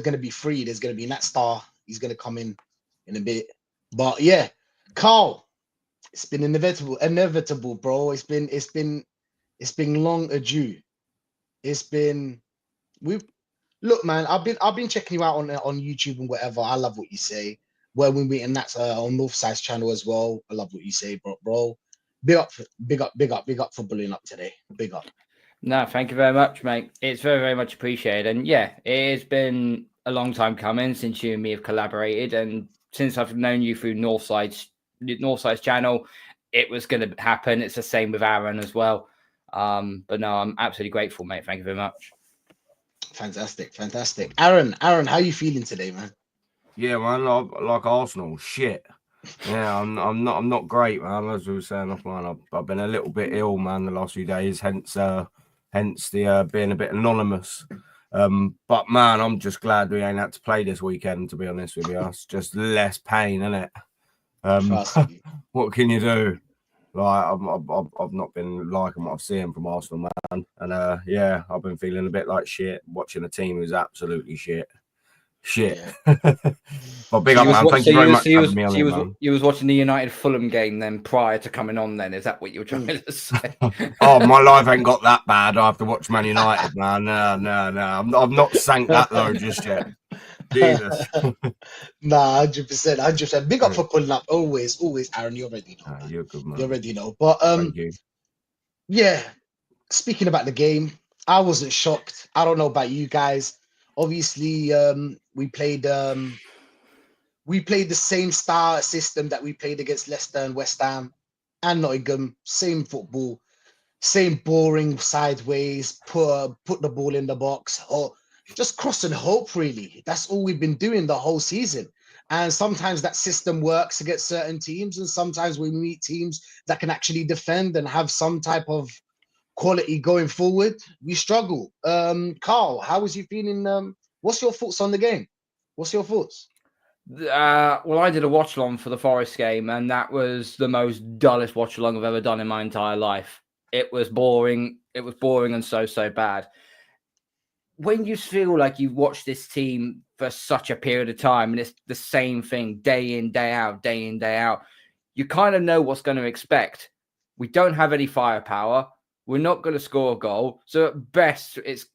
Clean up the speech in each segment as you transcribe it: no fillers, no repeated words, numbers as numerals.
going to be free. There's going to be Nat Star. He's going to come in a bit. But yeah, Carl, it's been inevitable, bro. It's been long adieu. It's been we look, man. I've been checking you out on YouTube and whatever. I love what you say. Where we meet, and that's on Northside's channel as well. I love what you say, bro. Big up for bullying up today. Big up. No, thank you very much, mate. It's very, very much appreciated. And yeah, it has been a long time coming since you and me have collaborated. And since I've known you through Northside's channel, it was going to happen. It's the same with Aaron as well. But no, I'm absolutely grateful, mate. Thank you very much. Fantastic. Aaron, how you feeling today, man? Yeah, man, like Arsenal, shit. Yeah, I'm not great, man. As we were saying offline, I've been a little bit ill, man, the last few days. Hence the being a bit anonymous. But man, I'm just glad we ain't had to play this weekend. To be honest with you, it's just less pain, isn't it? What can you do? Like I've not been liking what I've seen from Arsenal, man, and yeah, I've been feeling a bit like shit watching a team who's absolutely shit. Yeah. Well, big up, man. Thank you very much for having me on here, man. You was watching the United Fulham game then prior to coming on then? Is that what you were trying to say? Oh, my life ain't got that bad. I have to watch Man United, man. No. I've not sank that low just yet. Jesus. Nah, 100%. Big up for pulling up. Always, Aaron. You already know. You're good, man. You already know. But Thank you. Yeah. Speaking about the game, I wasn't shocked. I don't know about you guys. Obviously, we played the same style system that we played against Leicester and West Ham and Nottingham. Same football, same boring sideways, put the ball in the box, or just cross and hope, really. That's all we've been doing the whole season. And sometimes that system works against certain teams, and sometimes we meet teams that can actually defend and have some type of quality going forward. We struggle. Carl, how was you feeling? What's your thoughts on the game? What's your thoughts? Well, I did a watch along for the Forest game, and that was the most dullest watch along I've ever done in my entire life. It was boring. It was boring and so bad. When you feel like you've watched this team for such a period of time and it's the same thing day in, day out, you kind of know what's going to expect. We don't have any firepower. We're not going to score a goal. So at best, it's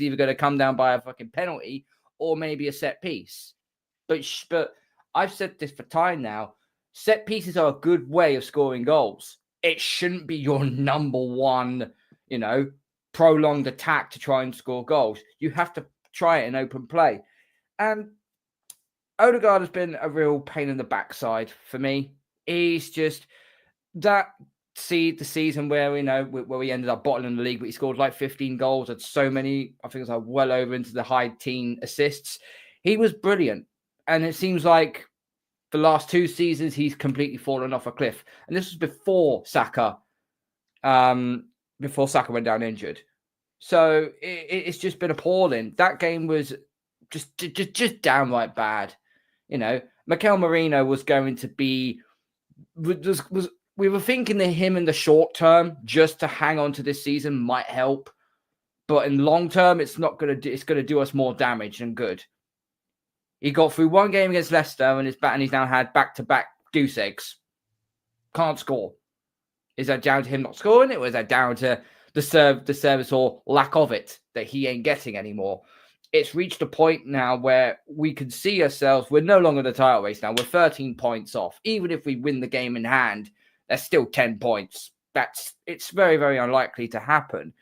either going to come down by a fucking penalty or maybe a set piece. But I've said this for time now. Set pieces are a good way of scoring goals. It shouldn't be your number one, prolonged attack to try and score goals. You have to try it in open play. And Odegaard has been a real pain in the backside for me. He's just the season where we ended up bottling the league, but he scored like 15 goals, had so many, I think it was like well over into the high teen assists. He was brilliant. And it seems like the last 2 seasons, he's completely fallen off a cliff. And this was before Saka went down injured. So it's just been appalling. That game was just downright bad. Mikel Merino was going to be, we were thinking that him in the short term, just to hang on to this season might help. But in long term, it's going to do us more damage than good. He got through one game against Leicester and he's now had back-to-back goose eggs. Can't score. Is that down to him not scoring it, or is that down to the service or lack of it that he ain't getting anymore? It's reached a point now where we can see ourselves. We're no longer in the title race now. We're 13 points off. Even if we win the game in hand, there's still 10 points. It's very, very unlikely to happen.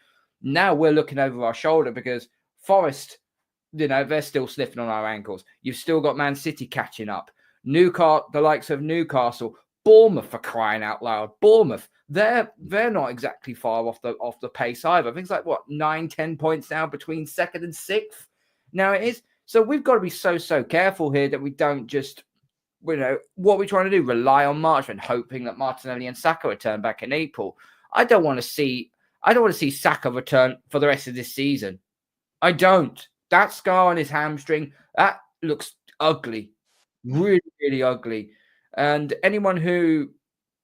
Now we're looking over our shoulder because Forest, they're still sniffing on our ankles. You've still got Man City catching up. Newcastle, the likes of Newcastle, Bournemouth, for crying out loud. Bournemouth, they're not exactly far off the pace either. I think it's like 9-10 points now between second and sixth. Now it is. So we've got to be so careful here that we don't just, what we're trying to do, rely on Marchman, hoping that Martinelli and Saka return back in April. I don't want to see Saka return for the rest of this season. I don't. That scar on his hamstring, that looks ugly. Really, really ugly. And anyone who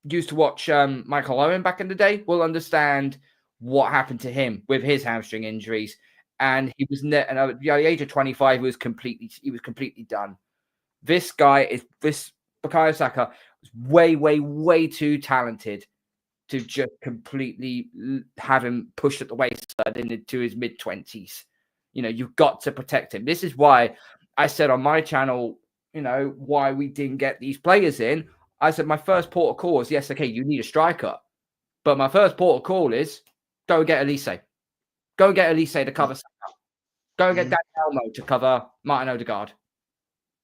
used to watch Michael Owen back in the day will understand what happened to him with his hamstring injuries. and he was at the age of 25. He was completely done. This Bukayo Saka was way too talented to just completely have him pushed at the wayside into his mid-20s. You've got to protect him. This is why I said on my channel, why we didn't get these players in. I said my first port of call is, yes, okay, you need a striker. But my first port of call is go and get Elise. Go and get Elise to cover Saka. Go and get Dani Olmo to cover Martin Odegaard.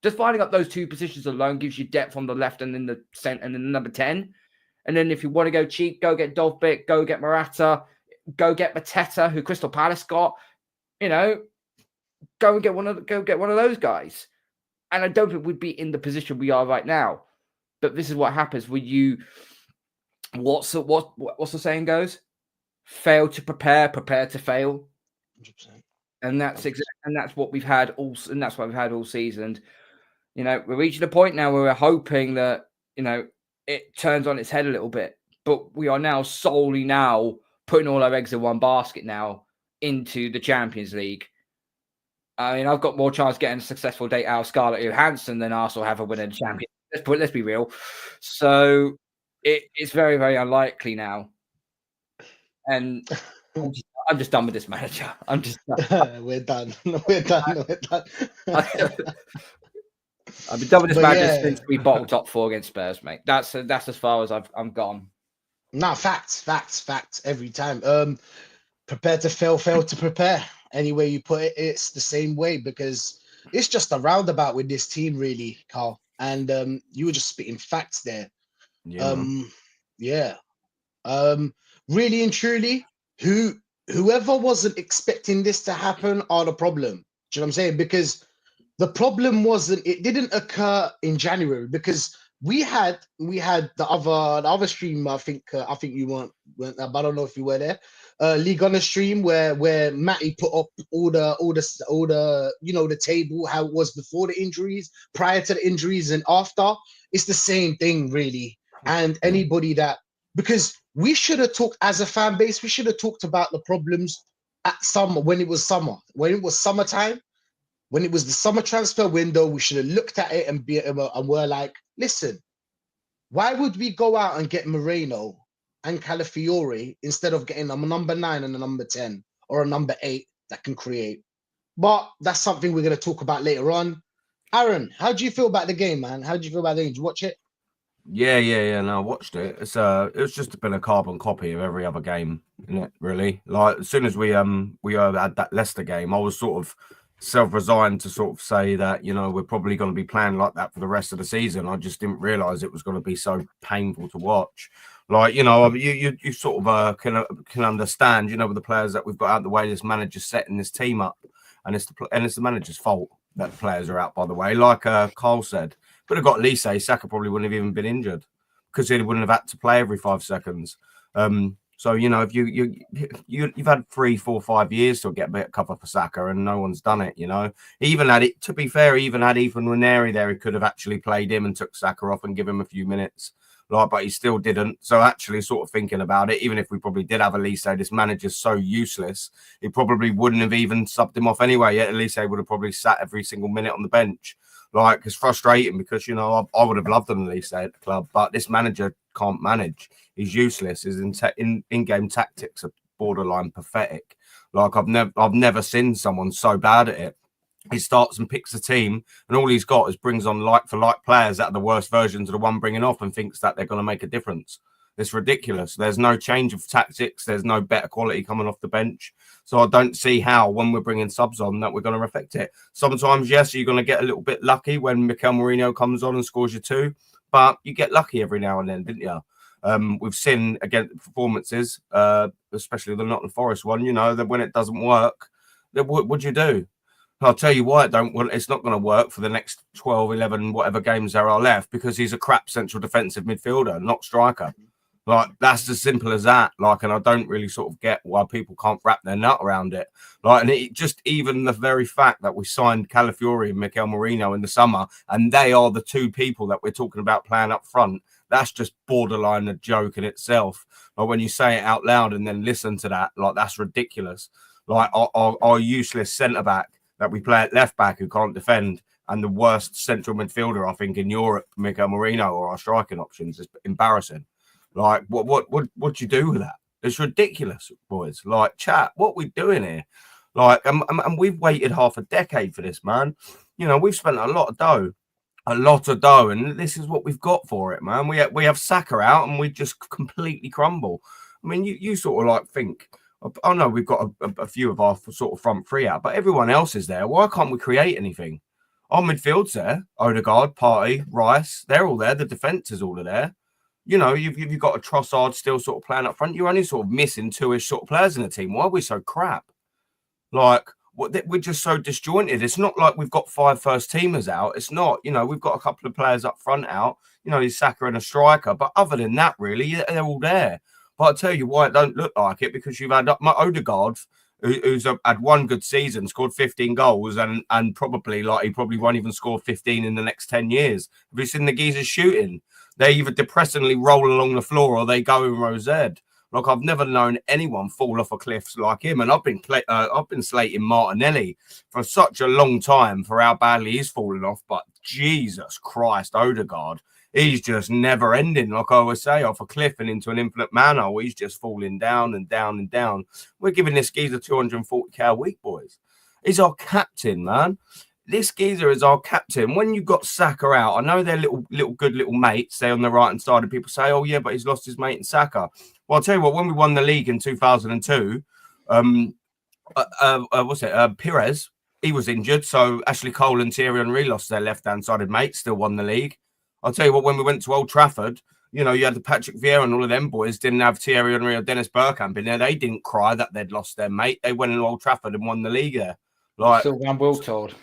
Just finding up those two positions alone gives you depth on the left and in the center and in the number 10. And then if you want to go cheap, go get Dovbyk, go get Morata, go get Mateta, who Crystal Palace got. Go and get one of those guys. And I don't think we'd be in the position we are right now. But this is what happens when you, what's the saying goes? Fail to prepare to fail. 100%. And that's what we've had all season. We're reaching a point now where we're hoping that, it turns on its head a little bit. But we are now solely putting all our eggs in one basket now into the Champions League. I mean, I've got more chance getting a successful date out of Scarlett Johansson than Arsenal have a winning champion. Let's be real. So it's very, very unlikely now. And I'm just done with this manager. I'm just done. We're done. We're done. I've been done with this manager since we bottled top 4 against Spurs, mate. That's as far as I'm gone. No, facts every time. Prepare to fail to prepare. Any way you put it, it's the same way, because it's just a roundabout with this team, really, Carl. And you were just spitting facts there. Yeah. Really and truly, whoever wasn't expecting this to happen are the problem. Do you know what I'm saying? Because the problem it didn't occur in January, because we had the other stream. I think you weren't, but I don't know if you were there. League on the stream where Matty put up all the the table, how it was before the injuries, prior to the injuries, and after. It's the same thing, really. And anybody because we should have talked as a fan base, we should have talked about the problems at summer, when it was summertime. When it was the summer transfer window, we should have looked at it and we're like, listen, why would we go out and get Moreno and Calafiori instead of getting a number 9 and a number 10 or a number 8 that can create? But that's something we're going to talk about later on. Aaron, how do you feel about the game, man? How do you feel about the game? Did you watch it? Yeah. No, I watched it. It was just been a carbon copy of every other game, isn't it? Really. Like, as soon as we had that Leicester game, I was sort of self-resigned to sort of say that, we're probably going to be playing like that for the rest of the season. I just didn't realize it was going to be so painful to watch. Like, you sort of can understand, with the players that we've got out the way, this manager's setting this team up, and it's the manager's fault that the players are out, by the way. Like Carl said, but have got Elise, Saka probably wouldn't have even been injured because he wouldn't have had to play every 5 seconds. So, if you've had 3, 4, 5 years to get a bit of cover for Saka, and no one's done it, Even had it, to be fair, even had Ethan Nwaneri there, he could have actually played him and took Saka off and give him a few minutes. But he still didn't. So actually sort of thinking about it, even if we probably did have Elise, this manager's so useless, he probably wouldn't have even subbed him off anyway. Yet Elise would have probably sat every single minute on the bench. Like, it's frustrating because, I would have loved an Elise at the club, but this manager can't manage. He's useless. His in-game tactics are borderline pathetic. Like, I've never seen someone so bad at it. He starts and picks a team, and all he's got is brings on like-for-like players that are the worst versions of the one bringing off, and thinks that they're going to make a difference. It's ridiculous. There's no change of tactics. There's no better quality coming off the bench. So I don't see how, when we're bringing subs on, that we're going to affect it. Sometimes, yes, you're going to get a little bit lucky when Mikel Merino comes on and scores you 2, but you get lucky every now and then, didn't you? We've seen, again, performances, especially the Nottingham Forest one, that when it doesn't work, then what do you do? I'll tell you why it's not going to work for the next 12, 11, whatever games there are left, because he's a crap central defensive midfielder, not striker. Like, that's as simple as that. Like, and I don't really sort of get why people can't wrap their nut around it. Like, and it just, even the very fact that we signed Calafiori and Mikel Merino in the summer, and they are the 2 people that we're talking about playing up front, that's just borderline a joke in itself. Like, when you say it out loud and then listen to that, like, that's ridiculous. like our useless centre back that we play at left back who can't defend, and the worst central midfielder I think in Europe, Miguel Marino, or our striking options is embarrassing. Like what do you do with that? It's ridiculous, boys. Like, chat, what we doing here? Like, and we've waited half a decade for this, man. You know, we've spent a lot of dough, and this is what we've got for it, man. We have Saka out, and we just completely crumble. I mean, you sort of like think, I know we've got a few of our sort of front three out, but everyone else is there. Why can't we create anything? Our midfield's there. Odegaard, Partey, Rice, they're all there. The defence is all there. You know, you've got a Trossard still sort of playing up front. You're only sort of missing two-ish sort of players in the team. Why are we so crap? Like, we're just so disjointed. It's not like we've got 5 first-teamers out. It's not, you know, we've got a couple of players up front out. You know, he's Saka and a striker. But other than that, really, they're all there. But I'll tell you why it don't look like it, because you've had my Odegaard, who's had one good season, scored 15 goals, and probably, like, he probably won't even score 15 in the next 10 years. Have you seen the geezers shooting? They either depressingly roll along the floor or they go in row Z. Like, I've never known anyone fall off a cliff like him. And I've been slating Martinelli for such a long time for how badly he's fallen off. But Jesus Christ, Odegaard, he's just never ending. Like I always say, off a cliff and into an infinite manhole. He's just falling down and down and down. We're giving this geezer 240k a week, boys. He's our captain, man. This geezer is our captain. When you got Saka out, I know they're little good little mates. They're on the right hand side, and people say, "Oh yeah, but he's lost his mate in Saka." Well, I'll tell you what. When we won the league in 2002, Pires, he was injured, so Ashley Cole and Thierry Henry lost their left hand sided mates. Still won the league. I'll tell you what. When we went to Old Trafford, you know, you had the Patrick Vieira and all of them boys didn't have Thierry Henry or Dennis Bergkamp in there. They didn't cry that they'd lost their mate. They went to Old Trafford and won the league there. Like, Sylvain Wiltord.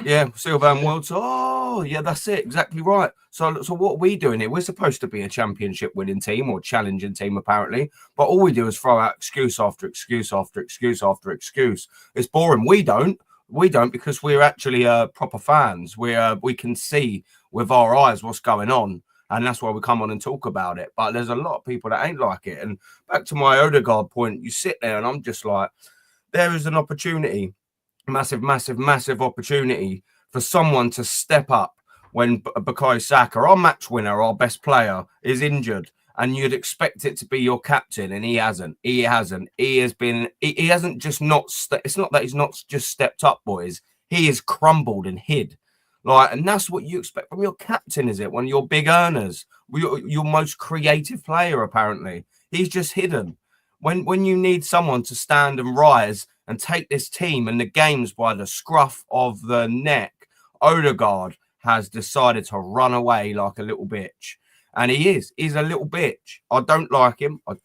Yeah, Sylvain Wiltord. Oh, yeah, that's it. Exactly right. So what are we doing here? We're supposed to be a championship winning team or challenging team, apparently. But all we do is throw out excuse after excuse after excuse after excuse. It's boring. We don't because we're actually proper fans. We can see with our eyes what's going on. And that's why we come on and talk about it. But there's a lot of people that ain't like it. And back to my Odegaard point, you sit there and I'm just like, there is an opportunity. Massive opportunity for someone to step up when Bukayo Saka, our match winner, our best player, is injured, and you'd expect it to be your captain, and he hasn't. He hasn't just not. It's not that he's not just stepped up, boys. He has crumbled and hid, like, and that's what you expect from your captain, is it? One of your big earners, your most creative player, apparently, he's just hidden. When you need someone to stand and rise and take this team and the games by the scruff of the neck, Odegaard has decided to run away like a little bitch. And he's a little bitch. I don't like him. I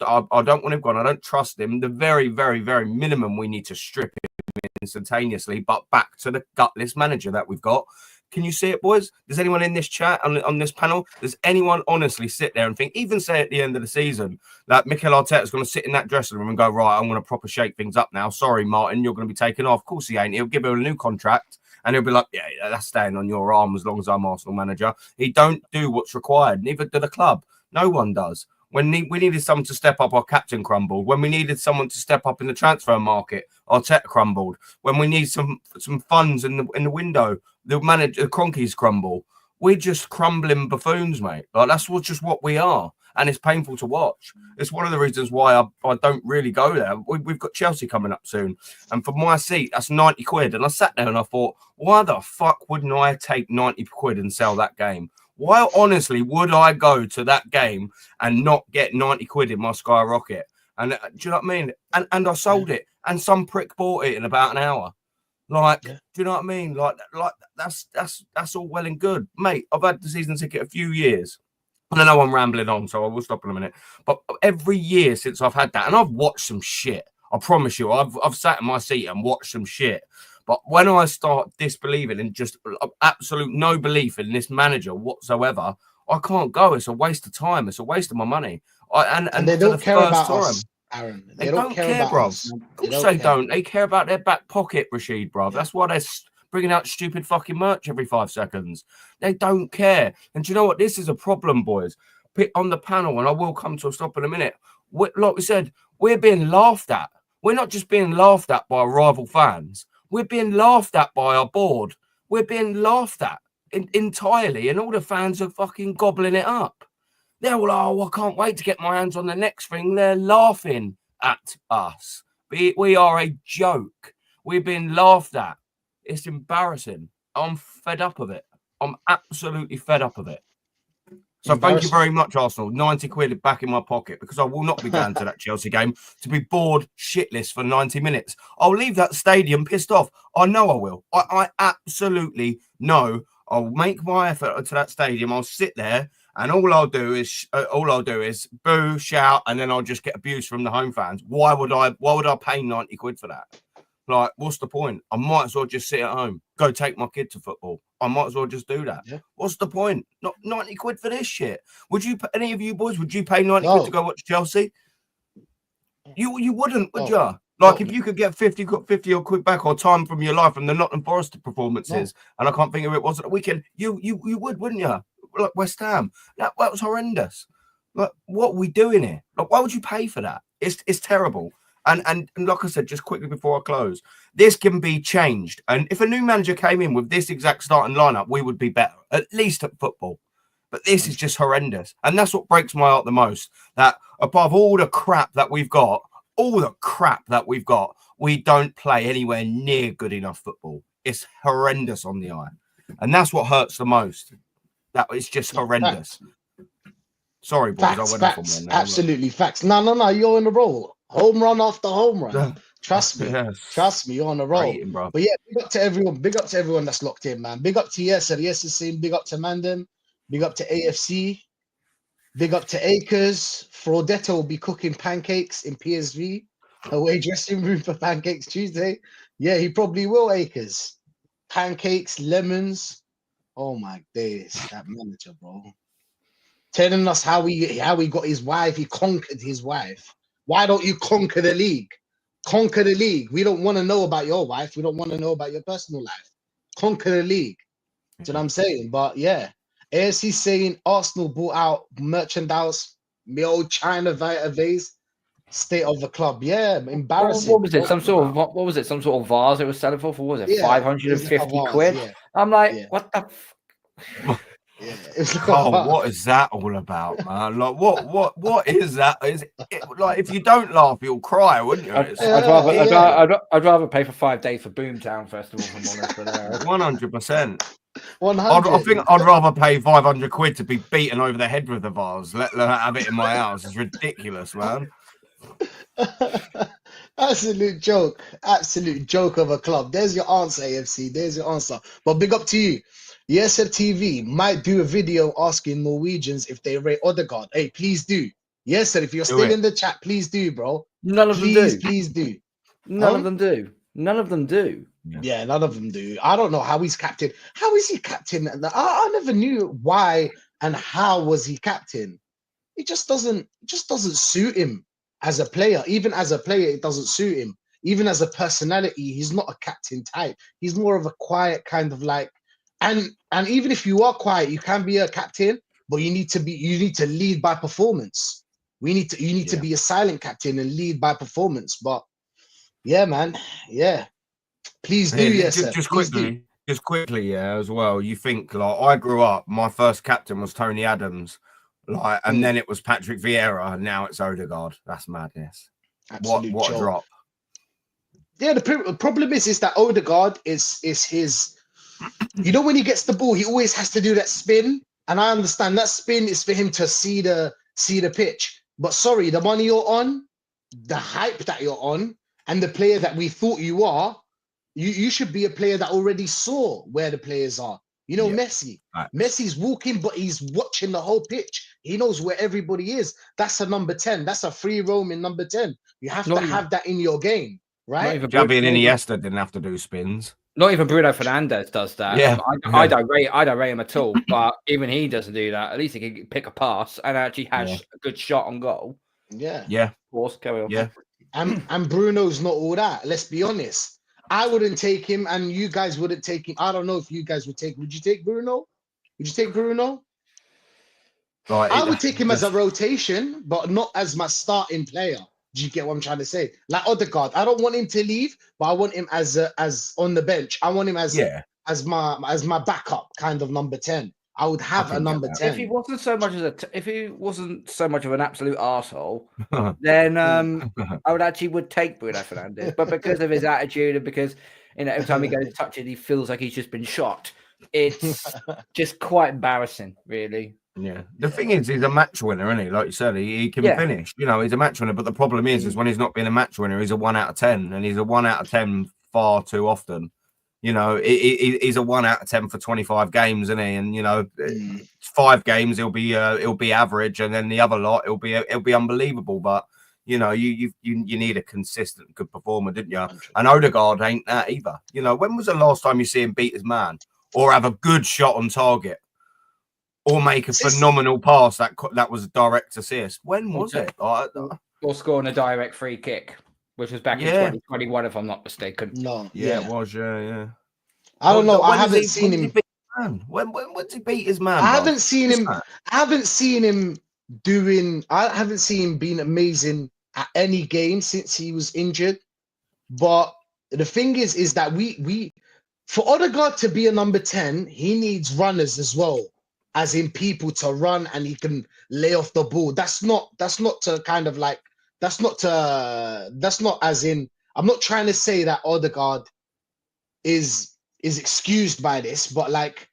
don't want him gone. I don't trust him. The very, very, very minimum, we need to strip him instantaneously, but back to the gutless manager that we've got. Can you see it, boys? Does anyone in this chat, on this panel, does anyone honestly sit there and think, even say at the end of the season, that Mikel Arteta is going to sit in that dressing room and go, right, I'm going to proper shake things up now. Sorry, Martin, you're going to be taken off. Of course he ain't. He'll give him a new contract and he'll be like, yeah, that's staying on your arm as long as I'm Arsenal manager. He don't do what's required. Neither do the club. No one does. When we needed someone to step up, our captain crumbled. When we needed someone to step up in the transfer market, Arteta crumbled. When we need some funds in the window, the manager, the Cronkies crumble. We're just crumbling buffoons, mate. Like, that's just what we are, and it's painful to watch. It's one of the reasons why I don't really go there. We've got Chelsea coming up soon, and for my seat, that's 90 quid. And I sat there and I thought, why the fuck wouldn't I take 90 quid and sell that game? Why, honestly, would I go to that game and not get 90 quid in my Skyrocket? And do you know what I mean? And I sold it, and some prick bought it in about an hour. Like, do you know what I mean? Like that's all well and good, mate. I've had the season ticket a few years. And I know I'm rambling on, so I will stop in a minute. But every year since I've had that, and I've watched some shit. I promise you, I've sat in my seat and watched some shit. But when I start disbelieving and just absolute no belief in this manager whatsoever, I can't go. It's a waste of time. It's a waste of my money. And they don't care about us, Aaron. They don't care, bro. Of course they don't. They care about their back pocket, Rashid, bro. That's why they're bringing out stupid fucking merch every 5 seconds. They don't care. And do you know what? This is a problem, boys. On the panel, and I will come to a stop in a minute. Like we said, we're being laughed at. We're not just being laughed at by our rival fans. We're being laughed at by our board. We're being laughed at entirely, and all the fans are fucking gobbling it up. They're all, oh, I can't wait to get my hands on the next thing. They're laughing at us. We are a joke. We're being laughed at. It's embarrassing. I'm fed up of it. I'm absolutely fed up of it. So thank you very much, Arsenal. 90 quid back in my pocket, because I will not be going to that Chelsea game to be bored shitless for 90 minutes. I'll leave that stadium pissed off. I know I will. I absolutely know I'll make my effort to that stadium. I'll sit there, and all I'll do is boo, shout, and then I'll just get abused from the home fans. Why would I pay 90 quid for that? Like, what's the point? I might as well just sit at home, go take my kid to football. I might as well just do that. Yeah. What's the point? Not 90 quid for this shit. Would you, any of you boys, would you pay 90 quid to go watch Chelsea? You wouldn't, would you? Like, if you could get 50 or quid back or time from your life from the Nottingham Forest performances, and I can't think of it was at the weekend, you would, wouldn't you? Like West Ham. That was horrendous. Like, what are we doing here? Like, why would you pay for that? It's terrible. And like I said, just quickly before I close, this can be changed. And if a new manager came in with this exact starting lineup, we would be better, at least at football. But this is just horrendous. And that's what breaks my heart the most, that above all the crap that we've got, we don't play anywhere near good enough football. It's horrendous on the eye. And that's what hurts the most. That is just horrendous. Sorry, boys, I went off on one there. Absolutely facts. No, you're in the roll. Home run after home run. Trust me. Yes. Trust me, you're on the roll. But yeah, big up to everyone. Big up to everyone that's locked in, man. Big up to Yes is saying big up to Mandem. Big up to AFC. Big up to Acres. Fraudetto will be cooking pancakes in PSV. Away dressing room for Pancakes Tuesday. Yeah, he probably will, Acres. Pancakes, lemons. Oh my days, that manager, bro. Telling us how he got his wife, he conquered his wife. Why don't you conquer the league? Conquer the league. We don't want to know about your wife. We don't want to know about your personal life. Conquer the league. That's what I'm saying. But yeah, AFC saying Arsenal bought out merchandise, me old China vase, state of the club. Yeah, embarrassing. What was it? Some sort of vase it was selling for? What was it? 550 quid? Yeah. I'm like, what the? Yeah. What is that all about, man? Like, what is that? Is it, like, if you don't laugh, you'll cry, wouldn't you? I'd rather pay for 5 days for Boomtown Festival. 100%. I think I'd rather pay 500 quid to be beaten over the head with a vase. Let alone have it in my house. It's ridiculous, man. Absolute joke of a club. There's your answer, AFC. There's your answer. But big up to you. Yes, TV might do a video asking Norwegians if they rate Odegaard. Hey, please do. Yes, sir. If you're still in the chat, please do, bro. None of them do. Please do. None of them do. None of them do. Yeah, none of them do. I don't know how he's captain. How is he captain? I never knew why and how was he captain. It just doesn't suit him as a player. Even as a player, it doesn't suit him. Even as a personality, he's not a captain type. He's more of a quiet kind of like. And even if you are quiet, you can be a captain, but you need to lead by performance. You need to be a silent captain and lead by performance. But yeah, man, yeah. Please do, just quickly, yeah, as well. You think like I grew up, my first captain was Tony Adams, like, and then it was Patrick Vieira, and now it's Odegaard. That's madness. Absolute what a drop. Yeah, the problem is that Odegaard is his. You know, when he gets the ball, he always has to do that spin, and I understand that spin is for him to see the pitch. But sorry, the money you're on, the hype that you're on, and the player that we thought you are, you should be a player that already saw where the players are. You know, Messi. Right. Messi's walking, but he's watching the whole pitch. He knows where everybody is. That's a number 10. That's a free roaming number 10. You have to have that in your game, right? Xavi and Iniesta didn't have to do spins. Not even Bruno Fernandes does that. Yeah. I don't rate him at all. But even he doesn't do that. At least he can pick a pass and actually has a good shot on goal. Yeah. Yeah. Of course, carry on. Yeah. And Bruno's not all that. Let's be honest. I wouldn't take him, and you guys wouldn't take him. I don't know if you guys would take. Would you take Bruno? Would you take Bruno? Right. I would take him as a rotation, but not as my starting player. Do you get what I'm trying to say? Like Odegaard, I don't want him to leave, but I want him as on the bench. I want him as my backup kind of number 10. I would have a number 10. If he wasn't so much of an absolute arsehole, then I would actually take Bruno Fernandes. But because of his attitude and because every time he goes to touch it, he feels like he's just been shot. It's just quite embarrassing, really. Yeah. The thing is, he's a match winner, isn't he? Like you said, he can finish. He's a match winner. But the problem is when he's not being a match winner, he's a 1 out of 10, and he's a 1 out of 10 far too often. He's a 1 out of 10 for 25 games, isn't he? And 5 games he'll be average, and then the other lot it'll be unbelievable. But you need a consistent good performer, didn't you? And Odegaard ain't that either. When was the last time you see him beat his man or have a good shot on target or make a phenomenal pass that was a direct assist? When was it? Or scoring a direct free kick, which was back in 2021, if I'm not mistaken. No. Yeah, it was. Yeah. I don't know. I haven't seen him. When did he beat his man? I haven't seen him. I haven't seen him being amazing at any game since he was injured. But the thing is that we for Odegaard to be a number 10, he needs runners as well, as in people to run and he can lay off the ball. That's not to kind of like. That's not as in, I'm not trying to say that Odegaard is excused by this, but like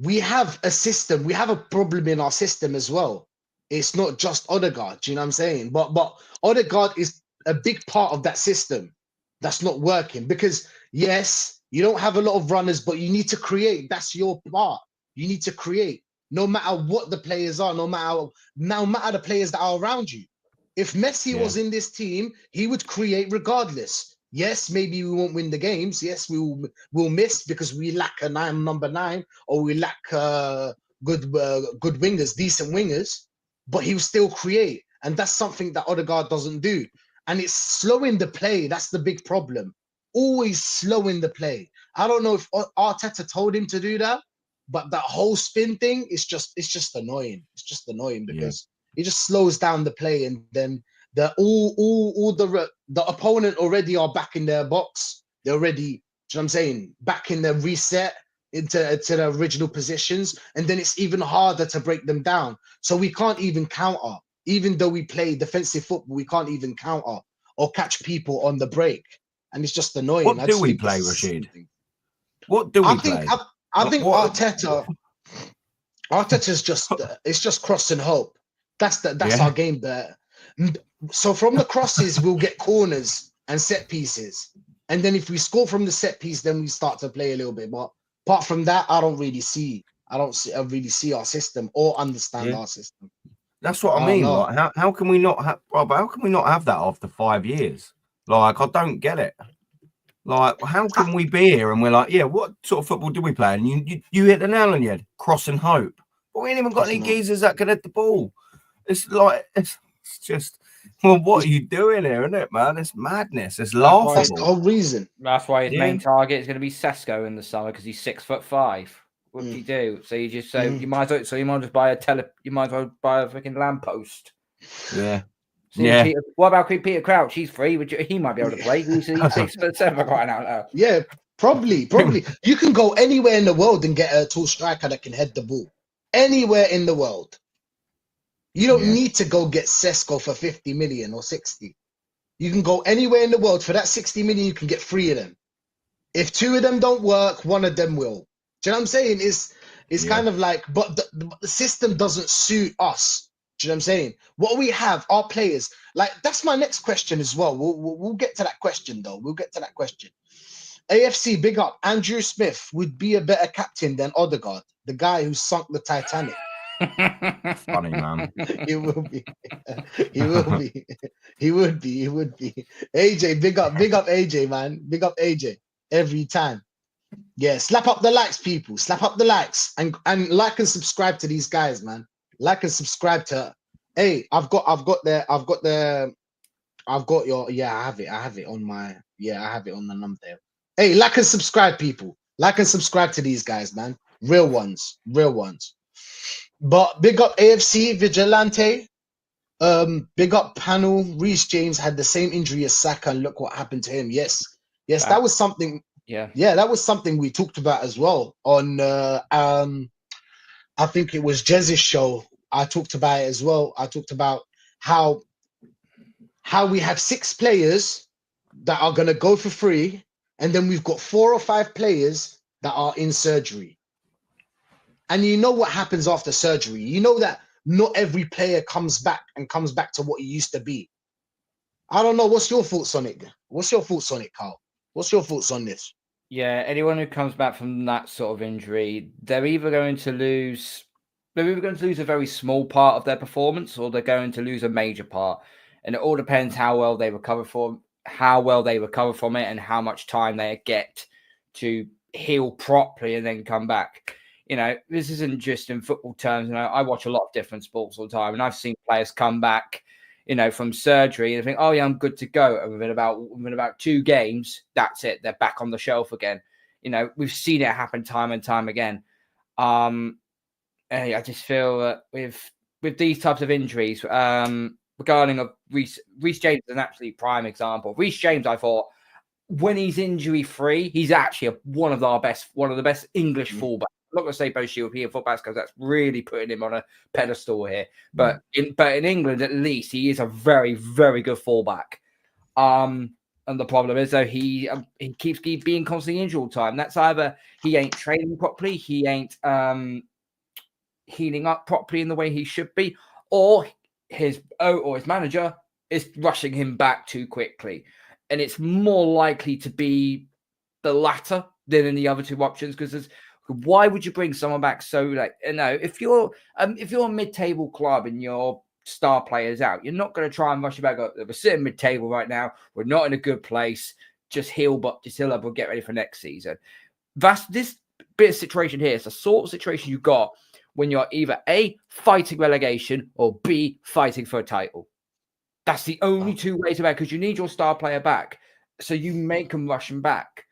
we have a system, we have a problem in our system as well. It's not just Odegaard, do you know what I'm saying? But Odegaard is a big part of that system that's not working because yes, you don't have a lot of runners, but you need to create. That's your part. You need to create no matter what the players are, no matter the players that are around you. If Messi was in this team, he would create regardless. Yes, maybe we won't win the games. Yes, we'll miss because we lack a number 9, or we lack good wingers, decent wingers. But he will still create, and that's something that Odegaard doesn't do. And it's slowing the play. That's the big problem. Always slowing the play. I don't know if Arteta told him to do that, but that whole spin thing is just annoying. It's just annoying because. It just slows down the play, and then the opponent already are back in their box. They're already, you know what I'm saying, back in their reset into their original positions, and then it's even harder to break them down. So we can't even counter, even though we play defensive football. We can't even counter or catch people on the break, and it's just annoying. What do we play, Rashid? What do we play? I think Arteta's just it's just cross and hope. That's our game there. So from the crosses, we'll get corners and set pieces. And then if we score from the set piece, then we start to play a little bit. But apart from that, I don't really see our system or understand our system. That's what I mean. Like, how can we not have that after 5 years? Like, I don't get it. Like, how can we be here and we're like, yeah, what sort of football do we play? And you hit the nail on the head, cross and hope. But we ain't even got any geezers that can hit the ball. It's like, it's just, well, what are you doing here, isn't it, man? It's madness. It's laughable. That's the whole reason. That's why his main target is going to be Sesko in the summer because he's 6'5". What do you do? So you just say you might as well just buy a freaking lamppost. Yeah. Peter, what about Peter Crouch? He's free. He might be able to play. He's 6'7" right now. Yeah, probably. You can go anywhere in the world and get a tall striker that can head the ball. Anywhere in the world. You don't need to go get Sesko for 50 million or 60. You can go anywhere in the world for that 60 million. You can get 3 of them. If 2 of them don't work, 1 of them will. Do you know what I'm saying? It's kind of like, but the system doesn't suit us. Do you know what I'm saying? What we have, our players, like that's my next question as well. We'll get to that question though. AFC, big up. Andrew Smith would be a better captain than Odegaard, the guy who sunk the Titanic. Funny, man. He will be. He would be. AJ, big up AJ, man. Big up AJ every time. Yeah, slap up the likes, people. Slap up the likes and like and subscribe to these guys, man. Like and subscribe to. Hey, I have it on the number there. Hey, like and subscribe, people. Like and subscribe to these guys, man. Real ones. But big up AFC Vigilante. Big up panel. Reece James had the same injury as Saka, and look what happened to him. Yes, Fact. that was something. Yeah. That was something we talked about as well on. I think it was Jez's show. I talked about it as well. I talked about how we have 6 players that are gonna go for free, and then we've got 4 or 5 players that are in surgery. And you know what happens after surgery. You know that not every player comes back to what he used to be. I don't know. What's your thoughts on it? What's your thoughts on it, Carl? What's your thoughts on this? Yeah, anyone who comes back from that sort of injury, they're either going to lose a very small part of their performance, or they're going to lose a major part. And it all depends how well they recover from it, and how much time they get to heal properly and then come back. You know, this isn't just in football terms. You know, I watch a lot of different sports all the time, and I've seen players come back, you know, from surgery and think, oh yeah, I'm good to go. And within about 2 games, that's it. They're back on the shelf again. You know, we've seen it happen time and time again. I just feel that with these types of injuries, regarding of Reece James is an absolute prime example. Reece James, I thought, when he's injury free, he's actually one of the best English fullbacks. I'm not going to say both European fullbacks because that's really putting him on a pedestal here. But in England, at least, he is a very, very good fullback. And the problem is, though, he keeps being constantly injured all the time. That's either he ain't training properly, he ain't healing up properly in the way he should be, or his manager is rushing him back too quickly. And it's more likely to be the latter than in the other 2 options, because why would you bring someone back so late? No, if you're a mid-table club and your star players out, you're not going to try and rush it back up. We're sitting mid-table right now. We're not in a good place. Just heal up. We'll get ready for next season. That's this bit of situation here. It's the sort of situation you got when you're either A, fighting relegation, or B, fighting for a title. That's the only 2 ways about it, because you need your star player back. So you make them rush him back.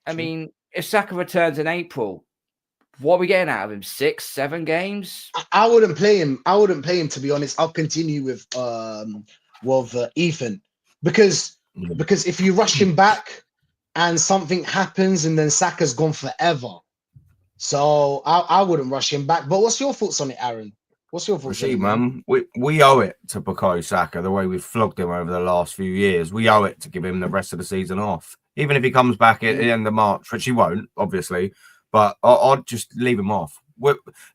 I mean, if Saka returns in April, what are we getting out of him? 6, 7 games? I wouldn't play him. To be honest. I'll continue with Ethan, because if you rush him back and something happens and then Saka's gone forever. So I wouldn't rush him back. But what's your thoughts on it, Aaron? What's your thoughts on it, man? We owe it to Bukayo Saka, the way we've flogged him over the last few years. We owe it to give him the rest of the season off. Even if he comes back at the end of March, which he won't, obviously, but I'd just leave him off.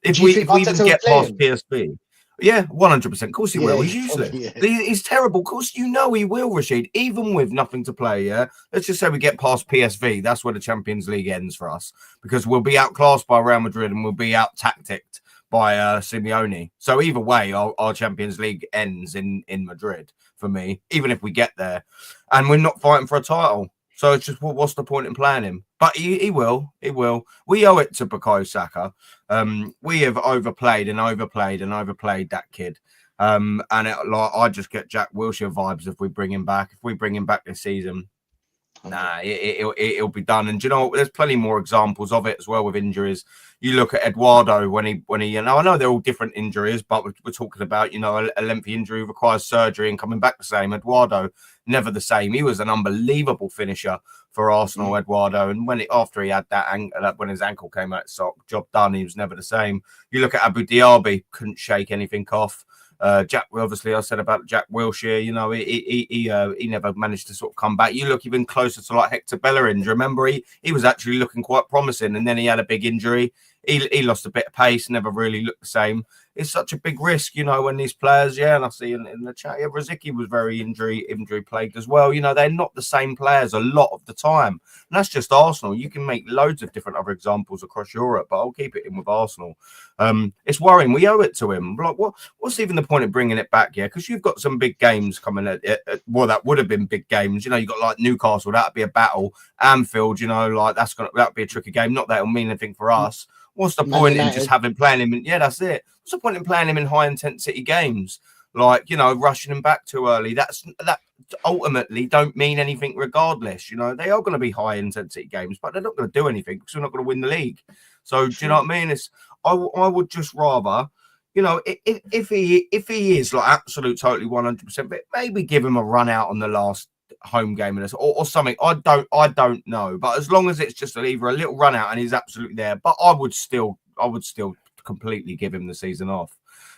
If we even get past PSV, yeah, 100%. Of course he will. He's useless. He's terrible. Of course, you know he will, Rashid, even with nothing to play. Yeah, let's just say we get past PSV. That's where the Champions League ends for us, because we'll be outclassed by Real Madrid and we'll be out tacticked by Simeone. So either way, our Champions League ends in Madrid for me, even if we get there, and we're not fighting for a title. So it's just, what's the point in playing him? But he will. We owe it to Bukayo Saka. We have overplayed that kid. I just get Jack Wilshere vibes if we bring him back. If we bring him back this season, it'll be done. And do you know what? There's plenty more examples of it as well with injuries. You look at Eduardo when he I know they're all different injuries, but we're talking about, a lengthy injury requires surgery and coming back the same. Eduardo, never the same. He was an unbelievable finisher for Arsenal, Eduardo. And after he had when his ankle came out, job done, he was never the same. You look at Abu Diaby, couldn't shake anything off. Jack, obviously, I said about Jack Wilshere, he never managed to sort of come back. You look even closer to like Hector Bellerin. Remember, he was actually looking quite promising, and then he had a big injury. He lost a bit of pace, never really looked the same. It's such a big risk, when these players, and I see in the chat, Rosicky was very injury plagued as well. They're not the same players a lot of the time. And that's just Arsenal. You can make loads of different other examples across Europe, but I'll keep it in with Arsenal. It's worrying. We owe it to him. Like, what's even the point of bringing it back? Yeah, because you've got some big games coming that would have been big games. You've got like Newcastle, that'd be a battle. Anfield, that'd be a tricky game. Not that it'll mean anything for us. What's the point in just playing him? That's it. What's the point in playing him in high intensity games? Like, rushing him back too early. That ultimately don't mean anything regardless. They are going to be high intensity games, but they're not going to do anything because we're not going to win the league. So do you know what I mean? I would just rather, you know, if he is like absolute totally 100%, but maybe give him a run out on the last home game of this or something. I don't know, but as long as it's just either a little run out and he's absolutely there, but I would still completely give him the season off.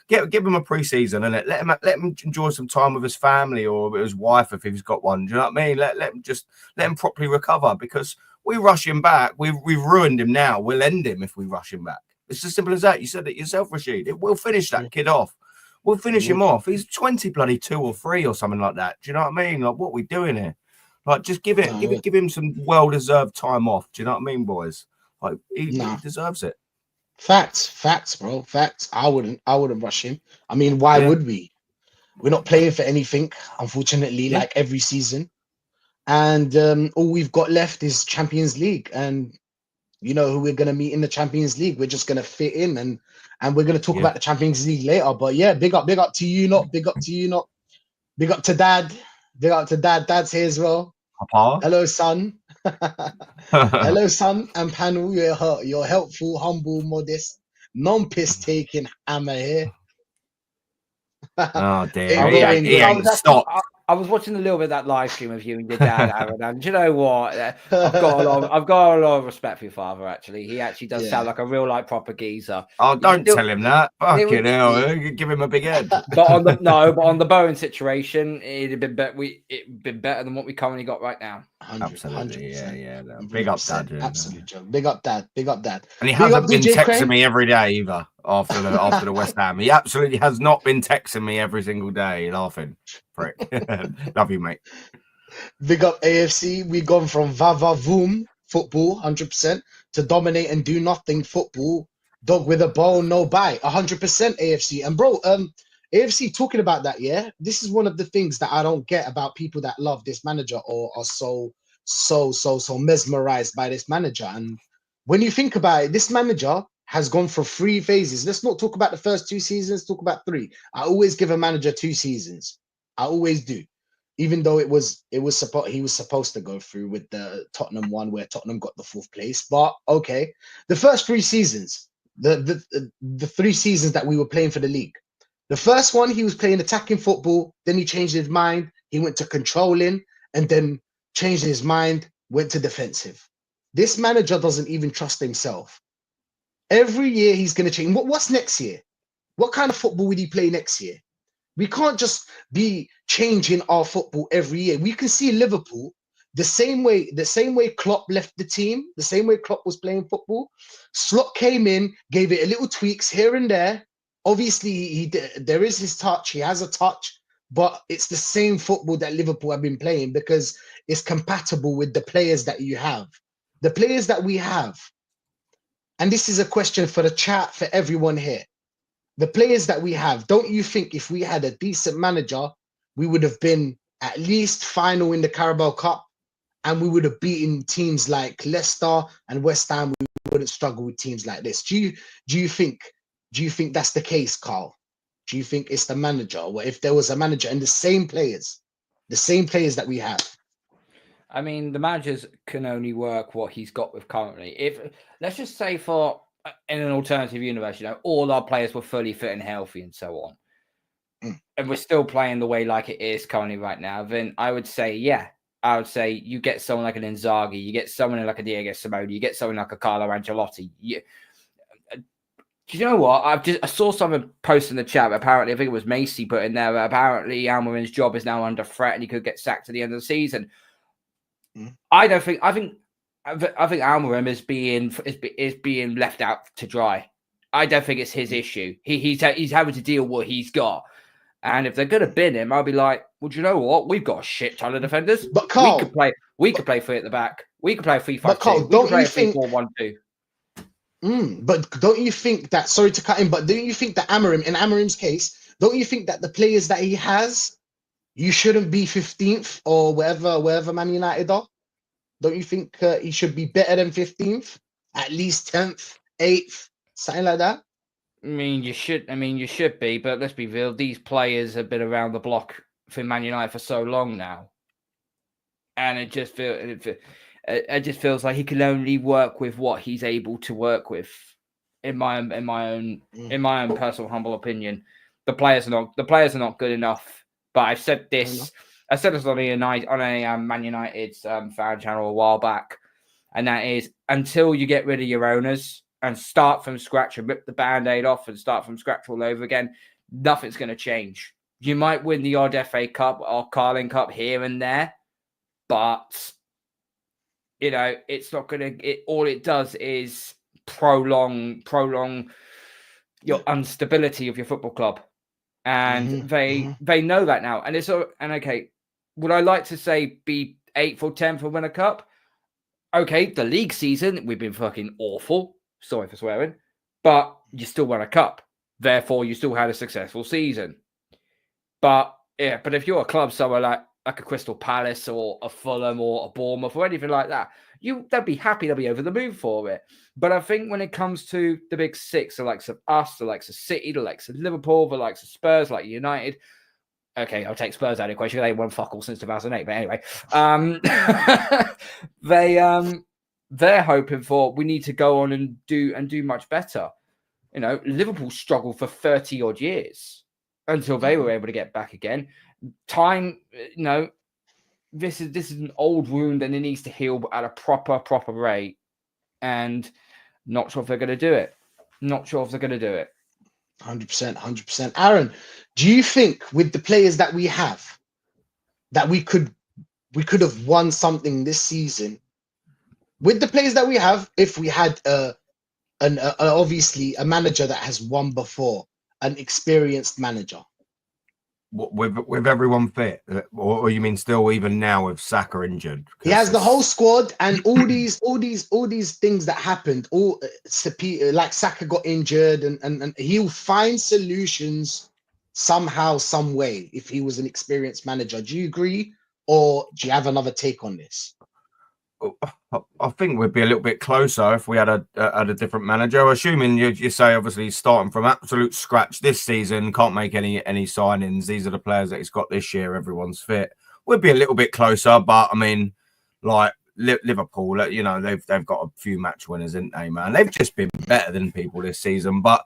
Give him a pre-season and let him enjoy some time with his family or with his wife if he's got one. Do you know what I mean? Let him properly recover, because we rush him back. We've ruined him now. We'll end him if we rush him back. It's as simple as that. You said it yourself, Rashid. We'll finish that kid off. We'll finish him off. He's 20 bloody 2 or 3 or something like that. Do you know what I mean? Like, what are we doing here? Like, just give him some well-deserved time off. Do you know what I mean, boys? Like, he deserves it. Facts, bro. Facts. I wouldn't rush him. I mean, why would we? We're not playing for anything, unfortunately, like every season. And all we've got left is Champions League. And you know who we're going to meet in the Champions League. We're just going to fit in, and we're going to talk about the Champions League later. But yeah, big up to you, not big up to you, not big up to Dad. Big up to Dad. Dad's here as well. Papa. Hello, son. Hello, son and panel. You're helpful, humble, modest, non-piss taking hammer here. Oh dear! Stop. I was watching a little bit of that live stream of you and your dad, Aaron, and do you know what? I've got a lot of respect for your father. Actually, he actually does sound like a real proper geezer. Oh, don't tell him that. Fucking hell! Give him a big head. But on the Bowen situation, it'd been better than what we currently got right now. Absolutely, yeah. Big up, Dad. Absolutely, Joe. Big up, Dad. And he hasn't been texting me every day either. After the West Ham, he absolutely has not been texting me every single day, laughing. Prick. Love you, mate. Big up AFC. We've gone from Vava Voom football 100% to dominate and do nothing football. Dog with a bone, no bite. 100% AFC. And bro, AFC, talking about that, this is one of the things that I don't get about people that love this manager or are so mesmerized by this manager. And when you think about it, this manager has gone for 3 phases. Let's not talk about the first 2 seasons, talk about 3. I always give a manager 2 seasons. I always do. Even though he was supposed to go through with the Tottenham one where Tottenham got the 4th place. But okay, the first 3 seasons, the 3 seasons that we were playing for the league. The first one, he was playing attacking football. Then he changed his mind. He went to controlling and then changed his mind, went to defensive. This manager doesn't even trust himself. Every year he's going to change. What's next year? What kind of football will he play next year? We can't just be changing our football every year. We can see Liverpool the same way Klopp left the team, the same way Klopp was playing football. Slot came in, gave it a little tweaks here and there. Obviously, there is his touch. He has a touch, but it's the same football that Liverpool have been playing because it's compatible with the players that you have. The players that we have. And this is a question for the chat, for everyone here. The players that we have, don't you think if we had a decent manager, we would have been at least final in the Carabao Cup and we would have beaten teams like Leicester and West Ham? We wouldn't struggle with teams like this. Do you think that's the case, Carl? Do you think it's the manager? Or if there was a manager and the same players that we have? I mean, the managers can only work what he's got with currently. If let's just say for in an alternative universe, all our players were fully fit and healthy and so on, and we're still playing the way like it is currently right now, then I would say, you get someone like an Inzaghi, you get someone like a Diego Simeone, you get someone like a Carlo Ancelotti. Do you know what? I saw someone post in the chat. Apparently, I think it was Macy put in there. Apparently, Almiron's job is now under threat, and he could get sacked at the end of the season. I think Almiron is being left out to dry. I don't think it's his issue. He's having to deal with what he's got. And if they're going to bin him, I'll be like, well, do you know what? We've got a shit ton of defenders. But Carl, we could play 3 at the back. We could play 3-5-2. We could play 3-4-1-2. But don't you think that? Sorry to cut in, but don't you think that in Amorim's case, don't you think that the players that he has, you shouldn't be 15th or wherever Man United are? Don't you think he should be better than 15th? At least 10th, 8th, something like that? I mean, you should be, but let's be real. These players have been around the block for Man United for so long now. And it just feels like he can only work with what he's able to work with. in my own personal humble opinion. The players are not good enough. But I've said this. I said this on a Man United fan channel a while back, and that is until you get rid of your owners and start from scratch and rip the Band-Aid off and start from scratch all over again, nothing's going to change. You might win the odd FA Cup or Carling Cup here and there, but it's not going to. All it does is prolong your instability of your football club, and they know that now. And okay. Would I like to say be 8th or 10th and win a cup? Okay, the league season we've been fucking awful. Sorry for swearing, but you still won a cup. Therefore, you still had a successful season. But if you're a club somewhere like a Crystal Palace or a Fulham or a Bournemouth or anything like that, they'll be happy, they'll be over the moon for it. But I think when it comes to the big six, the likes of us, the likes of City, the likes of Liverpool, the likes of Spurs, like United. Okay, I'll take Spurs out of the equation. They won fuck all since 2008. But anyway, they're hoping for we need to go on and do much better. Liverpool struggled for 30 odd years until they were able to get back again. Time, this is an old wound and it needs to heal at a proper rate. And not sure if they're going to do it. 100%. 100%. Aaron, do you think with the players that we have, that we could have won something this season? With the players that we have, if we had obviously a manager that has won before, an experienced manager. With everyone fit, or you mean still even now with Saka injured? He has the whole squad and all these things that happened. Like Saka got injured, and he'll find solutions somehow, some way. If he was an experienced manager, do you agree, or do you have another take on this? I think we'd be a little bit closer if we had a different manager. Assuming you say obviously starting from absolute scratch this season, can't make any signings. These are the players that he's got this year. Everyone's fit. We'd be a little bit closer, but I mean, like Liverpool, they've got a few match winners, isn't they, man? They've just been better than people this season, but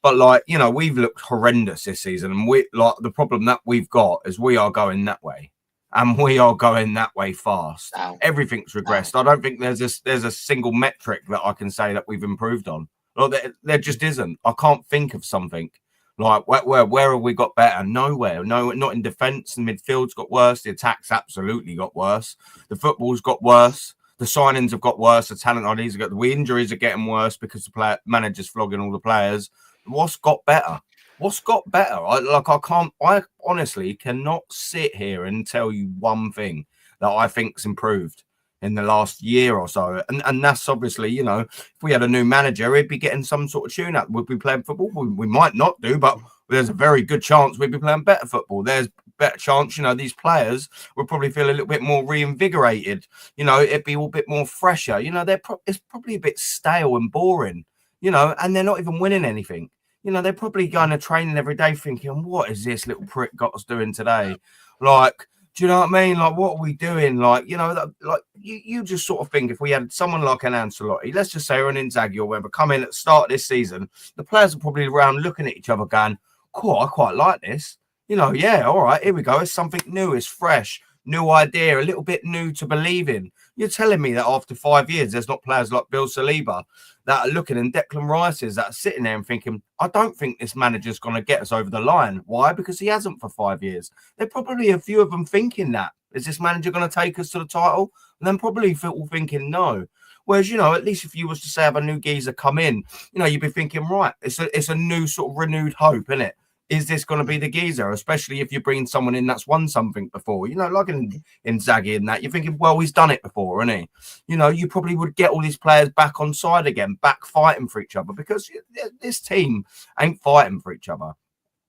we've looked horrendous this season, and the problem that we've got is we are going that way. And we are going that way fast. Ow. Everything's regressed. Ow. I don't think there's a single metric that I can say that we've improved on. Well, there just isn't. I can't think of something. Like where have we got better? Nowhere. No, not in defence. The midfield's got worse. The attack's absolutely got worse. The football's got worse. The signings have got worse. The talent ideas have got. The injuries are getting worse because the manager's flogging all the players. What's got better? I honestly cannot sit here and tell you one thing that I think's improved in the last year or so. And that's obviously, if we had a new manager, he'd be getting some sort of tune up. Would we play football? We might not do, but there's a very good chance we'd be playing better football. There's a better chance, these players would probably feel a little bit more reinvigorated. It'd be a bit more fresher. It's probably a bit stale and boring, and they're not even winning anything. They're probably going to training every day thinking, what is this little prick got us doing today? Like, do you know what I mean? Like, what are we doing? Like, you just sort of think if we had someone like an Ancelotti, let's just say, or an Inzaghi or whatever, come in at the start of this season, the players are probably around looking at each other going, cool, I quite like this. Yeah, all right, here we go. It's something new. It's fresh. New idea, a little bit new to believe in. You're telling me that after 5 years, there's not players like Bill Saliba that are looking and Declan Rice's that are sitting there and thinking, I don't think this manager's going to get us over the line. Why? Because he hasn't for 5 years. There are probably a few of them thinking that. Is this manager going to take us to the title? And then probably people thinking no. Whereas, at least if you was to say have a new geezer come in, you'd be thinking, right, it's a new sort of renewed hope, isn't it? Is this going to be the geezer? Especially if you're bringing someone in that's won something before, like in Inzaghi and that. You're thinking, well, he's done it before, isn't he? You probably would get all these players back on side again, back fighting for each other, because this team ain't fighting for each other.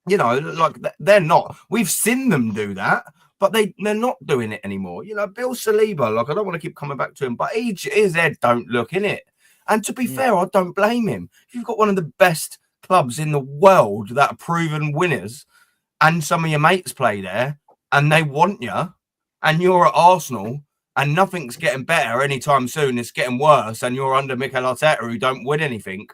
They're not. We've seen them do that, but they're not doing it anymore. Bill Saliba, I don't want to keep coming back to him, but his head don't look in it. And to be fair, I don't blame him. You've got one of the best clubs in the world that are proven winners, and some of your mates play there and they want you, and you're at Arsenal and nothing's getting better anytime soon, it's getting worse, and you're under Mikel Arteta who don't win anything.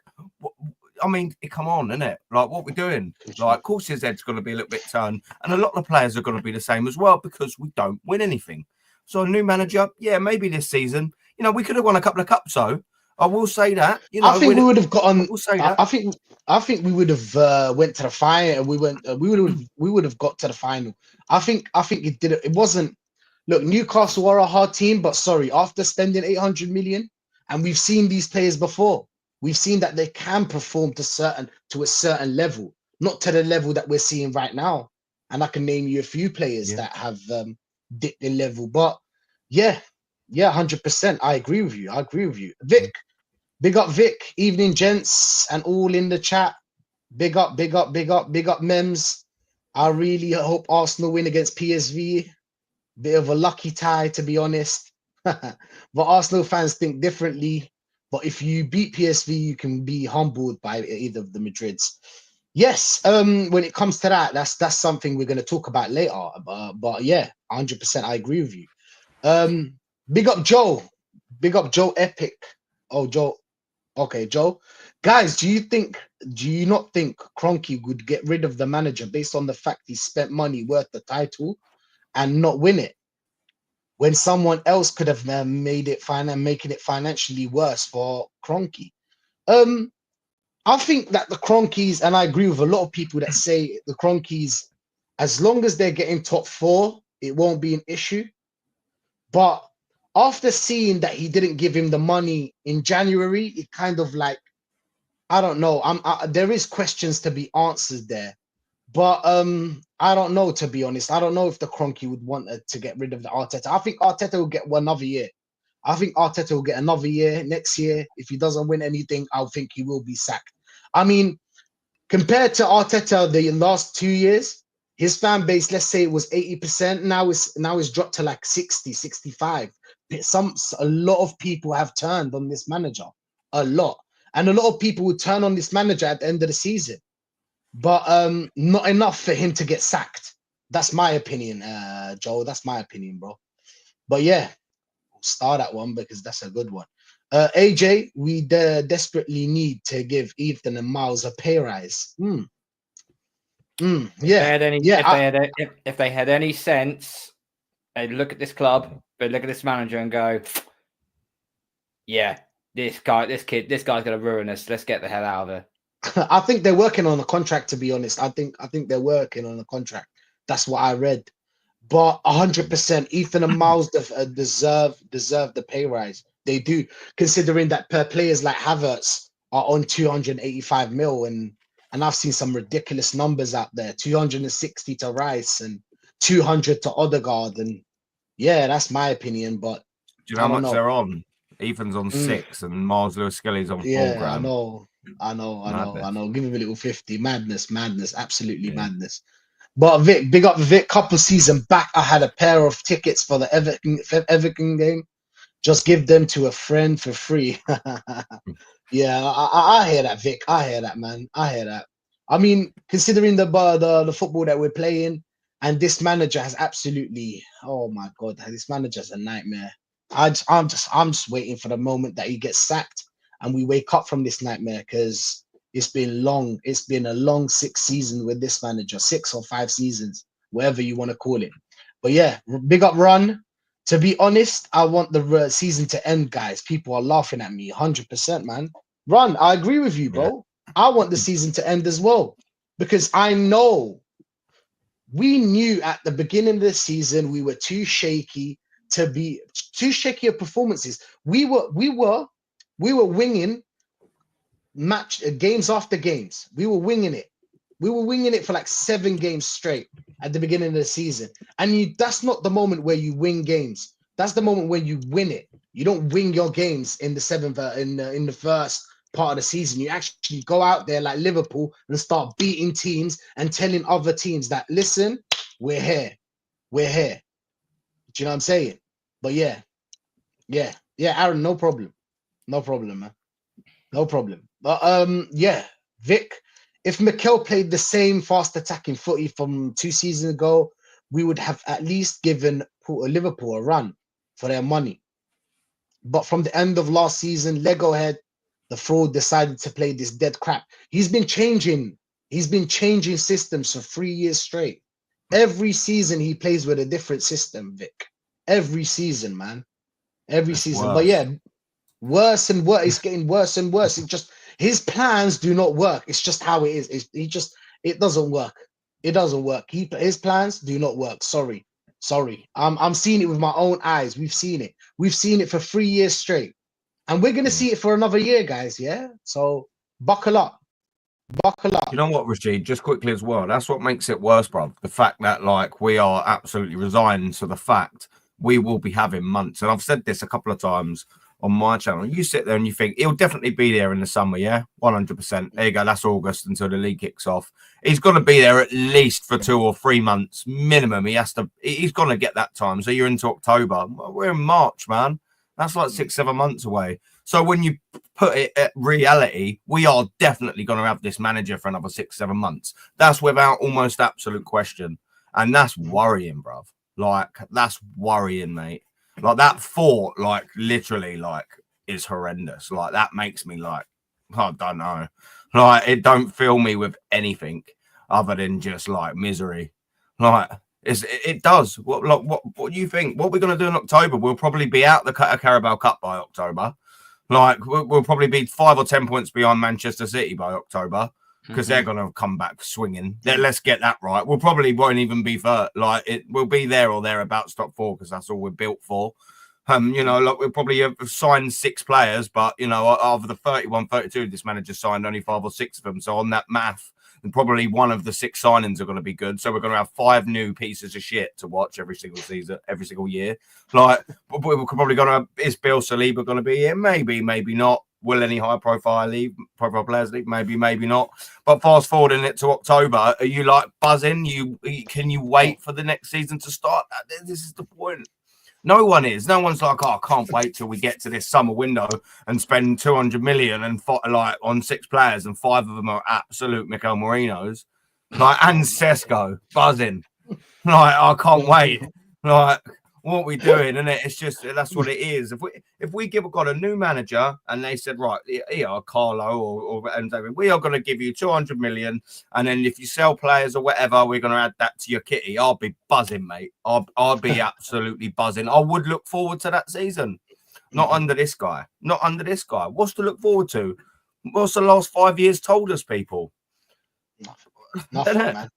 I mean, come on, isn't it? Like, what we're doing. Like, of course, his head's going to be a little bit turned, and a lot of the players are going to be the same as well because we don't win anything. So, a new manager, yeah, maybe this season, you know, we could have won a couple of cups, though. I will say that. You know, I think we would have gotten. We'll say that. I think we would have went to the final. We would have got to the final. I think it did. It wasn't. Look, Newcastle were a hard team, but sorry, after spending 800 million, and we've seen these players before, we've seen that they can perform to a certain level, not to the level that we're seeing right now. And I can name you a few players that have dipped in level. But yeah, 100%. I agree with you. Vic, big up Vic, evening gents, and all in the chat. Big up Mems. I really hope Arsenal win against PSV. Bit of a lucky tie, to be honest. But Arsenal fans think differently. But if you beat PSV, you can be humbled by either of the Madrids. Yes, when it comes to that, that's something we're going to talk about later. But yeah, 100%, I agree with you. Big up Joe. Epic. Oh, Joe. Okay, Joe. Guys, do you not think Kroenke would get rid of the manager based on the fact he spent money worth the title and not win it, when someone else could have making it financially worse for Kroenke? I think that the Kroenkes, and I agree with a lot of people that say the Kroenkes, as long as they're getting top 4, it won't be an issue. But after seeing that he didn't give him the money in January, it kind of like, I don't know. There is questions to be answered there. But I don't know, to be honest. I don't know if the Kroenke would want to get rid of the Arteta. I think Arteta will get another year. I think Arteta will get another year next year. If he doesn't win anything, I think he will be sacked. I mean, compared to Arteta the last 2 years, his fan base, let's say it was 80%, now it's dropped to like 60, 65. A lot of people have turned on this manager. A lot. And a lot of people will turn on this manager at the end of the season. But not enough for him to get sacked. That's my opinion, Joel. That's my opinion, bro. But yeah, we'll start that one because that's a good one. AJ, we desperately need to give Ethan and Miles a pay rise. Yeah. If they had any sense, they'd look at this club, they'd look at this manager and go, yeah, this guy's going to ruin us. Let's get the hell out of here. I think they're working on a contract, to be honest. I think they're working on a contract. That's what I read. But 100%, Ethan and Miles deserve the pay rise. They do, considering that per players like Havertz are on 285 mil, and I've seen some ridiculous numbers out there. 260 to Rice and 200 to Odegaard, and yeah, that's my opinion. But do you know how much they're on? Ethan's on 6 and Miles Lewis-Skelly's on 4 grand. I know. Give him a little 50. Madness, absolutely madness. But Vic, big up Vic. Couple season back, I had a pair of tickets for the Everton game. Just give them to a friend for free. Yeah, I hear that, Vic. I hear that, man. I hear that. I mean, considering the football that we're playing, and this manager has absolutely, oh my God, this manager's a nightmare. I'm just waiting for the moment that he gets sacked and we wake up from this nightmare, because it's been long. It's been a long 6 seasons with this manager, 6 or 5 seasons, whatever you want to call it. But yeah, big up Run. To be honest, I want the season to end, guys. People are laughing at me, 100%, man. Run, I agree with you, bro. Yeah. I want the season to end as well, because I know we knew at the beginning of the season we were too shaky of performances. We were winging games after games. We were winging it. We were winging it for like 7 games straight at the beginning of the season. And that's not the moment where you win games. That's the moment when you win it. You don't win your games in the 7th in the first part of the season. You actually go out there like Liverpool and start beating teams and telling other teams that, listen, we're here. We're here. Do you know what I'm saying? But yeah, Aaron, no problem, man. No problem. But yeah, Vic, if Mikel played the same fast attacking footy from 2 seasons ago, we would have at least given Liverpool a run for their money. But from the end of last season, Lego head, the fraud decided to play this dead crap. He's been changing systems for 3 years straight. Every season he plays with a different system, Vic. Every season, man. Every season. Worse. But yeah, worse and worse. It's getting worse and worse. It just, his plans do not work. It's just how it is. It doesn't work. It doesn't work. His plans do not work. Sorry. I'm seeing it with my own eyes. We've seen it. We've seen it for 3 years straight. And we're gonna see it for another year, guys. Yeah. So buckle up. You know what, Rashid? Just quickly as well. That's what makes it worse, bro. The fact that like we are absolutely resigned to the fact we will be having months. And I've said this a couple of times on my channel. You sit there and you think he'll definitely be there in the summer, yeah? 100%. There you go. That's August until the league kicks off. He's going to be there at least for 2 or 3 months minimum. He's going to get that time. So you're into October. We're in March, man. That's like 6-7 months away. So when you put it at reality, we are definitely going to have this manager for another 6-7 months. That's without almost absolute question. And that's worrying, bruv. Like, that's worrying, mate. Like, that thought, like, literally, like, is horrendous. Like, that makes me, like, I don't know. Like, it don't fill me with anything other than just, like, misery. Like, it does. What do you think? What we're going to do in October? We'll probably be out the Carabao Cup by October. Like, we'll probably be 5 or 10 points behind Manchester City by October because they're going to come back swinging. Let's get that right. We'll probably won't even be for, like, we'll be there or thereabouts top 4 because that's all we're built for. You know, like, we'll probably have signed 6 players, but, you know, of the 31, 32, this manager signed only 5 or 6 of them. So on that math, and probably one of the 6 signings are going to be good. So we're going to have 5 new pieces of shit to watch every single season, every single year. Like, we're probably going to have, is Bill Saliba going to be here? Maybe, maybe not. Will any high-profile players leave? Maybe, maybe not. But fast forwarding it to October, are you like buzzing? Can you wait for the next season to start? This is the point. No one is. No one's like, oh, I can't wait till we get to this summer window and spend 200 million and like on 6 players, and 5 of them are absolute Mikel Marinos, like, and Sesko buzzing. Like, I can't wait. Like, what we doing? And it's just, that's what it is. If we got a new manager and they said, right, here, Carlo and David, we are going to give you 200 million, and then if you sell players or whatever, we're going to add that to your kitty. I'll be buzzing, mate. I'll be absolutely buzzing. I would look forward to that season. Not under this guy. Not under this guy. What's to look forward to? What's the last 5 years told us, people? Nothing, man.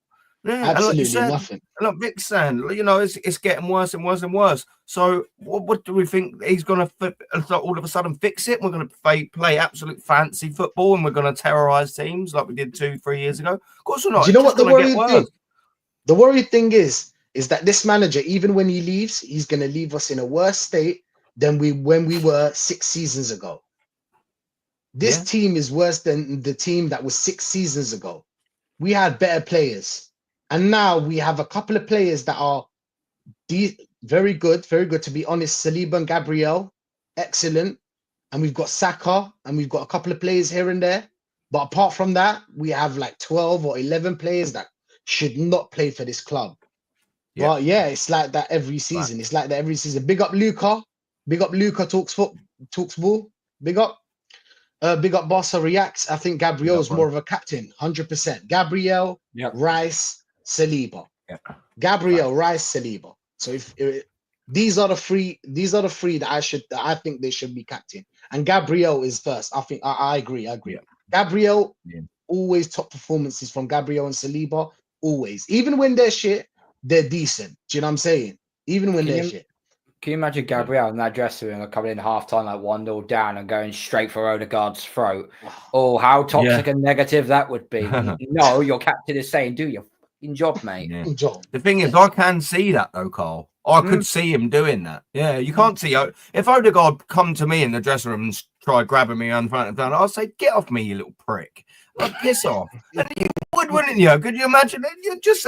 Yeah, absolutely and like nothing. Look, Vic's saying, you know, it's getting worse and worse and worse. So what do we think he's going to all of a sudden fix it? We're going to play absolute fancy football and we're going to terrorize teams like we did 2-3 years ago? Of course we're not. Do you know what the worrying thing? The worrying thing is that this manager, even when he leaves, he's going to leave us in a worse state than when we were 6 seasons ago. This team is worse than the team that was 6 seasons ago. We had better players. And now we have a couple of players that are very good, to be honest. Saliba and Gabriel, excellent. And we've got Saka, and we've got a couple of players here and there. But apart from that, we have like 12 or 11 players that should not play for this club. Yeah. But yeah, it's like that every season. Right. It's like that every season. Big up Luca. Big up Luca, talks ball. Big up Barca Reacts. I think Gabriel's more of a captain, 100%. Gabriel, Rice, Saliba, Gabriel, Rice, Saliba. So if these are the three that I think they should be captain, and Gabriel is first. I think I agree. Yeah. Gabriel, always top performances from Gabriel and Saliba. Always, even when they're shit, they're decent. Do you know what I'm saying? Even when they're shit. Can you imagine Gabriel in that dressing room coming in half-time like 1-0 down and going straight for Odegaard's throat? Oh, how toxic and negative that would be. No, your captain is saying, do your job, mate. Yeah. The thing is, I can see that though, Carl. I could see him doing that. Yeah, you can't see if Odegaard come to me in the dressing room and try grabbing me in front of him, I'll say, "Get off me, you little prick!" Like, piss off. And you would, wouldn't you? Could you imagine it? You'd just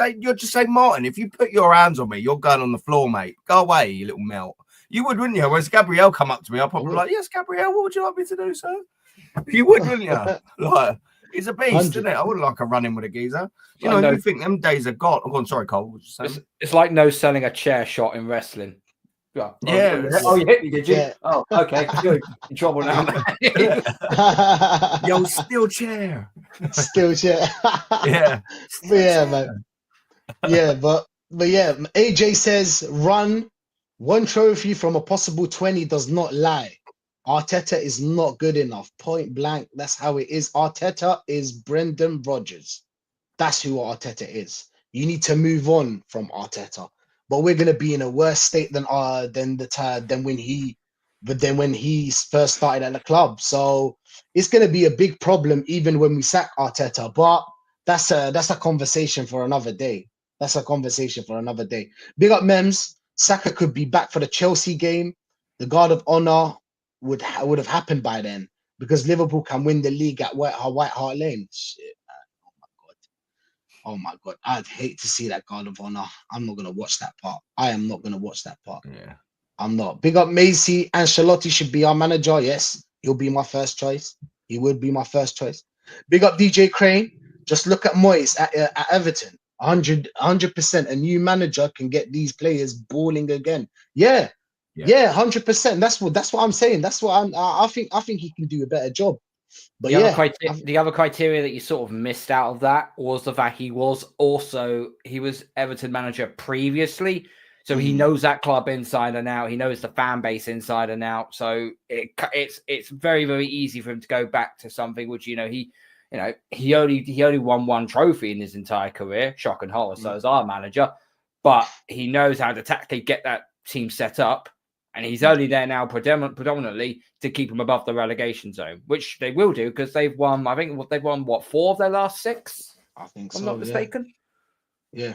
say, Martin, if you put your hands on me, you're going on the floor, mate. Go away, you little melt. You would, wouldn't you? Whereas Gabriel come up to me, I'll probably be like, "Yes, Gabriel, what would you like me to do, sir?" You would, wouldn't you? Like, he's a beast, isn't it? I wouldn't like a run-in with a geezer. You know, you think them days are gone. Oh, I'm sorry, Cole. It's like no selling a chair shot in wrestling. Yeah. Yeah. Oh, you hit me, did you? Yeah. Oh, okay. Good. In trouble now, man. Yo, steel chair. Still, yeah. Yeah. But yeah, man. Yeah, but yeah, AJ says run one trophy from a possible 20 does not lie. Arteta is not good enough. Point blank. That's how it is. Arteta is Brendan Rodgers. That's who Arteta is. You need to move on from Arteta. But we're gonna be in a worse state than when he first started at the club. So it's gonna be a big problem even when we sack Arteta. But that's a conversation for another day. That's a conversation for another day. Big up Mems. Saka could be back for the Chelsea game. The guard of honor would have happened by then because Liverpool can win the league at White Hart Lane. Shit. Oh my god, I'd hate to see that guard of honor. I'm not gonna watch that part. I am not gonna watch that part. Yeah. I'm not. Big up Macy. Ancelotti should be our manager. Yes, he'll be my first choice. He would be my first choice. Big up DJ Crane. Just look at Moyes at Everton. 100%. A new manager can get these players balling again. Yeah, Yeah. 100%. That's what I'm saying. That's what I think he can do a better job. But The yeah, the other criteria that you sort of missed out of that was the fact he was Everton manager previously, so he knows that club inside and out. He knows the fan base inside and out. So it's very, very easy for him to go back to something which he only won one trophy in his entire career. Shock and horror. So as our manager, but he knows how to tactically get that team set up. And he's only there now predominantly to keep them above the relegation zone, which they will do because they've won. I think they've won 4 of their last 6. I think I'm so. not mistaken. Yeah,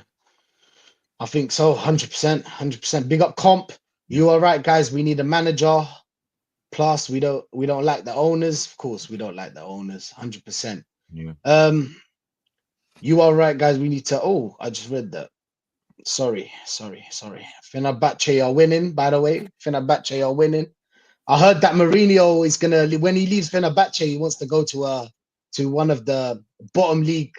I think so. 100%. Big up Comp. You are right, guys. We need a manager. Plus, we don't like the owners. Of course, we don't like the owners. 100%. Yeah. You are right, guys. We need to. Oh, I just read that. Sorry. Fenerbahce are winning, by the way. Fenerbahce are winning. I heard that Mourinho is gonna, when he leaves Fenerbahce, he wants to go to one of the bottom league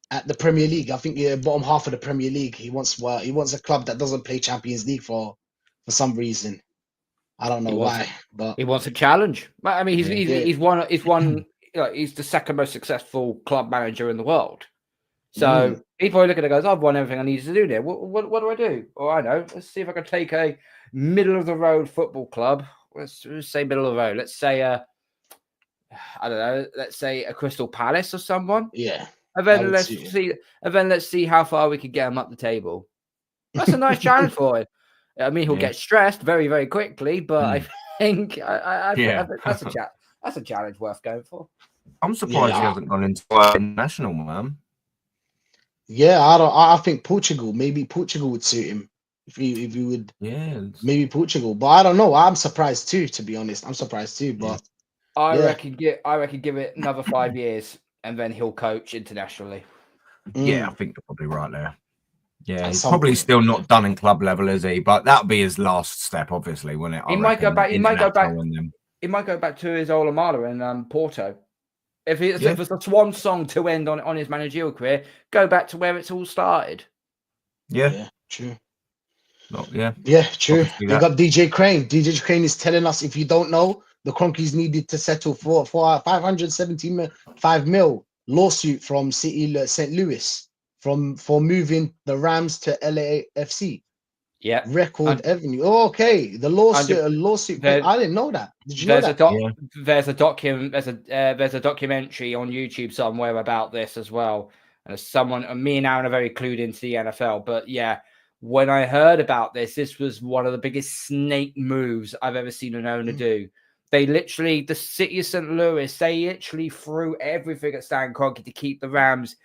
at the Premier League. I think bottom half of the Premier League. He wants a club that doesn't play Champions League for some reason. I don't know why, but he wants a challenge. I mean, he's won. He's the second most successful club manager in the world. So he probably look at it and goes, I've won everything I need to do there. What do I do? Oh, I know. Let's see if I can take a middle of the road football club. Let's say middle of the road. Let's say I don't know. Let's say a Crystal Palace or someone. Yeah. And then let's see how far we can get him up the table. That's a nice challenge for him. I mean, he'll get stressed very, very quickly, but I think that's a challenge worth going for. I'm surprised he hasn't gone into national, man. Yeah, I think maybe Portugal would suit him if he would. Yeah, maybe Portugal, but I don't know. I'm surprised too, to be honest. I'm surprised too, but I reckon give it another 5 years and then he'll coach internationally. Yeah, I think you're probably right there. Yeah, he's probably point. Still not done in club level, is he? But that'll be his last step, obviously, won't it? He might go back to his alma mater in Porto. If it's a swan song to end on his managerial career, go back to where it's all started. Yeah, true. Yeah, true. Big up DJ Crane. DJ Crane is telling us, if you don't know, the Cronkies needed to settle for a 575 mil lawsuit from St. Louis for moving the Rams to LAFC. Yeah, Record Avenue. Oh, okay, the lawsuit. I didn't know that. Did you know that? There's a documentary on YouTube somewhere about this as well. And me and Aaron are very clued into the NFL, but yeah, when I heard about this was one of the biggest snake moves I've ever seen an owner do. The city of St. Louis, they literally threw everything at Stan Kroenke to keep the Rams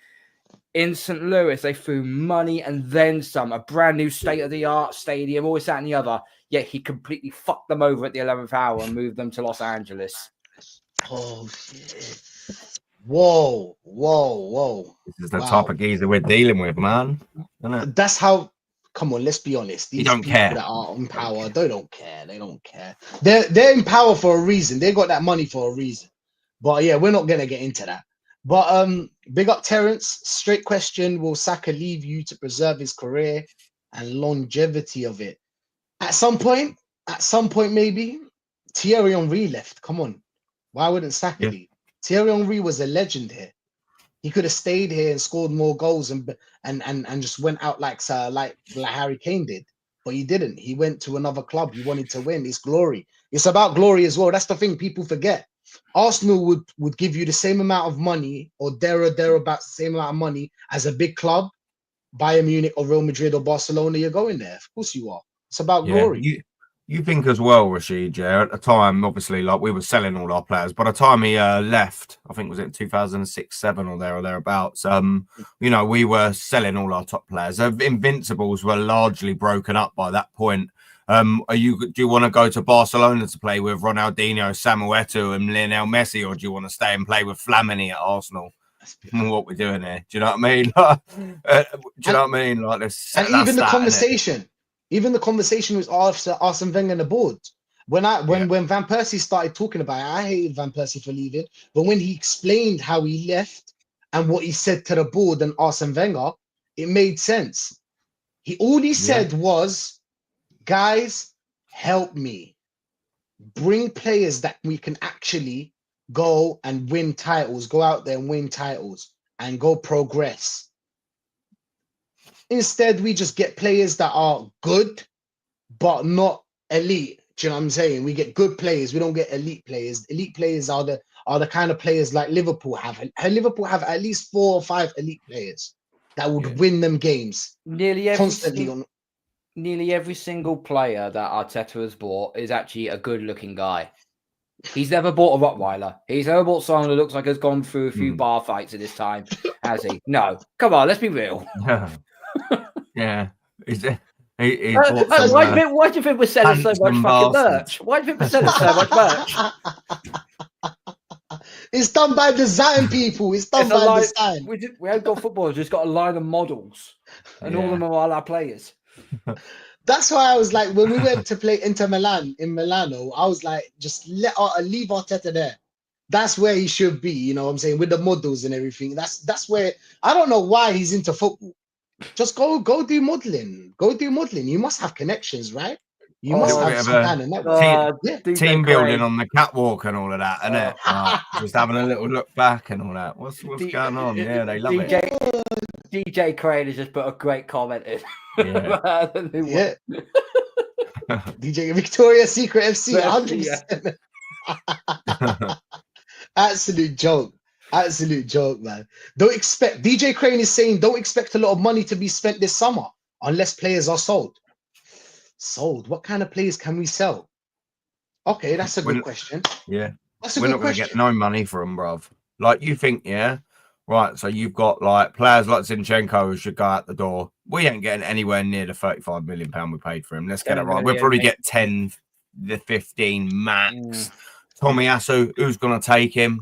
in St. Louis. They threw money and then some, a brand new state-of-the-art stadium, always that and the other. Yet he completely fucked them over at the 11th hour and moved them to Los Angeles. Oh, shit. Whoa. This is the type of geezer we're dealing with, man. Isn't it? That's how. Come on, let's be honest. These don't people care. that are in power, they don't care. They're in power for a reason. They got that money for a reason. But yeah, we're not gonna get into that. But big up Terence. Straight question: will Saka leave you to preserve his career and longevity of it? At some point, maybe Thierry Henry left. Come on, why wouldn't Saka Yeah. leave? Thierry Henry was a legend here. He could have stayed here and scored more goals and just went out like Harry Kane did, but he didn't. He went to another club. He wanted to win. It's glory. It's about glory as well. That's the thing people forget. Arsenal would give you the same amount of money or thereabouts the same amount of money as a big club, Bayern Munich or Real Madrid or Barcelona. You're going there. Of course you are. It's about glory. You think as well, Rashid, yeah, at the time, obviously, like we were selling all our players. By the time he left, I think was it 2006, 7 or thereabouts, you know, we were selling all our top players. Invincibles were largely broken up by that point. Do you want to go to Barcelona to play with Ronaldinho, Samuel Eto'o and Lionel Messi, or do you want to stay and play with Flamini at Arsenal? What we're doing here. Do you know what I mean? Do you know what I mean? Like this, and even the conversation. Even the conversation with Arsene Wenger and the board. When Van Persie started talking about it, I hated Van Persie for leaving. But when he explained how he left and what he said to the board and Arsene Wenger, it made sense. All he said was, guys, help me. Bring players that we can actually go and win titles, go out there and win titles and go progress. Instead, we just get players that are good, but not elite. Do you know what I'm saying? We get good players. We don't get elite players. Elite players are the kind of players like Liverpool have. Liverpool have at least 4 or 5 elite players that would win them games Nearly every single player that Arteta has bought is actually a good-looking guy. He's never bought a Rottweiler. He's never bought someone who looks like has gone through a few bar fights in his time, has he? No. Come on, let's be real. Yeah. Why do you think we're selling so much fucking merch? Why do you think we're selling so much merch? It's done by design, people. It's done by design. We haven't got footballers. We've just got a line of models, and all of them are our players. That's why I was like, when we went to play Inter Milan in Milano, I was like, just leave Arteta there. That's where he should be. You know what I'm saying? With the models and everything. That's where, I don't know why he's into football. Just go do modeling. Go do modeling. You must have connections, right? You must have some kind of network. Team building on the catwalk and all of that, isn't it? Just having a little look back and all that. What's going on? Yeah, they love it. DJ Crane has just put a great comment in. Yeah. DJ Victoria's Secret FC, 100%. Absolute joke. Absolute joke, man. DJ Crane is saying don't expect a lot of money to be spent this summer unless players are sold. Sold? What kind of players can we sell? Okay, that's a good question. Yeah. We're not going to get no money for them, bruv. Like you think, yeah? Right, so you've got like players like Zinchenko who should go out the door. We ain't getting anywhere near the £35 million we paid for him. Let's get it right. We'll probably get 10, the 15 max. Tomiyasu, who's going to take him?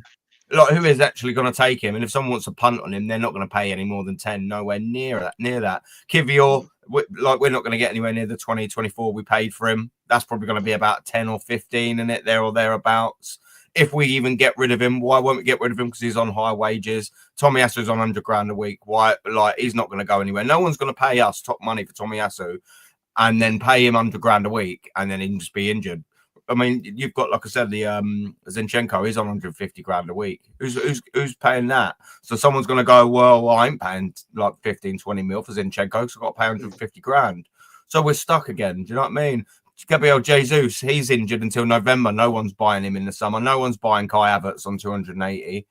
Like, who is actually going to take him? And if someone wants to punt on him, they're not going to pay any more than 10. Nowhere near that. Kivior, we're not going to get anywhere near the 20, 24 we paid for him. That's probably going to be about 10 or 15 in it, there or thereabouts. If we even get rid of him, why won't we get rid of him? Because he's on high wages. Tomiyasu's on £100,000 a week. Why? Like, he's not going to go anywhere. No one's going to pay us top money for Tomiyasu and then pay him £100,000 a week and then he can just be injured. I mean, you've got, like I said, the Zinchenko, he's on £150,000 a week. Who's paying that? So someone's going to go, well, I ain't paying like 15, 20 mil for Zinchenko, so I've got to pay £150,000. So we're stuck again. Do you know what I mean? Gabriel Jesus, he's injured until November. No one's buying him in the summer. No one's buying Kai Havertz on 280.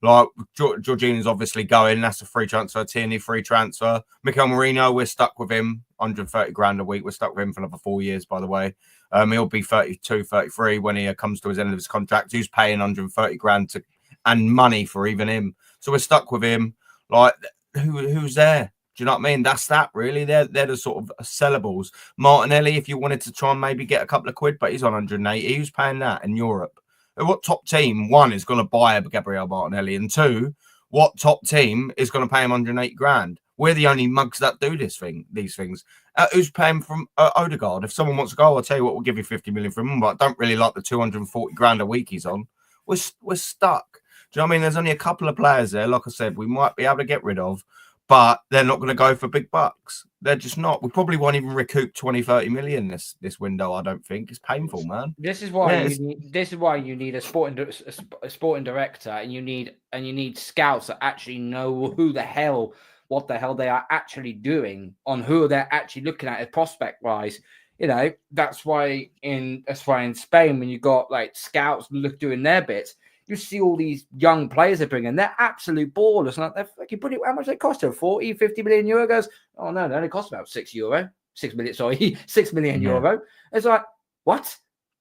Like, Jorginho's obviously going. That's a free transfer. Tierney, free transfer. Mikel Merino, we're stuck with him. £130,000 a week. We're stuck with him for another 4 years, by the way. He'll be 32, 33 when he comes to his end of his contract. Who's paying £130,000 and money for even him? So we're stuck with him. Like, who's there? Do you know what I mean? That's that, really. They're the sort of sellables. Martinelli, if you wanted to try and maybe get a couple of quid, but he's on 180. Who's paying that in Europe? What top team, one, is going to buy Gabriel Martinelli? And two, what top team is going to pay him £180,000? We're the only mugs that do these things. Who's paying from Odegaard? If someone wants to go, I'll tell you what, we'll give you 50 million for him, but I don't really like the £240,000 a week he's on. We're stuck. Do you know what I mean? There's only a couple of players there, like I said, we might be able to get rid of. but they're not going to go for big bucks. They're just not. We probably won't even recoup 20, 30 million this window. I don't think it's painful, man. This is why you need a sporting director, and you need scouts that actually know what the hell they are actually doing, on who they're actually looking at prospect wise. You know, that's why in Spain, when you got like scouts doing their bits, you see all these young players they bring in. They're absolute ballers. Like, they're fucking pretty. How much they cost them? 40, 50 million euro? Goes, oh no, they only cost about 6 million euro. It's like, what?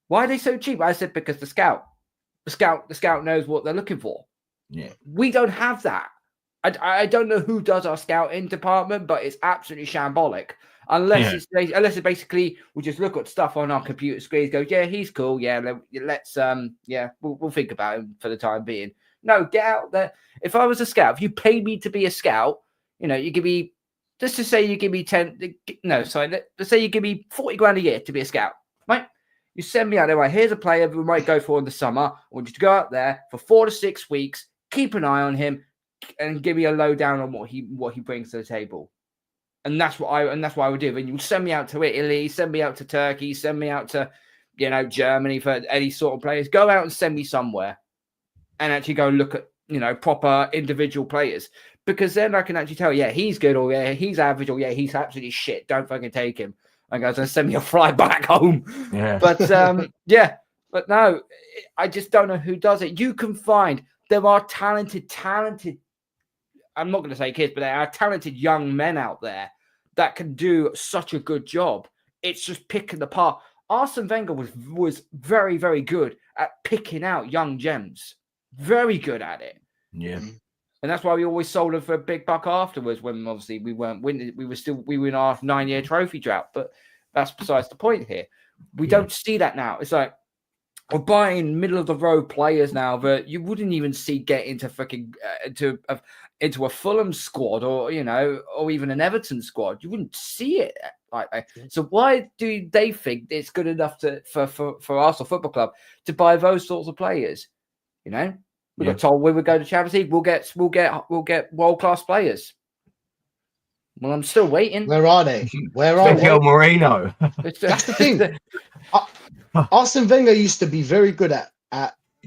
Why are they so cheap? I said, because the scout knows what they're looking for. Yeah. We don't have that. I don't know who does our scouting department, but it's absolutely shambolic. Unless it's basically we just look at stuff on our computer screens, go, yeah, he's cool, yeah, let's we'll think about him for the time being. No, get out there. If I was a scout, if you paid me to be a scout, you know, you give me, just to say you give me let's say you give me 40 grand a year to be a scout, right? You send me out there, right? Here's a player we might go for in the summer. I want you to go out there for 4 to 6 weeks, keep an eye on him, and give me a lowdown on what he brings to the table. And that's what I would do. And you send me out to Italy, send me out to Turkey, send me out to, you know, Germany for any sort of players. Go out and send me somewhere, and actually go look at, you know, proper individual players, because then I can actually tell, yeah, he's good, or yeah, he's average, or yeah, he's absolutely shit. Don't fucking take him. And goes and send me a fly back home. Yeah. But but no, I just don't know who does it. You can find, there are talented. I'm not going to say kids, but there are talented young men out there that can do such a good job. It's just picking the part. Arsene Wenger was very, very good at picking out young gems. Very good at it. Yeah. And that's why we always sold him for a big buck afterwards, when obviously we weren't winning. We were in our 9-year trophy drought. But that's besides the point here. We don't see that now. It's like, we're buying middle of the road players now that you wouldn't even see get into fucking into a Fulham squad, or, you know, or even an Everton squad. You wouldn't see it like that. So why do they think it's good enough for Arsenal Football Club to buy those sorts of players? You know, we got told we would go to Champions League. We'll get world-class players. Well, I'm still waiting. Where are they? Where are Mikel Merino. That's the thing. Arsene Wenger used to be very good at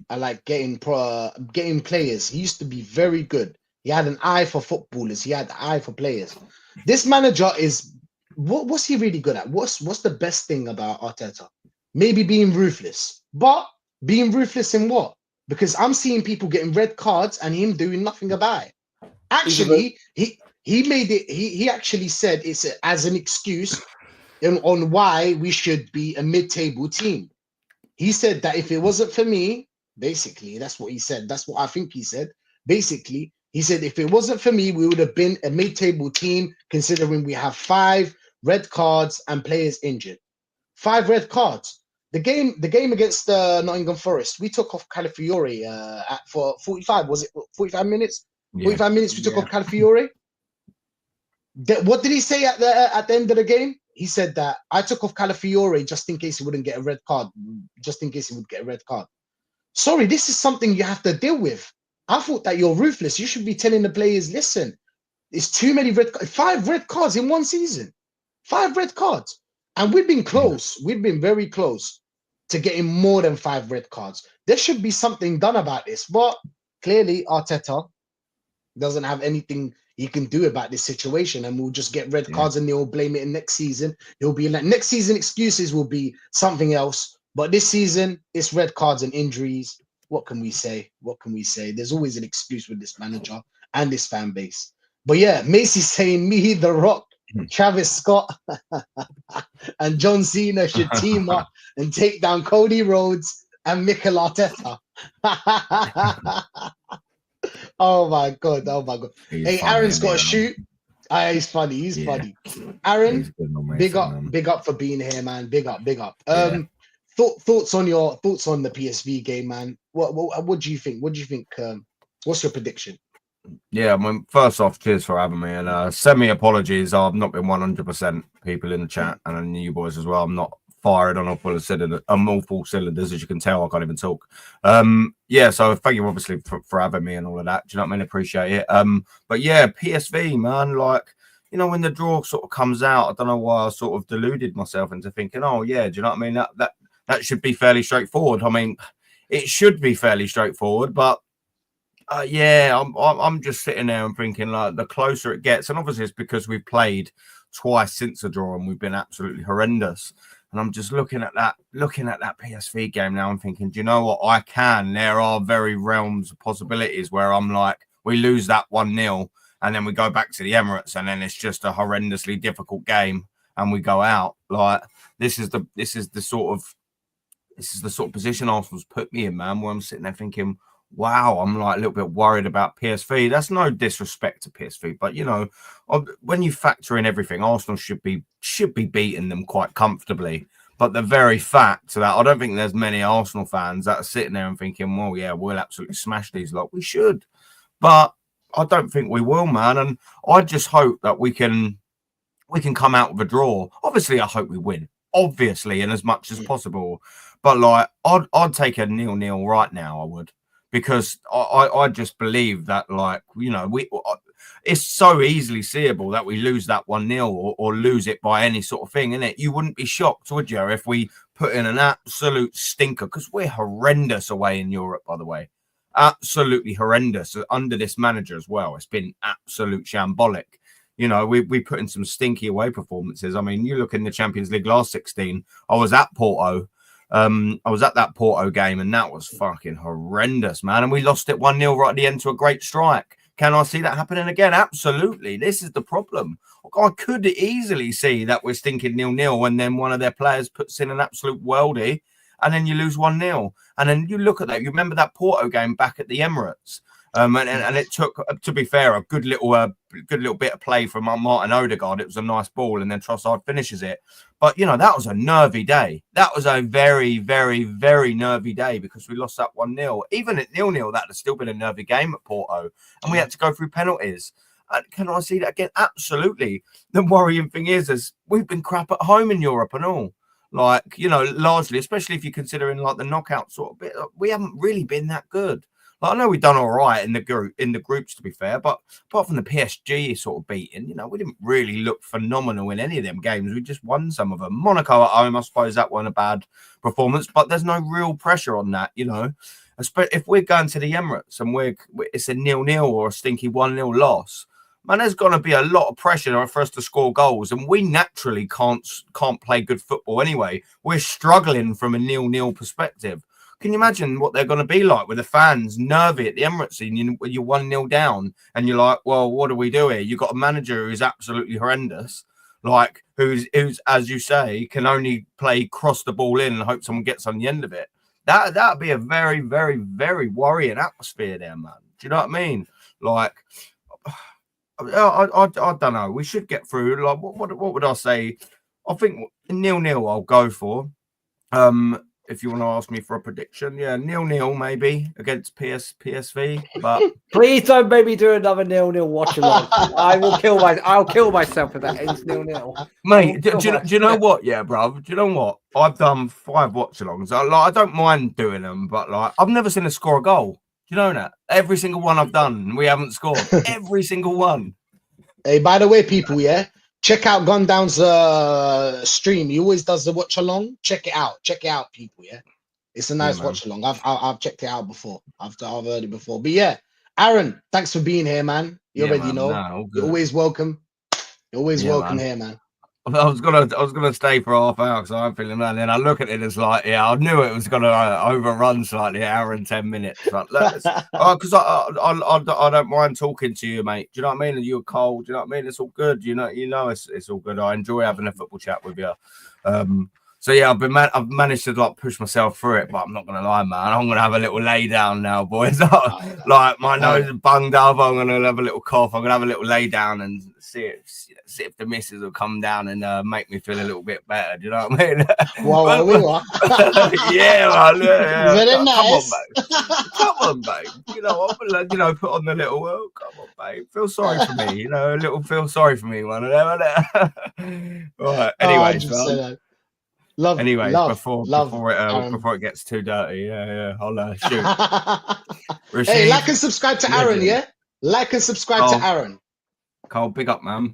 like getting players. He used to be very good. He had an eye for footballers. He had an eye for players. This manager is, what's he really good at? What's the best thing about Arteta? Maybe being ruthless. But being ruthless in what? Because I'm seeing people getting red cards and him doing nothing about it. Actually, he made it. He actually said it's as an excuse on why we should be a mid-table team. He said that if it wasn't for me, basically, that's what he said. That's what I think he said. Basically, he said if it wasn't for me, we would have been a mid-table team, considering we have 5 red cards and players injured. 5 red cards. The game against Nottingham Forest, we took off Calafiore for 45. Was it 45 minutes? 45 minutes. We took off Calafiore. What did he say at the end of the game? He said that I took off Calafiore just in case he wouldn't get a red card. Just in case he would get a red card. Sorry, this is something you have to deal with. I thought that you're ruthless. You should be telling the players, listen, it's too many 5 red cards in one season. 5 red cards. And we've been close. We've been very close to getting more than 5 red cards. There should be something done about this. But clearly, Arteta doesn't have anything he can do about this situation, and we'll just get red cards and they'll blame it in next season. He'll be like, next season excuses will be something else. But this season, it's red cards and injuries. What can we say? What can we say? There's always an excuse with this manager and this fan base. But yeah, Macy's saying me, The Rock, Travis Scott, and John Cena should team up and take down Cody Rhodes and Mikel Arteta. Oh my god! Hey, Aaron's got a shoot. He's funny. He's funny. Aaron, big up for being here, man. Big up. Thoughts on the PSV game, man. What do you think? What's your prediction? Yeah, I mean, first off, cheers for having me, and send me apologies. I've not been 100% people in the chat, and you boys as well. I'm not firing on all cylinders, as you can tell. I can't even talk. Yeah, so thank you obviously for having me and all of that. Do you know what I mean? Appreciate it. But yeah, PSV, man, like, you know, when the draw sort of comes out, I don't know why I sort of deluded myself into thinking, oh yeah, do you know what I mean? That should be fairly straightforward. I mean, it should be fairly straightforward, but yeah, I'm just sitting there and thinking, like, the closer it gets, and obviously it's because we've played twice since the draw and we've been absolutely horrendous. And I'm just looking at that PSV game now and thinking, do you know what? There are very realms of possibilities where I'm like, we lose that 1-0 and then we go back to the Emirates and then it's just a horrendously difficult game and we go out. Like, this is the sort of position Arsenal's put me in, man, where I'm sitting there thinking, wow, I'm like a little bit worried about PSV. That's no disrespect to PSV, but you know, when you factor in everything, Arsenal should be beating them quite comfortably. But the very fact that I don't think there's many Arsenal fans that are sitting there and thinking, well, yeah, we'll absolutely smash these lot. We should, but I don't think we will, man. And I just hope that we can come out with a draw. Obviously, I hope we win. Obviously, in as much as possible. But like, I'd take a 0-0 right now. I would. Because I just believe that, like, you know, it's so easily seeable that we lose that 1-0 or lose it by any sort of thing, innit? You wouldn't be shocked, would you, if we put in an absolute stinker? Because we're horrendous away in Europe, by the way. Absolutely horrendous under this manager as well. It's been absolute shambolic. You know, we put in some stinky away performances. I mean, you look in the Champions League last 16, I was at Porto. I was at that Porto game and that was fucking horrendous, man. And we lost it 1-0 right at the end to a great strike. Can I see that happening again? Absolutely. This is the problem. I could easily see that we're stinking 0-0 and then one of their players puts in an absolute worldie and then you lose 1-0. And then you look at that. You remember that Porto game back at the Emirates? And it took, to be fair, a good little bit of play from Martin Odegaard. It was a nice ball, and then Trossard finishes it. But you know, that was a nervy day. That was a very, very, very nervy day because we lost that 1-0. Even at 0-0, that would still been a nervy game at Porto, and we had to go through penalties. Can I see that again? Absolutely. The worrying thing is we've been crap at home in Europe and all. Like, you know, largely, especially if you're considering like the knockout sort of bit, we haven't really been that good. Like, I know we've done all right in the groups, to be fair, but apart from the PSG sort of beating, you know, we didn't really look phenomenal in any of them games. We just won some of them. Monaco at home, I suppose that wasn't a bad performance, but there's no real pressure on that, you know. If we're going to the Emirates and it's a 0-0 or a stinky 1-0 loss, man, there's going to be a lot of pressure for us to score goals, and we naturally can't play good football anyway. We're struggling from a 0-0 perspective. Can you imagine what they're going to be like with the fans nervy at the Emirates and you're 1-0 down and you're like, well, what do we do here? You've got a manager who's absolutely horrendous, like who's as you say, can only play cross the ball in and hope someone gets on the end of it. That'd be a very, very, very worrying atmosphere there, man. Do you know what I mean? Like, I don't know. We should get through. Like, what would I say? I think 0-0 I'll go for. If you want to ask me for a prediction, yeah, 0-0 maybe against PSV. But please don't make me do another 0-0 watch along. I'll kill myself if that ends 0-0. Mate, do you know what? Yeah, bro. Do you know what? I've done 5 watch alongs. I don't mind doing them, but like I've never seen us score a goal. Do you know that? Every single one I've done, we haven't scored. Every single one. Hey, by the way, people, yeah. Check out Gundown's stream. He always does the watch along. Check it out, people. Yeah, it's a nice watch along. I've checked it out before. I've heard it before. But yeah, Aaron, thanks for being here, man. You already know. You're always welcome. You're always welcome here, man. I was gonna stay for half hour because I'm feeling that. And then I look at it as like, yeah, I knew it was gonna overrun slightly, an hour and 10 minutes. But because I don't mind talking to you, mate. Do you know what I mean? And you're cold. Do you know what I mean? It's all good. You know, it's all good. I enjoy having a football chat with you. So yeah, I've managed to like push myself through it, but I'm not gonna lie, man. I'm gonna have a little lay down now, boys. Like my nose is bunged up. I'm gonna have a little cough. I'm gonna have a little lay down and see if the missus will come down and make me feel a little bit better. Do you know what I mean? Yeah, man. Yeah. Very nice. Come on, babe. You know, put on the little. Oh, come on, babe. Feel sorry for me. You know, a little feel sorry for me, one of them. Right. Anyways, man. Love, Anyways, love, before love. before it gets too dirty, I'll shoot. Hey, Rashid, like and subscribe to Aaron, legend. yeah? Like and subscribe to Aaron. Carl, big up, man.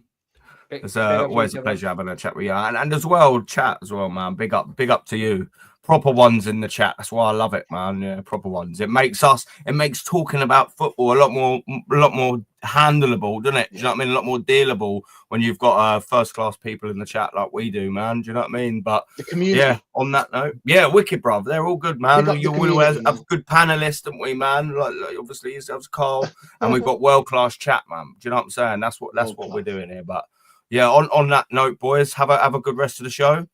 It's Big up always you, a pleasure having a chat with you, and as well, chat as well, man. Big up to you. Proper ones in the chat. That's why I love it, man. Yeah, proper ones. It makes talking about football a lot more handleable, doesn't it? Do you know what I mean? A lot more dealable when you've got first class people in the chat like we do, man. Do you know what I mean? But the community. Yeah, on that note, yeah, wicked, bruv. They're all good, man. You will have a good panelist, haven't we, man? Like obviously yourselves, Carl, and we've got world class chat, man. Do you know what I'm saying? That's what we're doing here. But yeah, on that note, boys, have a good rest of the show.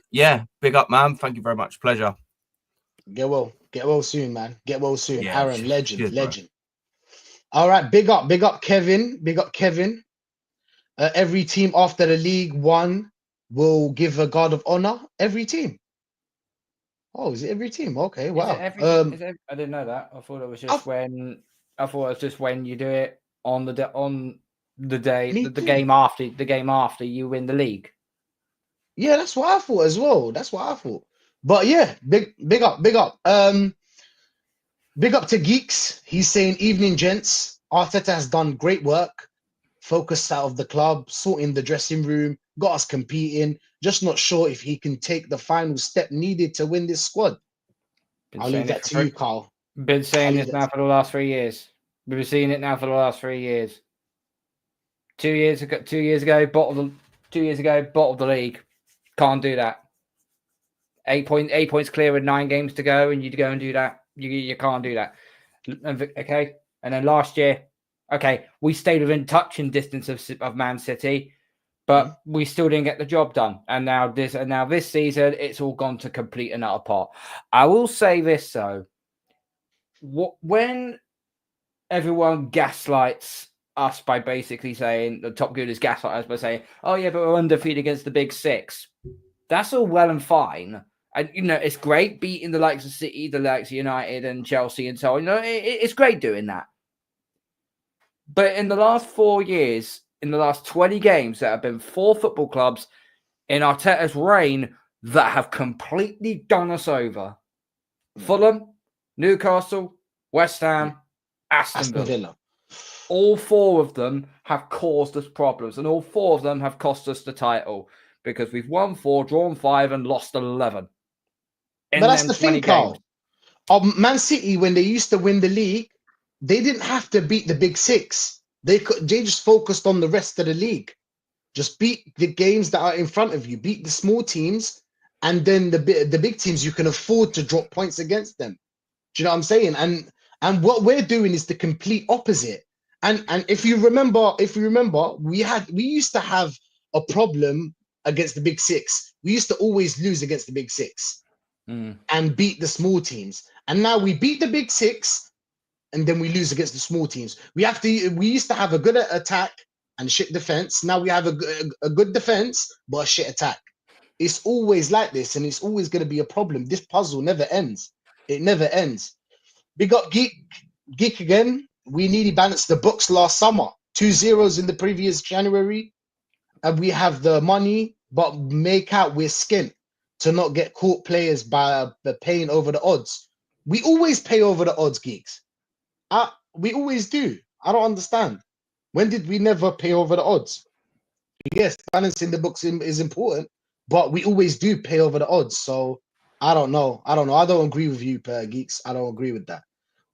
Yeah, big up, man. Thank you very much. Pleasure. Get well soon, man. Get well soon. Yeah, Aaron, legend, cheers, legend. Bro. All right, big up Kevin. Every team after the League One will give a guard of honor. Every team. Oh, is it every team? Okay, wow. I didn't know that. I thought it was just when you do it on the day the game after you win the league. Yeah, that's what I thought as well. But yeah, big up. Big up to Geeks. He's saying, evening, gents. Arteta has done great work. Focused out of the club, sorting the dressing room, got us competing. Just not sure if he can take the final step needed to win this squad. I'll leave that to you, Carl. Been saying this now for the last 3 years. We've been seeing it now for the last 3 years. 2 years ago, bottled the league. Can't do that. 8 points clear with 9 games to go, and you go and do that. You can't do that. Okay. And then last year, okay, we stayed within touching distance of Man City, but we still didn't get the job done. And now this season, it's all gone to complete and utter pot. I will say this though: when everyone gaslights us by basically saying the top good is gaslight us by saying, "Oh yeah, but we're undefeated against the Big Six." That's all well and fine. And, it's great beating the likes of City, the likes of United and Chelsea and so on. It's great doing that. But in the last 4 years, in the last 20 games, there have been 4 football clubs in Arteta's reign that have completely done us over. Fulham, Newcastle, West Ham, Aston Villa. All 4 of them have caused us problems, and all 4 of them have cost us the title because we've won 4, drawn 5, and lost 11. But that's the thing, Carl. Man City, when they used to win the league, they didn't have to beat the Big Six. They just focused on the rest of the league. Just beat the games that are in front of you. Beat the small teams, and then the big teams you can afford to drop points against them. Do you know what I'm saying? And what we're doing is the complete opposite. And if you remember, we used to have a problem against the Big Six. We used to always lose against the Big Six and beat the small teams. And now we beat the Big Six, and then we lose against the small teams. We used to have a good attack and shit defense. Now we have a good defense, but a shit attack. It's always like this, and it's always going to be a problem. This puzzle never ends. It never ends. We got Geek again. We nearly balanced the books last summer. 2 zeros in the previous January. And we have the money, but make out we're skint to not get caught players by paying over the odds. We always pay over the odds, Geeks. We always do. I don't understand. When did we never pay over the odds? Yes, balancing the books is important, but we always do pay over the odds. So I don't know. I don't agree with you, Geeks. I don't agree with that.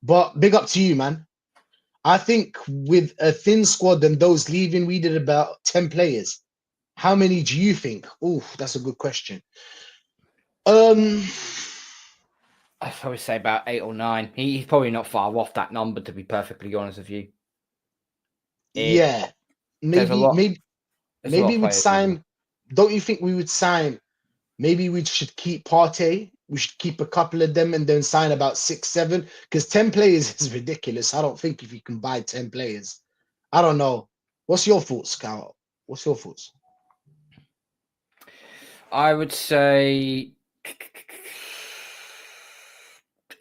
But big up to you, man. I think with a thin squad and those leaving, we did about 10 players. How many do you think? Oh, that's a good question. I'd probably say about 8 or 9. He's probably not far off that number, to be perfectly honest with you. Yeah, maybe we'd sign. Don't you think we would sign? Maybe we should keep Partey. We should keep a couple of them and then sign about 6, 7. Because 10 players is ridiculous. I don't think if you can buy 10 players. I don't know. What's your thoughts, Carl? What's your thoughts? I would say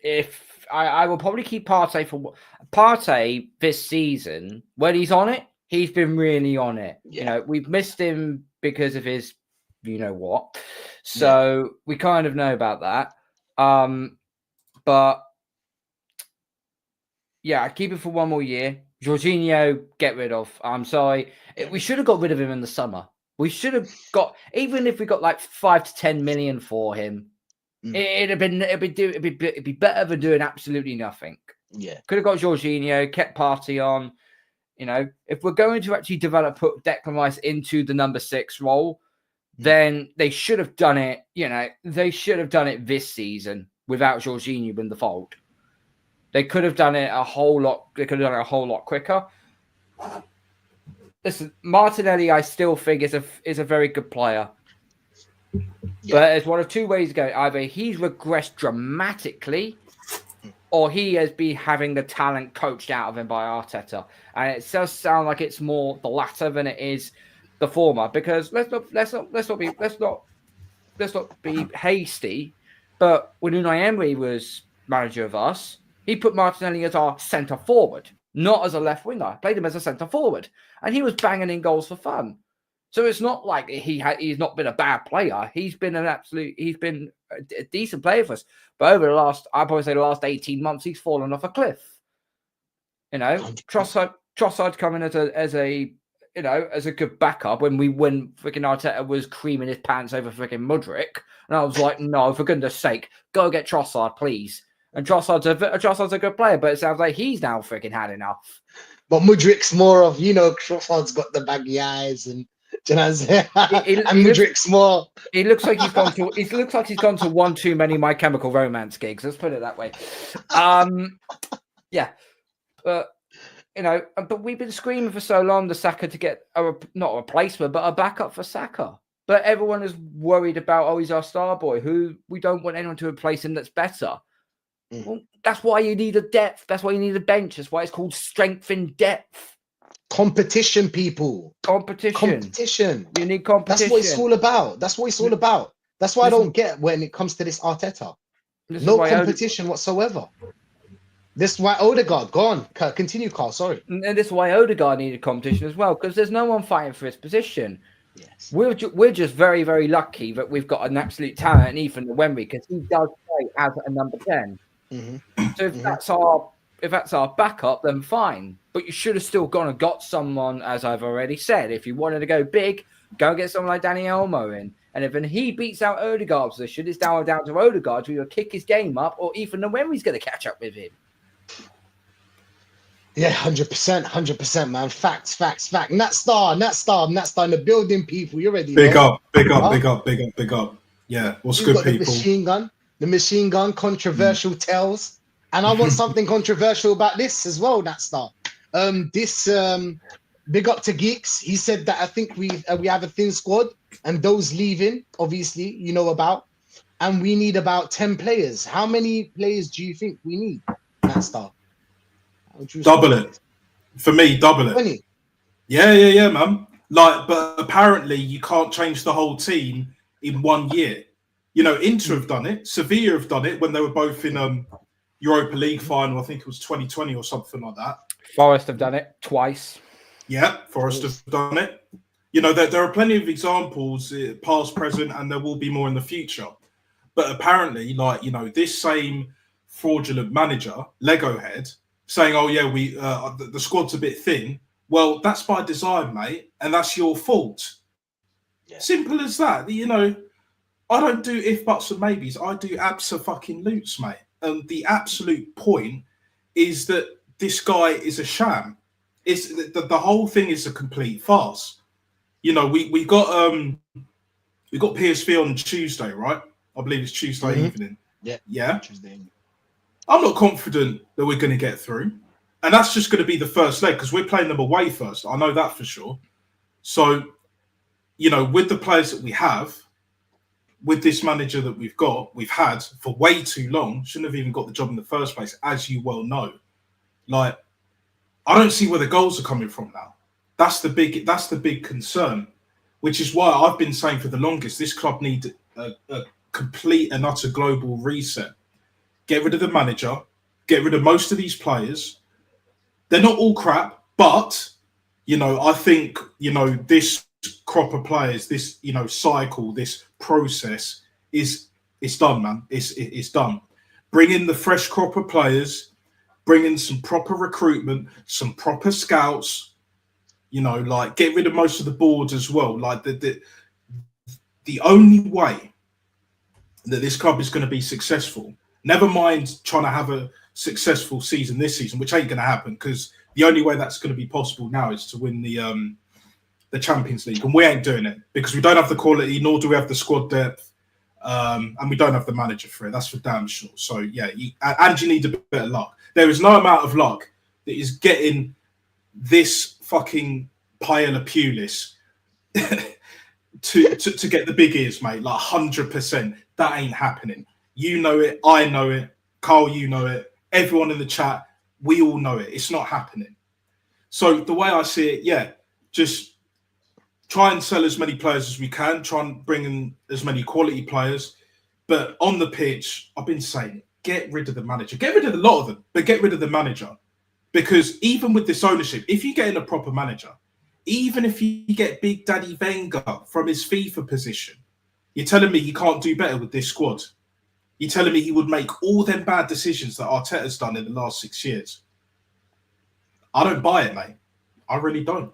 if I will probably keep Partey this season. When he's on it, he's been really on it. Yeah. We've missed him because of his you know what. So we kind of know about that. But yeah, keep it for one more year. Jorginho, get rid of. I'm sorry. We should have got rid of him in the summer. We should have got, even if we got like 5 to 10 million for him, it'd be better than doing absolutely nothing. Yeah. Could have got Jorginho, kept Partey on. You know, if we're going to actually put Declan Rice into the number 6 role, then they should have done it. You know, they should have done it this season without Jorginho in the fold. They could have done it a whole lot. They could have done it a whole lot quicker. Listen, Martinelli, I still think is a very good player. Yeah. But it's one of two ways to go. Either he's regressed dramatically, or he has been having the talent coached out of him by Arteta. And it does sound like it's more the latter than it is the former. Because let's not be hasty. But when Unai Emery was manager of us, he put Martinelli as our centre forward, not as a left winger. Played him as a centre forward, and he was banging in goals for fun. So it's not like he's not been a bad player. He's been a decent player for us. But over the last 18 months, he's fallen off a cliff. You know, Trossard coming as a good backup when freaking Arteta was creaming his pants over freaking Mudryk, and I was like, no, for goodness sake, go get Trossard, please. And Trossard's a good player, but it sounds like he's now freaking had enough. But Mudryk's more of, Trossard's got the baggy eyes and. Do you know what I'm saying? And Mudryk's more. He looks like he's gone to. It looks like he's gone to one too many My Chemical Romance gigs. Let's put it that way. Yeah, but but we've been screaming for so long the Saka to get not a replacement, but a backup for Saka. But everyone is worried about, he's our star boy. Who we don't want anyone to replace him that's better. Well, that's why you need a depth. That's why you need a bench. That's why it's called strength in depth. Competition, people. Competition. You need competition. That's what it's all about. That's why I don't get when it comes to this Arteta. No competition whatsoever. This is why Odegaard, go on. Continue, Carl. Sorry. And this is why Odegaard needed competition as well, because there's no one fighting for his position. Yes. We're just very, very lucky that we've got an absolute talent in Ethan Nwemry, because he does play as a number 10. Mm-hmm. So if that's our backup, then fine. But you should have still gone and got someone, as I've already said. If you wanted to go big, go and get someone like Danny Olmo in. And if he beats out Odegaard's position, it's down to Odegaard to either kick his game up, or Ethan Nwemry's going to catch up with him. Yeah, 100%, man. Facts. Nat Star in the building, people. You ready? Big up. Yeah, what's good, people? The machine gun, controversial tales. And I want something controversial about this as well, Nat Star. Big up to Geeks. He said that I think we have a thin squad, and those leaving, obviously, you know about. And we need about 10 players. How many players do you think we need, Nat Star? Double it. For me, double it. 20. Yeah, man. But apparently you can't change the whole team in 1 year. Inter have done it. Sevilla have done it when they were both in Europa League final. I think it was 2020 or something like that. Forest have done it twice. Yeah, Forest have done it. There are plenty of examples, past, present, and there will be more in the future. But apparently, this same fraudulent manager, Lego Head, saying, "Oh yeah, the squad's a bit thin." Well, that's by design, mate, and that's your fault. Yeah. Simple as that. I don't do if, buts, and maybes. I do abso-fucking-lutes, mate. And the absolute point is that this guy is a sham. It's the whole thing is a complete farce. We got PSV on Tuesday, right? I believe it's Tuesday evening. Yeah. Tuesday. I'm not confident that we're going to get through. And that's just going to be the first leg, because we're playing them away first. I know that for sure. So, with the players that we have, with this manager that we've had for way too long, shouldn't have even got the job in the first place, as you well know. I don't see where the goals are coming from now. That's the big concern, which is why I've been saying for the longest, this club needs a complete and utter global reset. Get rid of the manager, get rid of most of these players. They're not all crap, but, I think, this crop of players, this cycle, this process it's done, man. It's done. Bring in the fresh crop of players, bring in some proper recruitment, some proper scouts. Like get rid of most of the boards as well. Like the only way that this club is going to be successful, never mind trying to have a successful season this season, which ain't going to happen, because the only way that's going to be possible now is to win the Champions League, and we ain't doing it because we don't have the quality, nor do we have the squad depth, and we don't have the manager for it. That's for damn sure. So yeah, and you need a bit of luck. There is no amount of luck that is getting this fucking Paella Pulis to get the big ears, mate. Like 100%, that ain't happening. You know it, I know it, Carl, you know it, everyone in the chat, we all know it. It's not happening. So the way I see it, yeah, just try and sell as many players as we can, try and bring in as many quality players. But on the pitch, I've been saying, get rid of the manager. Get rid of a lot of them, but get rid of the manager. Because even with this ownership, if you get in a proper manager, even if you get Big Daddy Wenger from his FIFA position, you're telling me he can't do better with this squad. You're telling me he would make all them bad decisions that Arteta's done in the last 6 years. I don't buy it, mate. I really don't.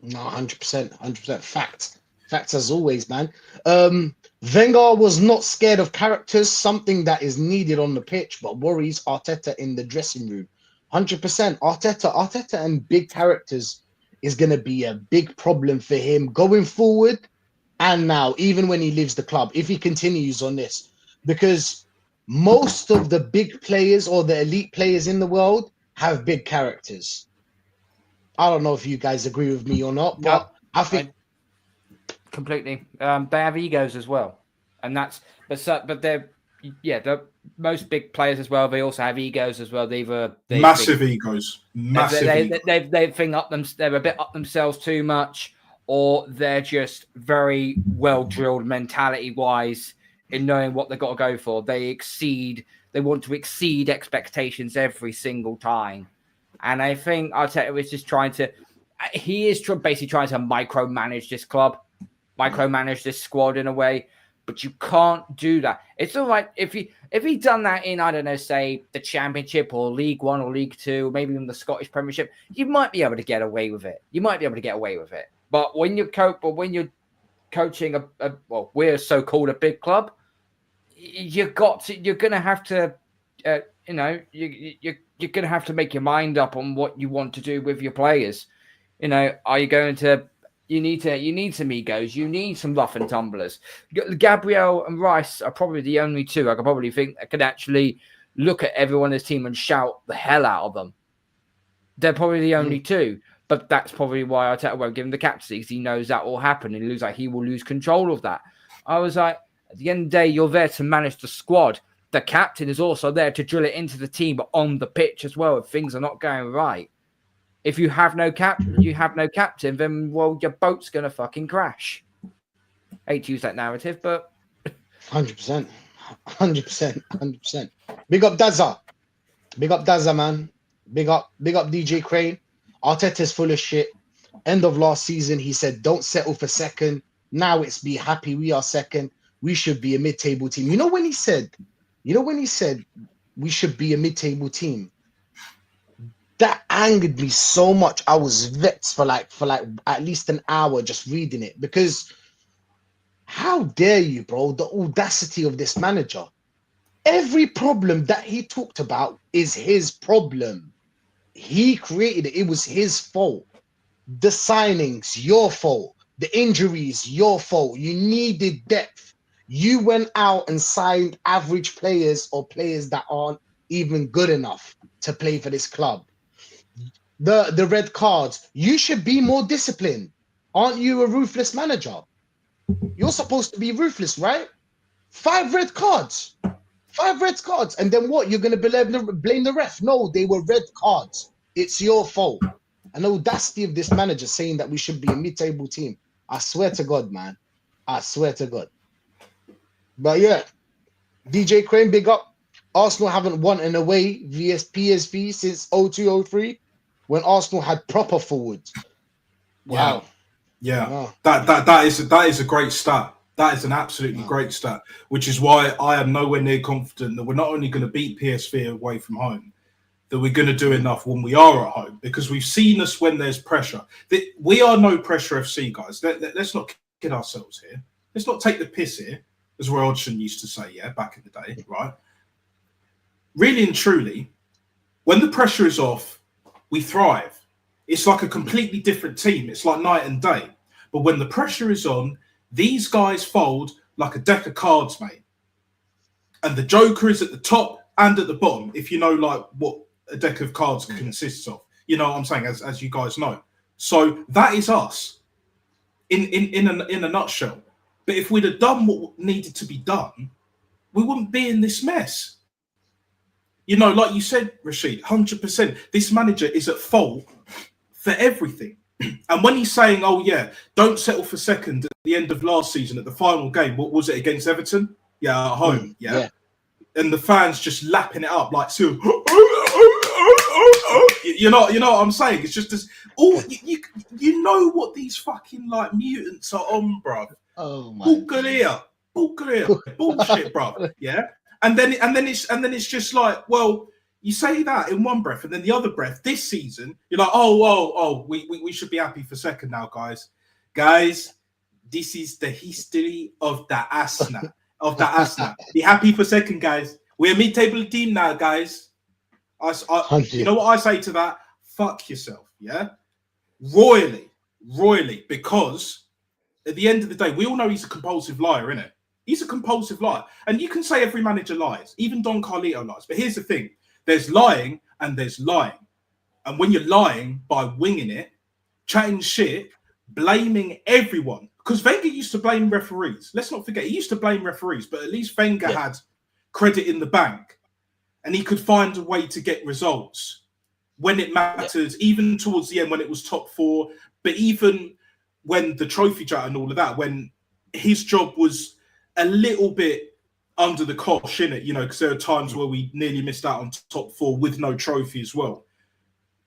No, 100%. Facts as always, man. Wenger was not scared of characters, something that is needed on the pitch, but worries Arteta in the dressing room. 100%. Arteta and big characters is going to be a big problem for him going forward. And now, even when he leaves the club, if he continues on this, because most of the big players or the elite players in the world have big characters. I don't know if you guys agree with me or not, but I think completely. They have egos as well, and that's but they're the most big players as well. They also have egos as well. Massive egos. They think up them. They're a bit up themselves too much, or they're just very well drilled mentality wise in knowing what they've got to go for. They want to exceed expectations every single time. And I think Arteta is just basically trying to micromanage this club, micromanage this squad in a way, but you can't do that. It's all right if he done that in, I don't know, say the Championship or League One or League Two, or maybe in the Scottish Premiership, you might be able to get away with it. But when you're coaching we're so-called a big club, you're going to have to, you're going to have to make your mind up on what you want to do with your players. Are you going to? You need some egos. You need some rough and tumblers. Gabriel and Rice are probably the only two I could probably think that could actually look at everyone in his team and shout the hell out of them. They're probably the only two. But that's probably why Arteta won't give him the captaincy, because he knows that will happen and he will lose control of that. I was like, at the end of the day, you're there to manage the squad. The captain is also there to drill it into the team, but on the pitch as well if things are not going right. If you have no captain, then your boat's gonna fucking crash. I hate to use that narrative, but 100%. Big up Dazza, man. Big up DJ Crane. Arteta's full of shit. End of last season, he said, don't settle for second. Now it's be happy we are second. We should be a mid-table team. You know when he said we should be a mid-table team? That angered me so much. I was vexed for like at least an hour just reading it, because how dare you, bro? The audacity of this manager. Every problem that he talked about is his problem. He created it. It was his fault. The signings, your fault. The injuries, your fault. You needed depth. You went out and signed average players or players that aren't even good enough to play for this club. The red cards. You should be more disciplined. Aren't you a ruthless manager? You're supposed to be ruthless, right? 5 red cards. 5 red cards. And then what? You're going to blame the ref? No, they were red cards. It's your fault. And the audacity of this manager saying that we should be a mid-table team. I swear to God, man. I swear to God. But yeah, DJ Crane, big up. Arsenal haven't won an away vs PSV since 02-03 when Arsenal had proper forwards. Wow. Yeah, Wow. that is a great stat. That is an absolutely great stat, which is why I am nowhere near confident that we're not only going to beat PSV away from home, that we're going to do enough when we are at home, because we've seen us when there's pressure. We are no pressure FC, guys. Let's not kid ourselves here. Let's not take the piss here, as Roy Hodgson used to say, back in the day, right? Really and truly, when the pressure is off, we thrive. It's like a completely different team. It's like night and day. But when the pressure is on, these guys fold like a deck of cards, mate. And the Joker is at the top and at the bottom, if you know like what a deck of cards consists of. You know what I'm saying, as you guys know. So that is us in a nutshell. But if we'd have done what needed to be done, we wouldn't be in this mess. You know, like you said, Rashid, 100%. This manager is at fault for everything. And when he's saying, oh, yeah, don't settle for second at the end of last season at the final game, what was it, against Everton? Yeah, at home. Yeah. And the fans just lapping it up like, so, you know what I'm saying? It's just this, you know what these fucking like mutants are on, bro. Oh my Bulgaria, bullshit, bro. Yeah. And then it's just like, well, you say that in one breath, and then the other breath, this season, you're like, we should be happy for second now, guys. Guys, this is the history of the Asna. Be happy for second, guys. We're a mid-table team now, guys. You know what I say to that? Fuck yourself, yeah? Royally, because at the end of the day, we all know he's a compulsive liar, innit? He's a compulsive liar. And you can say every manager lies. Even Don Carlito lies. But here's the thing. There's lying and there's lying. And when you're lying by winging it, chatting shit, blaming everyone. Because Wenger used to blame referees. Let's not forget, he used to blame referees. But at least Wenger had credit in the bank. And he could find a way to get results when it mattered, even towards the end when it was top four. But even when the trophy chat and all of that, when his job was a little bit under the cosh, innit? You know, because there are times where we nearly missed out on top four with no trophy as well.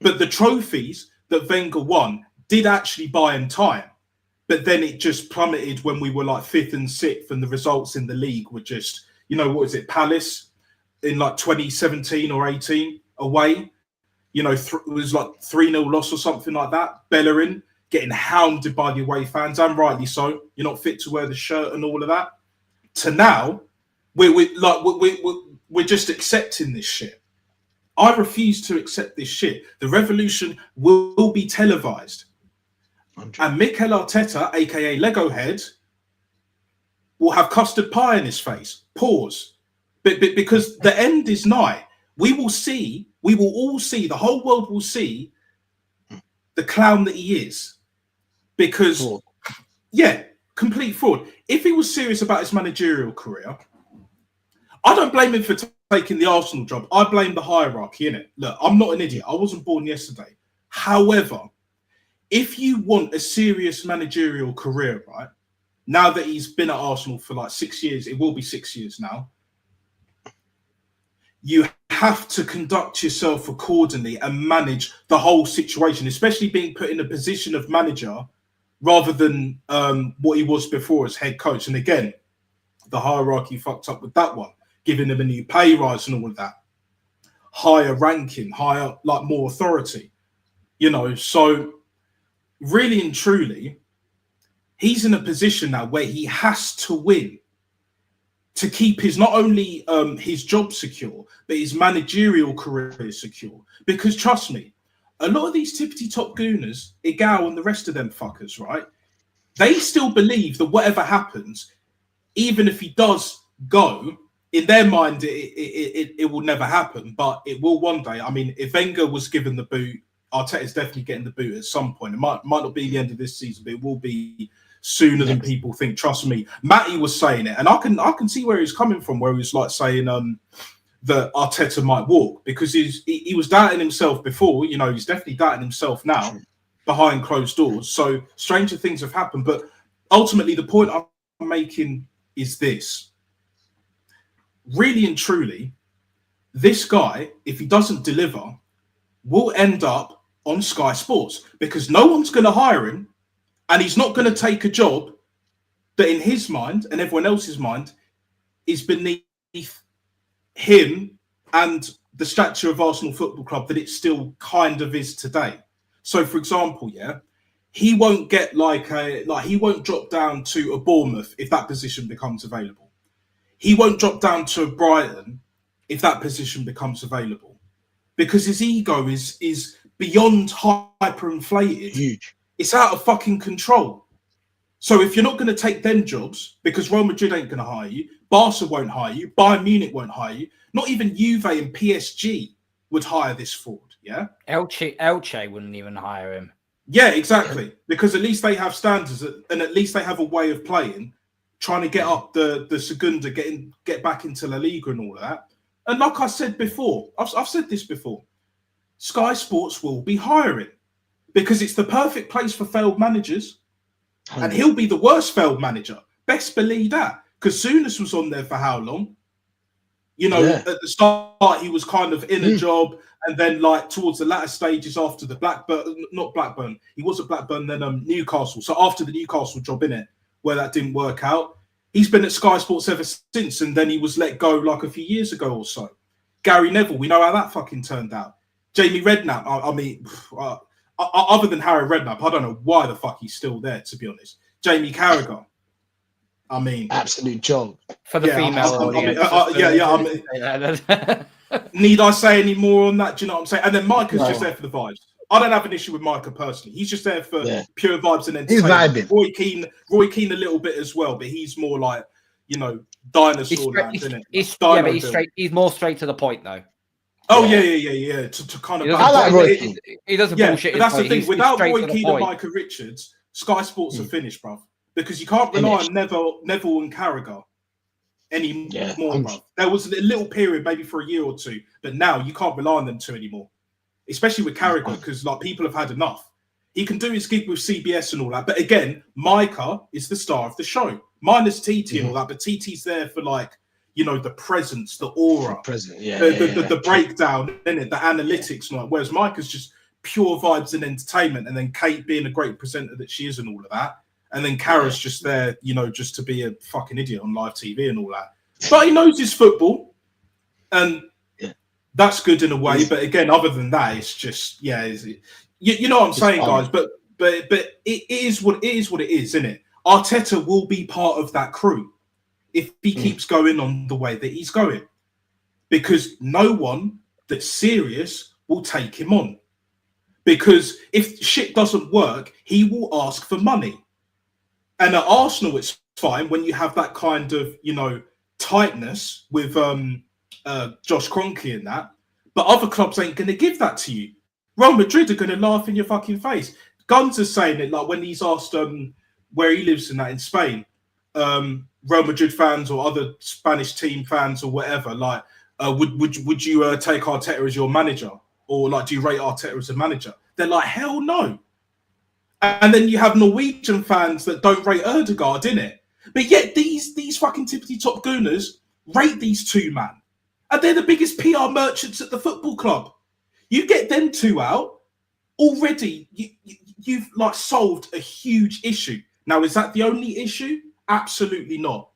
But the trophies that Wenger won did actually buy in time. But then it just plummeted when we were like 5th and 6th, and the results in the league were just, you know, what is it, Palace in like 2017 or 18 away? You know, it was like 3-0 loss or something like that. Bellerin getting hounded by the away fans, and rightly so. You're not fit to wear the shirt and all of that. To now, we're just accepting this shit. I refuse to accept this shit. The revolution will be televised. 100. And Mikel Arteta, aka Lego Head, will have custard pie in his face. Pause. But because the end is nigh. We will all see, the whole world will see the clown that he is. Because, complete fraud. If he was serious about his managerial career, I don't blame him for taking the Arsenal job. I blame the hierarchy, innit? Look, I'm not an idiot. I wasn't born yesterday. However, if you want a serious managerial career, right, now that he's been at Arsenal for like 6 years, it will be 6 years now, you have to conduct yourself accordingly and manage the whole situation, especially being put in a position of manager rather than what he was before as head coach. And again, the hierarchy fucked up with that one, giving him a new pay rise and all of that. Higher ranking, higher, like more authority, you know. So really and truly, he's in a position now where he has to win to keep his, not only his job secure, but his managerial career secure. Because trust me, a lot of these tippity top gooners, Igao and the rest of them fuckers, right? They still believe that whatever happens, even if he does go, in their mind, it will never happen, but it will one day. I mean, if Wenger was given the boot, Arteta's definitely getting the boot at some point. It might not be the end of this season, but it will be sooner than people think. Trust me. Matty was saying it, and I can see where he's coming from, where he was like saying that Arteta might walk, because he was doubting himself before. You know, he's definitely doubting himself now behind closed doors. So stranger things have happened. But ultimately, the point I'm making is this. Really and truly, this guy, if he doesn't deliver, will end up on Sky Sports, because no one's going to hire him And he's not going to take a job that in his mind and everyone else's mind is beneath him and the stature of Arsenal Football Club that it still kind of is today. So, for example, he won't get he won't drop down to a Bournemouth if that position becomes available. He won't drop down to a Brighton if that position becomes available, because his ego is beyond hyperinflated. Huge. It's out of fucking control. So if you're not going to take them jobs, because Real Madrid ain't going to hire you, Barca won't hire you, Bayern Munich won't hire you, not even Juve and PSG would hire this forward, yeah? Elche wouldn't even hire him. Yeah, exactly. Because at least they have standards and at least they have a way of playing, trying to get up the Segunda, get back into La Liga and all that. And like I said before, I've said this before, Sky Sports will be hiring because it's the perfect place for failed managers. And he'll be the worst failed manager. Best believe that. Because Souness was on there for how long? You know, at the start, he was kind of in a job. And then, like, towards the latter stages after the he was at Blackburn, then Newcastle. So after the Newcastle job, innit, where that didn't work out, he's been at Sky Sports ever since. And then he was let go like a few years ago or so. Gary Neville, we know how that fucking turned out. Jamie Redknapp, other than Harry Redknapp, I don't know why the fuck he's still there, to be honest. Jamie Carragher, absolute joke for the female audience. Need I say any more on that? Do you know what I'm saying? And then Micah's just there for the vibes. I don't have an issue with Micah personally. He's just there for pure vibes and entertainment. He's vibing. Roy Keane a little bit as well, but he's more like, you know, dinosaur land, isn't it? He's more straight to the point though. Oh yeah. To kind of. I like Roy Keane. He doesn't bullshit. But that's the thing. Without Roy Keane and Micah Richards, Sky Sports are finished, bruv. Because you can't rely on Neville and Carragher anymore, bruv. There was a little period, maybe for a year or two, but now you can't rely on them two anymore. Especially with Carragher, because like people have had enough. He can do his gig with CBS and all that, but again, Micah is the star of the show, minus TT and all that. But TT's there for like, you know, the presence, the aura, the breakdown, innit? The analytics, and all that. Whereas Micah's just pure vibes and entertainment, and then Kate being a great presenter that she is and all of that. And then Kara's just there, you know, just to be a fucking idiot on live TV and all that. But he knows his football, and that's good in a way. But again, other than that, it's just you know what I'm saying, guys. But it is what it is, isn't it? Arteta will be part of that crew if he keeps going on the way that he's going, because no one that's serious will take him on. Because if shit doesn't work, he will ask for money. And at Arsenal, it's fine when you have that kind of, you know, tightness with Josh Kroenke and that. But other clubs ain't going to give that to you. Real Madrid are going to laugh in your fucking face. Guns is saying it, like when he's asked where he lives in Spain, Real Madrid fans or other Spanish team fans or whatever, like, would you take Arteta as your manager? Or like, do you rate Arteta as a manager? They're like, hell no. And then you have Norwegian fans that don't rate Ødegaard, innit? But yet these fucking tippity top gooners rate these two, man. And they're the biggest PR merchants at the football club. You get them two out, already you've like solved a huge issue. Now, is that the only issue? Absolutely not.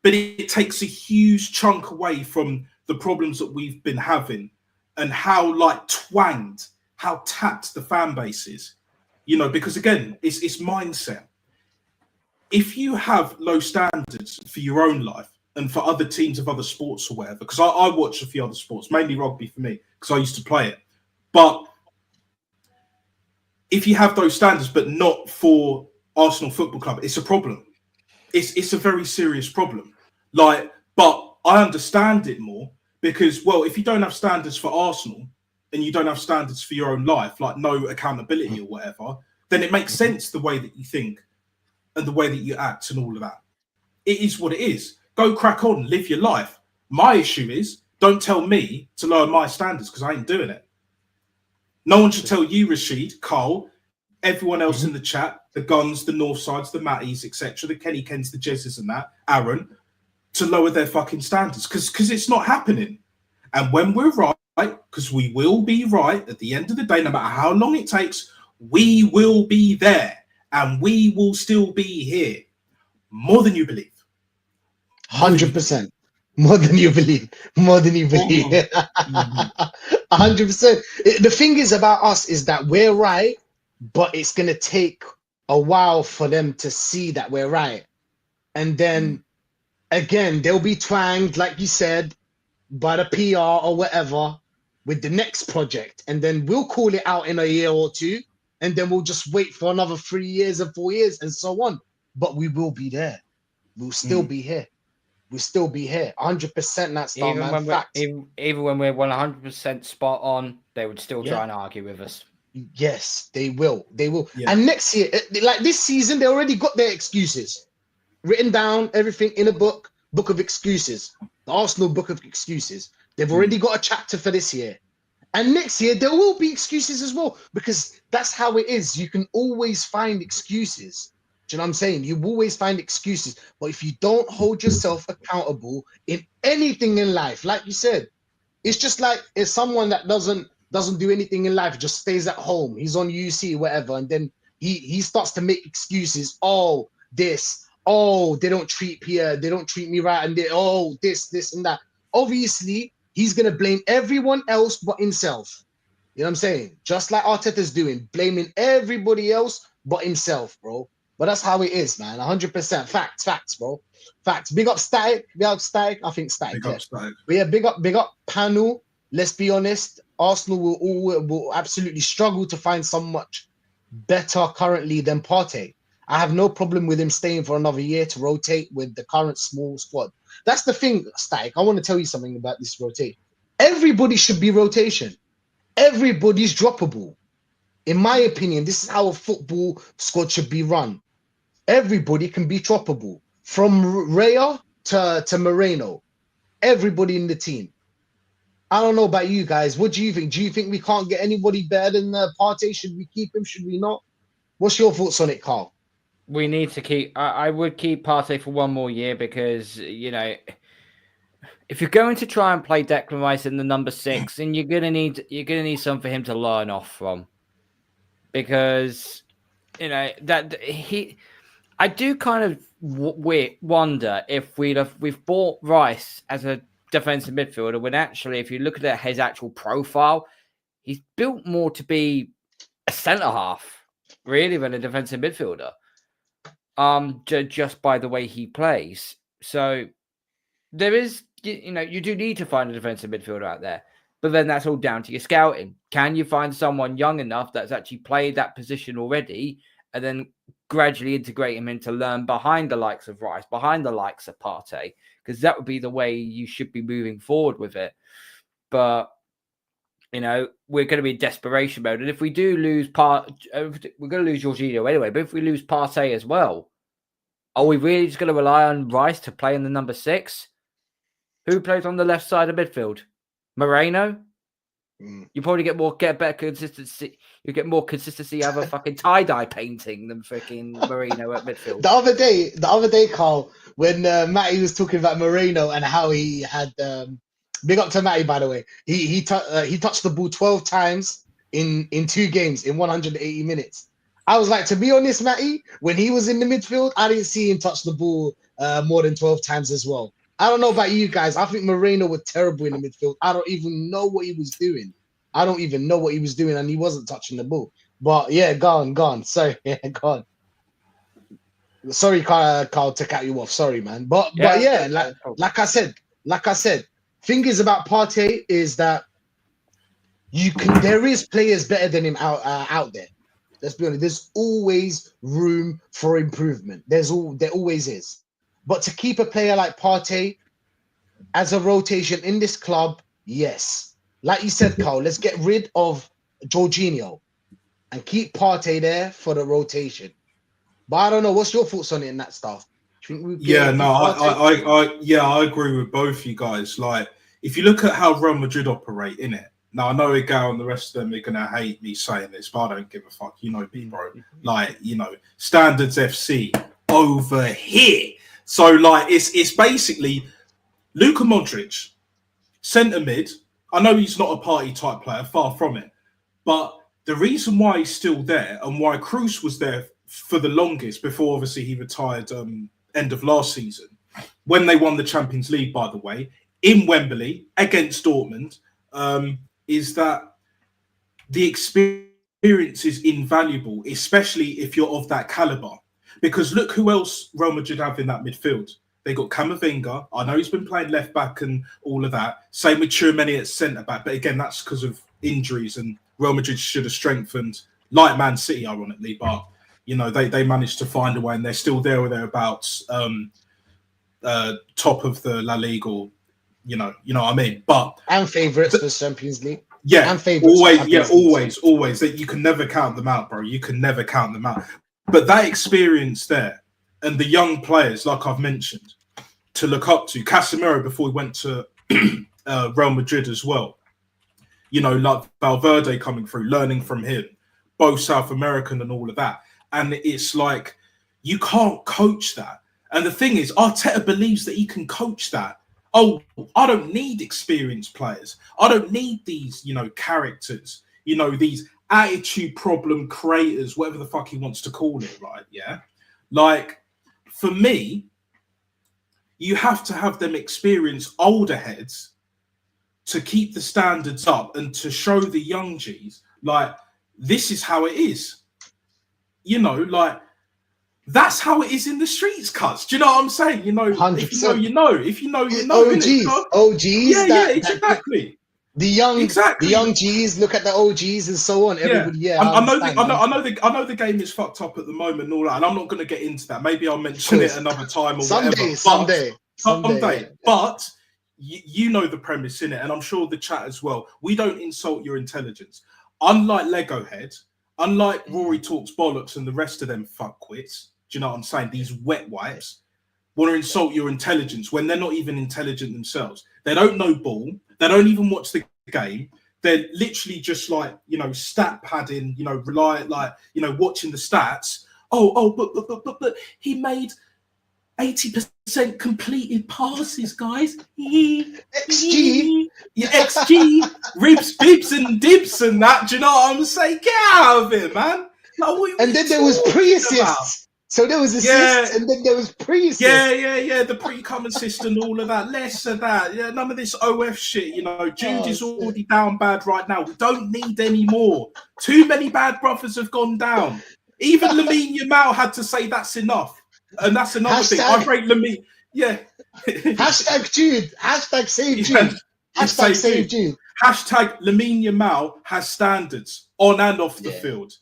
But it takes a huge chunk away from the problems that we've been having and how like twanged, how tapped the fan base is. You know, because again, it's mindset. If you have low standards for your own life and for other teams of other sports or whatever, because I watch a few other sports, mainly rugby for me, because I used to play it. But if you have those standards, but not for Arsenal Football Club, it's a problem. It's a very serious problem. Like, but I understand it more because, well, if you don't have standards for Arsenal, and you don't have standards for your own life, like no accountability or whatever, then it makes sense the way that you think and the way that you act and all of that. It is what it is. Go crack on, live your life. My issue is, don't tell me to lower my standards because I ain't doing it. No one should tell you, Rashid, Carl, everyone else in the chat, the Guns, the Northsides, the Matties, etc., the Kenny Kens, the Jezzes and that, Aaron, to lower their fucking standards because it's not happening. And when we're right, because we will be right at the end of the day, no matter how long it takes, we will be there. and we will still be here more than you believe. 100%. More than you believe. More than you believe. 100%. The thing is about us is that we're right, but it's going to take a while for them to see that we're right. And then again, they'll be twanged, like you said, by the PR or whatever with the next project. And then we'll call it out in a year or two. And then we'll just wait for another 3 years and 4 years and so on. But we will be there. We'll still be here. We'll still be here. 100% that style, even man. when Fact. even when we're 100% spot on, they would still try and argue with us. Yes, they will. They will. Yeah. And next year, like this season, they already got their excuses written down, everything in a book of excuses. The Arsenal book of excuses. They've already got a chapter for this year. And next year, there will be excuses as well, because that's how it is. You can always find excuses. Do you know what I'm saying? You always find excuses. But if you don't hold yourself accountable in anything in life, like you said, it's just like it's someone that doesn't do anything in life, just stays at home. He's on UC, whatever. And then he starts to make excuses. Oh, this. Oh, they don't treat here. They don't treat me right. And this and that. Obviously, he's going to blame everyone else but himself. You know what I'm saying? Just like Arteta's doing, blaming everybody else but himself, bro. But that's how it is, man. 100%. Facts, bro. Facts. Big up Static. I think Static. Big up Static. But yeah, big up Panel. Let's be honest. Arsenal will absolutely struggle to find so much better currently than Partey. I have no problem with him staying for another year to rotate with the current small squad. That's the thing, Static. I want to tell you something about this rotate. Everybody should be rotation. Everybody's droppable. In my opinion, this is how a football squad should be run. Everybody can be droppable. From Raya to Moreno. Everybody in the team. I don't know about you guys. What do you think? Do you think we can't get anybody better than Partey? Should we keep him? Should we not? What's your thoughts on it, Carl? We need to keep. I would keep Partey for one more year because, you know, if you're going to try and play Declan Rice in the number 6, then you're gonna need something for him to learn off from, because, you know, that I do kind of wonder if we've bought Rice as a defensive midfielder when actually, if you look at his actual profile, he's built more to be a centre half really than a defensive midfielder. Just by the way he plays. So there is, you know, you do need to find a defensive midfielder out there, but then that's all down to your scouting. Can you find someone young enough that's actually played that position already, and then gradually integrate him into learn behind the likes of Rice, behind the likes of Partey? Because that would be the way you should be moving forward with it. But, you know, we're going to be in desperation mode. And if we do lose we're going to lose Jorginho anyway. But if we lose Partey as well, are we really just going to rely on Rice to play in the number 6? Who plays on the left side of midfield? Moreno? You probably get better consistency. You get more consistency out of a fucking tie-dye painting than freaking Moreno at midfield. The other day, Carl, when Matty was talking about Moreno and how he had big up to Matty, by the way. He touched the ball 12 times in 2 games in 180 minutes. I was like, to be honest, Matty, when he was in the midfield, I didn't see him touch the ball more than 12 times as well. I don't know about you guys. I think Moreno was terrible in the midfield. I don't even know what he was doing. And he wasn't touching the ball. But yeah, gone. Sorry, go on. Sorry, Carl, to cut you off. Sorry, man. But yeah, like I said, thing is about Partey is that there is players better than him out there. Let's be honest. There's always room for improvement. There always is. But to keep a player like Partey as a rotation in this club, yes. Like you said, Carl, let's get rid of Jorginho and keep Partey there for the rotation. But I don't know. What's your thoughts on it in that stuff? I agree with both you guys. Like, if you look at how Real Madrid operate in it, now I know Igal and the rest of them are gonna hate me saying this, but I don't give a fuck. You know me, bro. Like, you know, Standards FC over here. So like, it's basically Luka Modric, centre mid. I know he's not a party type player, far from it, but the reason why he's still there and why Kroos was there for the longest, before obviously he retired end of last season, when they won the Champions League, by the way, in Wembley against Dortmund, is that the experience is invaluable, especially if you're of that caliber. Because look who else Real Madrid have in that midfield. They got Camavinga. I know he's been playing left back and all of that. Same with Tchouameni at centre back. But again, that's because of injuries, and Real Madrid should have strengthened, like Man City, ironically. But, you know, they managed to find a way, and they're still there or thereabouts, top of the La Liga, or, you know what I mean? But and favourites for Champions League. Yeah, and favourites. Always. That you can never count them out, bro. You can never count them out. But that experience there, and the young players, like I've mentioned, to look up to. Casemiro, before he went to Real Madrid as well. You know, like Valverde coming through, learning from him, both South American and all of that. And it's like, you can't coach that. And the thing is, Arteta believes that he can coach that. Oh, I don't need experienced players. I don't need these, you know, characters, you know, these attitude problem creators, whatever the fuck he wants to call it, right? Yeah. Like, for me, you have to have them experienced older heads to keep the standards up and to show the young G's, like, this is how it is. You know, like, that's how it is in the streets, cuz. Do you know what I'm saying? You know, 100%. If you know, you know. If you know, you know. OGs. Yeah, exactly. The young G's, look at the OGs and so on. Everybody, I know the game is fucked up at the moment and all that, and I'm not going to get into that. Maybe I'll mention it another time or whatever. Someday. But you know the premise in it, and I'm sure the chat as well. We don't insult your intelligence. Unlike Lego Head, unlike Rory Talks Bollocks and the rest of them fuckwits, do you know what I'm saying? These wet wipes want to insult your intelligence when they're not even intelligent themselves. They don't know ball. They don't even watch the game. They're literally just like, you know, stat padding, you know, watching the stats. But he made 80% completed passes, guys. XG. Yeah, XG. Ribs, bibs, and dibs and that. Do you know what I'm saying? Get out of here, man. Like, and then there was pre-assists. So there was assists, and then there was pre-assists. Yeah. The pre-come assist and all of that. Less of that. Yeah, none of this OF shit. You know, Jude is already down bad right now. We don't need any more. Too many bad brothers have gone down. Even Lamine Yamal had to say that's enough. And that's another thing. I rate Lamine. Yeah. Hashtag Jude. Hashtag save Jude. Hashtag save Jude. Hashtag Lamine Yamal has standards on and off the field.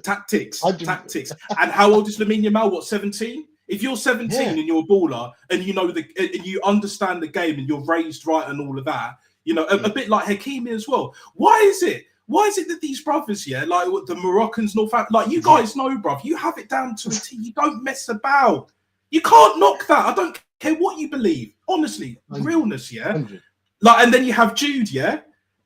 Tactics. And how old is Lamine Yamal? What, 17? If you're 17 and you're a baller and you know and you understand the game and you're raised right and all of that, you know, a bit like Hakimi as well. Why is it that these brothers, like the Moroccans, like you guys know, bruv, you have it down to a T. You don't mess about. You can't knock that. I don't care what you believe. Honestly, realness, 100. Like, and then you have Jude,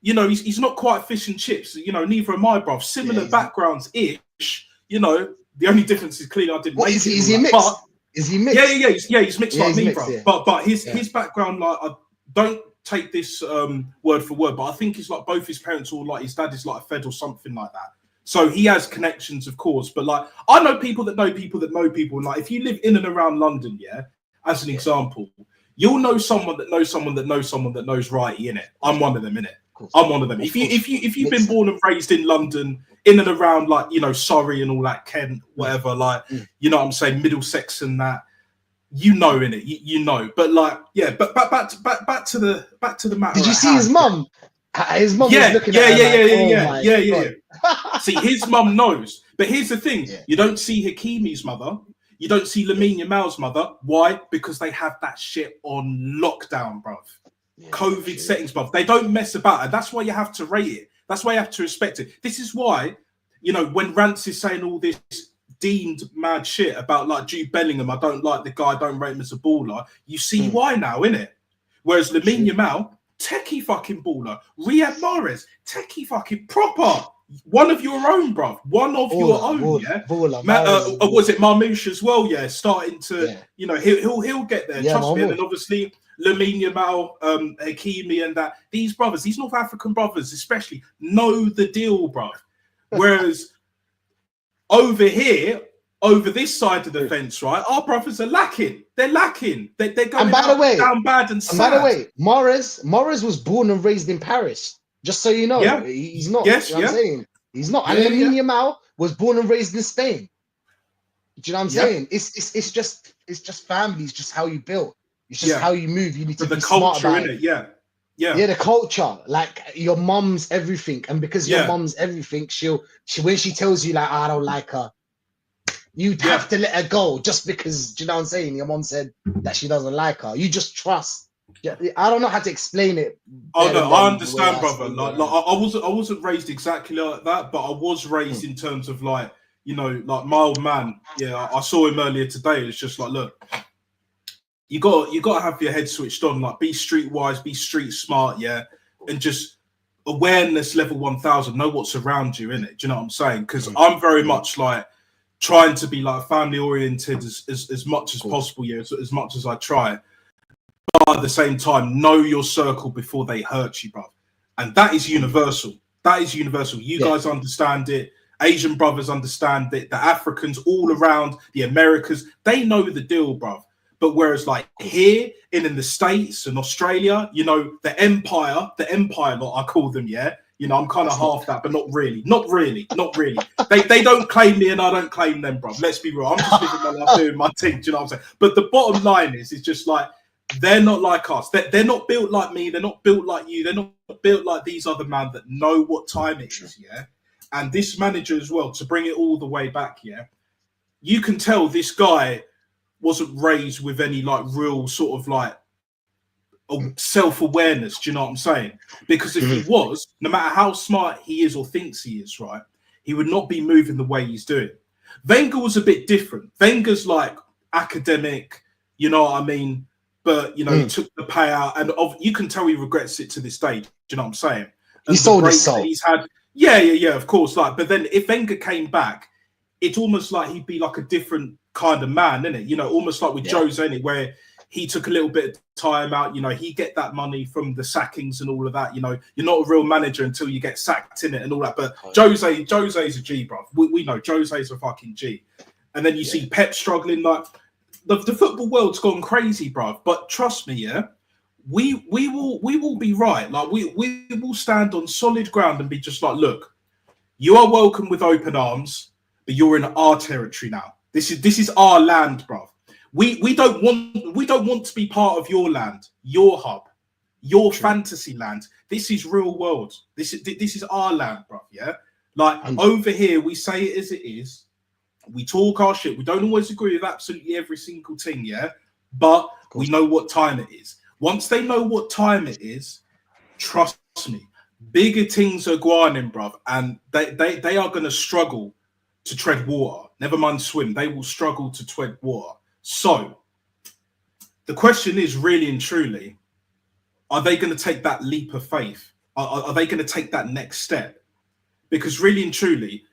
you know, he's not quite fish and chips. You know, neither am I, bruv. Similar backgrounds ish. You know, the only difference is clearly I didn't. What is he mixed? Is he mixed? Yeah. He's mixed like me, bruv. But his background, like, I don't take this word for word, but I think it's like both his parents, or like his dad is like a Fed or something like that. So he has connections, of course. But like, I know people that know people that know people. And like, if you live in and around London, as an example, you'll know someone that knows someone that knows someone that knows Righty, innit? I'm one of them, innit? I'm one of them. If you've been born and raised in London, in and around, like, you know, Surrey and all that, Kent, whatever, like, you know what I'm saying, Middlesex and that, you know, innit? You know. But like, but back to the matter. Did you see his mum? His mum was looking at yeah. See, his mum knows. But here's the thing: you don't see Hakimi's mother. You don't see Lamine Yamal's mother. Why? Because they have that shit on lockdown, bruv. COVID settings, bruv. They don't mess about, and that's why you have to rate it. That's why you have to respect it. This is why, you know, when Rance is saying all this deemed mad shit about like Jude Bellingham, I don't like the guy, I don't rate him as a baller. You see why now, innit? Whereas Lamine Yamal, techie fucking baller. Riyad Mahrez, techie fucking proper. One of your own, bruv. One of your own, was it Marmouche as well? Yeah, starting to, you know, he'll get there. Trust me. And then obviously Lamine Yamal, Hakimi, and that. These brothers, these North African brothers, especially, know the deal, bruv. Whereas Over here, over this side of the fence, right? Our brothers are lacking. They're lacking. They're going And by the way, down bad and sad. And by the way, Morris was born and raised in Paris. Just so you know, Yeah. He's not. Yes, You know what I'm saying? He's not. And Yeah, Lamine Yamal was born and raised in Spain. Do you know what I'm saying? It's just family. It's just how you build. It's just how you move. You need to But be the smart culture about in it. it, yeah. Yeah, the culture, like your mom's everything, and because your mom's everything, she when she tells you like, I don't like her, you'd have to let her go just because. Do you know what I'm saying? Your mom said that she doesn't like her. You just trust. Yeah, I don't know how to explain it. Oh no, I understand, brother. Like I wasn't raised exactly like that, but I was raised in terms of like, you know, like my old man. Yeah, I saw him earlier today. It's just like, look, you got to have your head switched on. Like, be streetwise, be street smart, yeah, and just awareness level 1000. Know what's around you, innit? Do you know what I'm saying? Because I'm very much like trying to be like family oriented as much as possible, yeah, as much as I try. But at the same time, know your circle before they hurt you, bro. And that is universal. That is universal. You guys understand it. Asian brothers understand it. The Africans all around, the Americas, they know the deal, bro. But whereas like here in the States and Australia, you know, the empire, like I call them, yeah. You know, I'm kind of half that, but not really. They don't claim me and I don't claim them, bro. Let's be real. I'm just living my life doing my thing. Do you know what I'm saying? But the bottom line is just like, they're not like us. They're not built like me. They're not built like you. They're not built like these other men that know what time it is, yeah? And this manager as well, to bring it all the way back, yeah? You can tell this guy wasn't raised with any like real sort of like self-awareness. Do you know what I'm saying? Because if he was, no matter how smart he is or thinks he is, right, he would not be moving the way he's doing. Wenger was a bit different. Wenger's like academic, you know what I mean? But, you know, he took the payout and you can tell he regrets it to this day. Do you know what I'm saying? And he sold his soul. He's had, yeah, of course. Like, but then if Wenger came back, it's almost like he'd be like a different kind of man, isn't it? You know, almost like with Jose, innit, where he took a little bit of time out. You know, he get that money from the sackings and all of that. You know, you're not a real manager until you get sacked in it and all that. But Jose's a G, bro. We know Jose's a fucking G. And then you see Pep struggling. Like the football world's gone crazy, bro. But trust me, yeah, we will be right. Like we will stand on solid ground and be just like, look, you are welcome with open arms, but you're in our territory now. This is our land, bro. We don't want to be part of your land, your hub, your fantasy land. This is real world. This is our land, bro. Yeah, like over here, we say it as it is. We talk our shit. We don't always agree with absolutely every single thing, yeah, but we know what time it is. Once they know what time it is, trust me, bigger things are going in, bruv, and they are going to struggle to tread water. Never mind swim. They will struggle to tread water. So the question is really and truly, are they going to take that leap of faith? Are they going to take that next step? Because really and truly,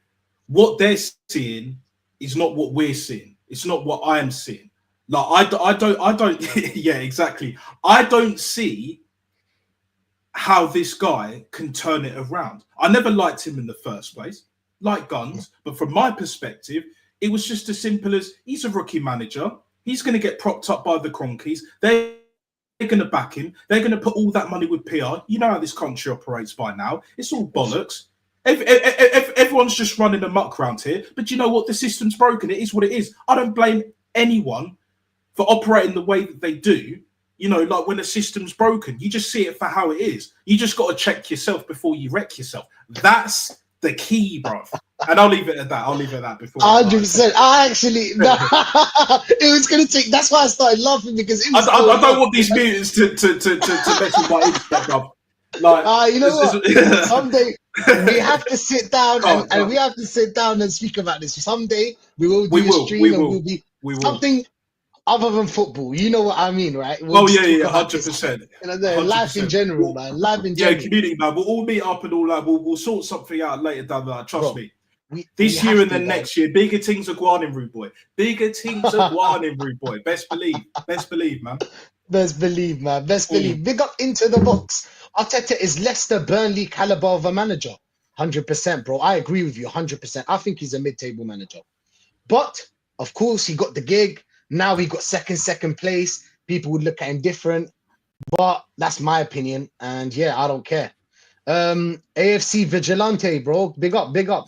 what they're seeing is not what we're seeing. It's not what I am seeing. Like I don't yeah, exactly. I don't see how this guy can turn it around. I never liked him in the first place, like guns, but from my perspective, it was just as simple as he's a rookie manager. He's going to get propped up by the Cronkies. They're going to back him. They're going to put all that money with PR. You know how this country operates by now. It's all bollocks. Everyone's just running amok around here. But you know what? The system's broken. It is what it is. I don't blame anyone for operating the way that they do. You know, like when the system's broken, you just see it for how it is. You just got to check yourself before you wreck yourself. That's the key, bro. And I'll leave it at that. I'll leave it at that before. 100%. I actually, no, it was going to take, that's why I started laughing because it was I don't want these mutants to mess with my internet, bro. Like, you know what? Someday we have to sit down and we have to sit down and speak about this. Someday we will do a stream and we'll be something other than football. You know what I mean, right? We'll 100%. Life in general, man. Life in general. Yeah, community, man. We'll all meet up and all that. We'll sort something out later down the line. Trust me. This year and then next year, bigger things are going in, rude boy. Bigger things are going in, rude boy. Best believe, man. Best believe, man. Best believe. Big up Into the Box. Arteta is Leicester Burnley caliber of a manager. 100%, bro. I agree with you 100%. I think he's a mid-table manager. But, of course, he got the gig. Now he got second place. People would look at him different. But that's my opinion. And, yeah, I don't care. AFC Vigilante, bro. Big up.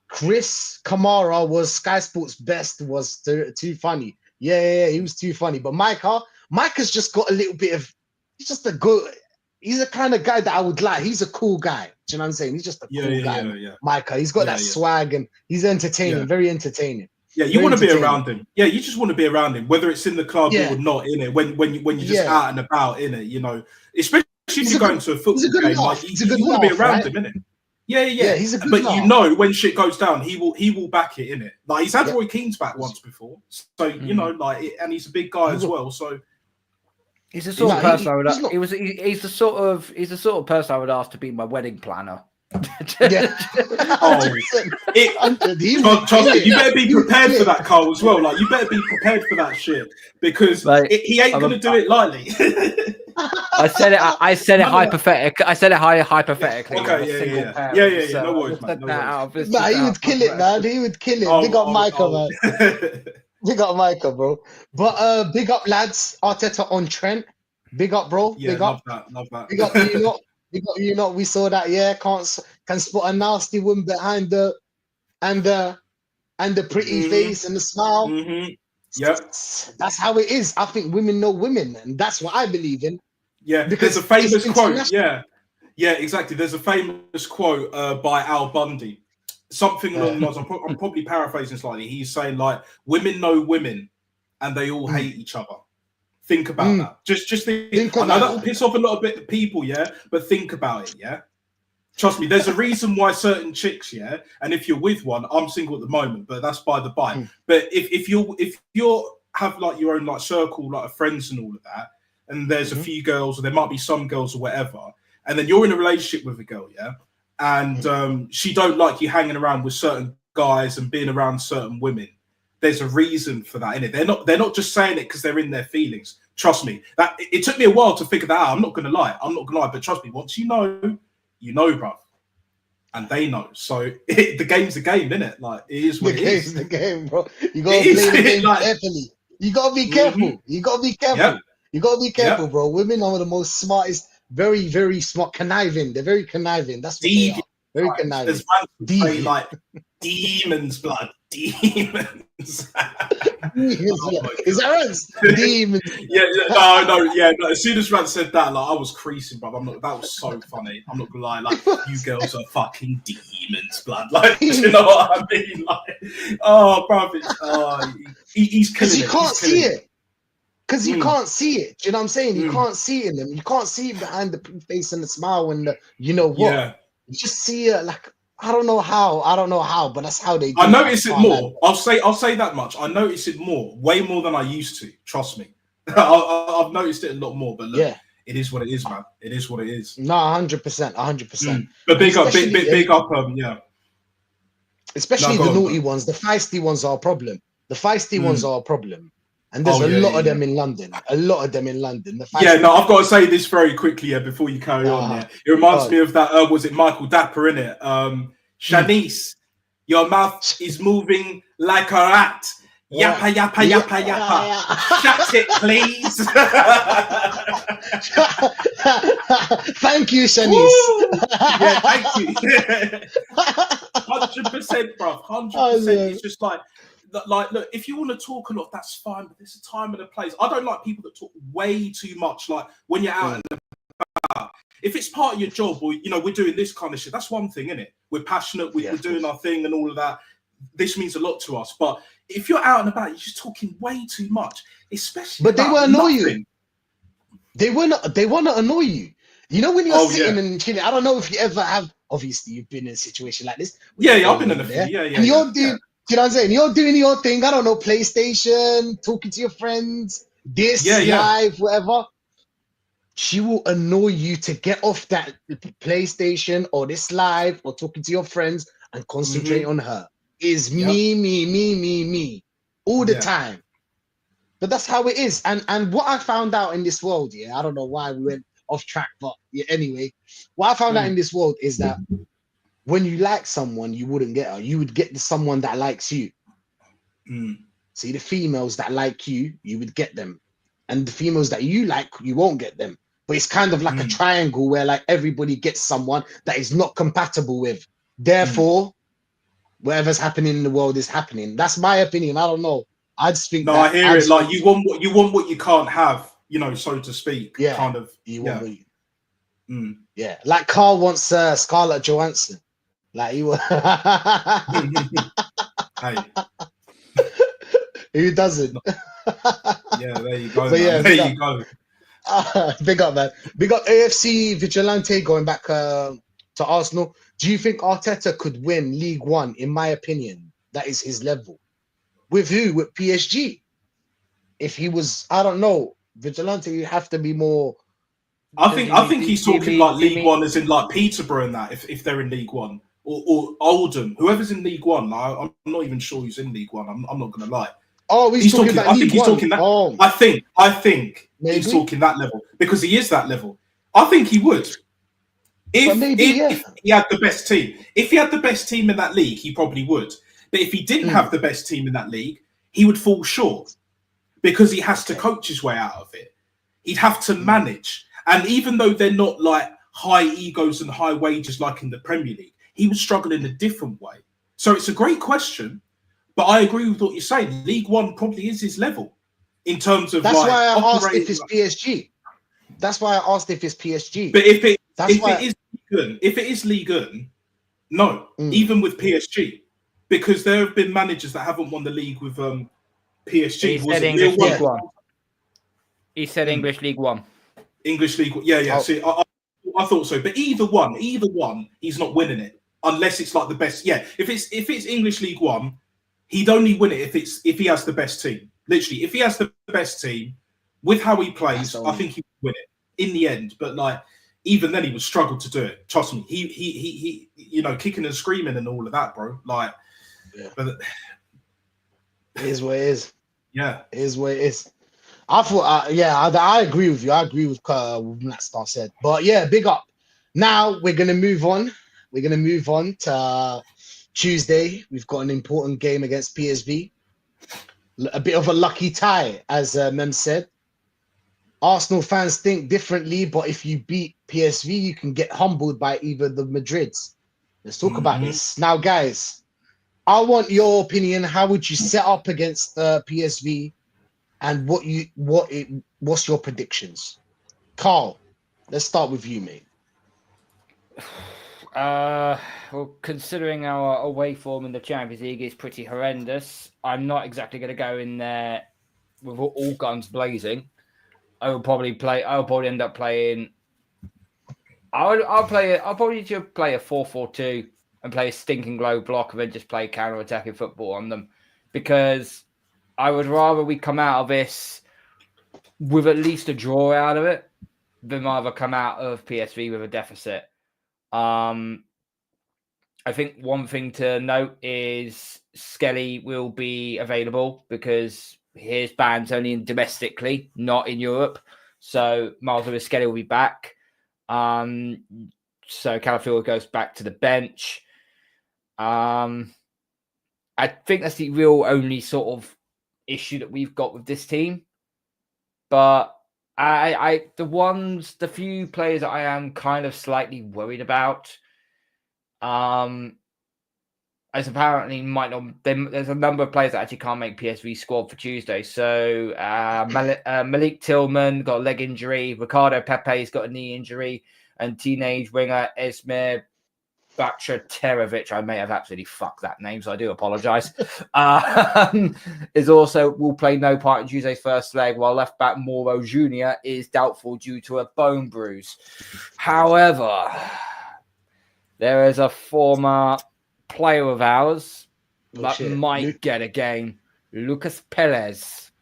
Chris Kamara was Sky Sports' best, was too funny. Yeah, he was too funny. But Micah's just got a little bit of, he's the kind of guy that I would like. He's a cool guy. Do you know what I'm saying? He's just a cool guy. Micah. He's got that swag and he's entertaining, very entertaining. Yeah, you want to be around him. Yeah, you just want to be around him, whether it's in the club or not in it. When you're just out and about in it, you know, especially if you're going to a football game, like you want to be around him, innit? Yeah. He's a good but laugh. You know, when shit goes down, he will back it, innit? Like he's had Roy Keane's back once before, so you know, like, and he's a big guy as well. So he's the sort of person I would. He's the sort of person I would ask to be my wedding planner. Yeah. Trust me, you better be prepared for that, Cole, as well. Like, you better be prepared for that shit because he ain't gonna do it lightly. I said it hypothetically. I said it hypothetically. Okay, yeah. No worries, man. He would kill it, man. He would kill it. Big up Micah, man. Big up Micah, bro. But big up, lads. Arteta on Trent. Big up, bro. Yeah, big up. Love that. Big up, you know, we saw that. Yeah, can spot a nasty woman behind the pretty face and the smile. Yep, that's how it is. I think women know women, and that's what I believe in. Yeah, because there's a famous quote. Yeah, exactly. There's a famous quote by Al Bundy. Something along the lines. I'm probably paraphrasing slightly. He's saying like, "Women know women, and they all hate each other." Think about that. Just think. I know that will piss off a lot of people, yeah, but think about it, yeah. Trust me, there's a reason why certain chicks, yeah, and if you're with one, I'm single at the moment, but that's by the by. But if you're have like your own like circle, like of friends and all of that, and there's a few girls, or there might be some girls or whatever, and then you're in a relationship with a girl, yeah, and she don't like you hanging around with certain guys and being around certain women. There's a reason for that, innit? They're not just saying it because they're in their feelings. Trust me. That it took me a while to figure that out. I'm not gonna lie. But trust me, once you know, bruv. And they know. So the game's the game, innit? Like, it is what it is. The game, bro. You gotta play the game carefully. You gotta be careful. You gotta be careful. Yep. You gotta be careful, bro. Women are the most smartest, very, very smart, conniving. They're very conniving. That's what they are. Very conniving. There's like demons, blood. Demons. Is that right? Demons. No. As soon as Rand said that, like, I was creasing, bro. That was so funny. I'm not gonna lie. Like, you girls are fucking demons, blood. Like, you know what I mean? Like, oh, bro, he's killing it. You can't see it. Because you can't see it. Do you know what I'm saying? You can't see it in them. You can't see it behind the face and the smile and the, you know what? Yeah. You just see it like, I don't know how, but that's how they do I notice it more. I'll say that much. I notice it way more than I used to. Trust me. I've noticed it a lot more. But look, it is what it is, man. It is what it is. No, 100%. But big up, yeah. Especially the naughty ones. The feisty ones are a problem. Ones are a problem. And there's a lot of them in London. I've got to say this very quickly before you carry on. Yeah, it reminds me of that. Was it Michael Dapper in it? Shanice, your mouth is moving like a rat. Yappa yappa yappa yappa. Shut it, please. Thank you, Shanice. Yeah, thank you. 100%, bro. 100%. It's just like, look, if you want to talk a lot, that's fine, but there's a time and a place. I don't like people that talk way too much, like when you're out and about. If it's part of your job, or, you know, we're doing this kind of shit, that's one thing, isn't it? We're passionate, we're doing our thing and all of that. This means a lot to us. But if you're out and about, you're just talking way too much, especially. But they will annoy you. They want to annoy you. You know, when you're sitting and chilling, I don't know if you ever have, obviously, you've been in a situation like this. Yeah, I've been in a few. And you're doing, you know what I'm saying? You're doing your thing. I don't know, PlayStation, talking to your friends, live, whatever. She will annoy you to get off that PlayStation or this live or talking to your friends and concentrate on her. Is me all the time. But that's how it is. And what I found out in this world, I don't know why we went off track, but anyway, what I found out in this world is that when you like someone, you wouldn't get her. You would get the someone that likes you. See, the females that like you, you would get them. And the females that you like, you won't get them. But it's kind of like a triangle where like everybody gets someone that is not compatible with. Therefore, whatever's happening in the world is happening. That's my opinion. I don't know. I just think I hear it. Like you want what you can't have, you know, so to speak. Yeah. Kind of. You want what you, yeah. Like Carl wants Scarlett Johansson. Like he was. Hey. Who doesn't? Yeah, there you go. But yeah, there you go. Big up, man. Big up AFC Vigilante going back to Arsenal. Do you think Arteta could win League One? In my opinion, that is his level. With who? With PSG. If he was, I don't know, Vigilante, you have to be more. I think he's talking like League One, as in like Peterborough and that. If they're in League One, or Oldham, whoever's in League One. Like, I'm not even sure who's in League One. I'm not going to lie. Oh, he's talking about I think he's talking that. Oh. I think he's talking that level because he is that level. I think he would. If he had the best team. If he had the best team in that league, he probably would. But if he didn't have the best team in that league, he would fall short because he has to coach his way out of it. He'd have to manage. And even though they're not like high egos and high wages like in the Premier League, he would struggle in a different way. So it's a great question. But I agree with what you're saying. League One probably is his level in terms of. That's why I asked if it's PSG. That's why I asked if it's PSG. But if it is League One, no, even with PSG, because there have been managers that haven't won the league with PSG. He said English League One. He said English League One. English League, yeah. Oh. See, I thought so, but either one, he's not winning it unless it's like the best. Yeah, if it's English League One. He'd only win it if he has the best team. Literally, if he has the best team with how he plays, I think he would win it in the end. But like, even then, he would struggle to do it. Trust me, he you know, kicking and screaming and all of that, bro. Like, but it is what it is. Yeah, it is what it is. I thought, I agree with you. I agree with what Matt Star said. But yeah, big up. Now we're gonna move on. We're gonna move on to. Tuesday, we've got an important game against PSV. A bit of a lucky tie, as Mem said. Arsenal fans think differently, but if you beat PSV, you can get humbled by either the Madrids. Let's talk about this. Now, guys, I want your opinion. How would you set up against PSV? And what's your predictions? Carl, let's start with you, mate. Well, considering our away form in the Champions League is pretty horrendous, I'm not exactly going to go in there with all guns blazing. I'll probably end up playing. I'll probably just play a 4-4-2 and play a stinking low block and then just play counter-attacking football on them, because I would rather we come out of this with at least a draw out of it than rather come out of PSV with a deficit. I think one thing to note is Skelly will be available because his band's only domestically, not in Europe. So Miles Lewis-Skelly will be back. So Calafield goes back to the bench. I think that's the real only sort of issue that we've got with this team. But the few players that I am kind of slightly worried about, as apparently might not. There's a number of players that actually can't make PSV squad for Tuesday. So Malik Tillman got a leg injury, Ricardo Pepe's got a knee injury, and teenage winger Esmir Bachraterovic, I may have absolutely fucked that name, so I do apologise, will play no part in Tuesday's first leg, while left back Mauro Jr. is doubtful due to a bone bruise. However, there is a former player of ours that might get a game, Lucas Perez.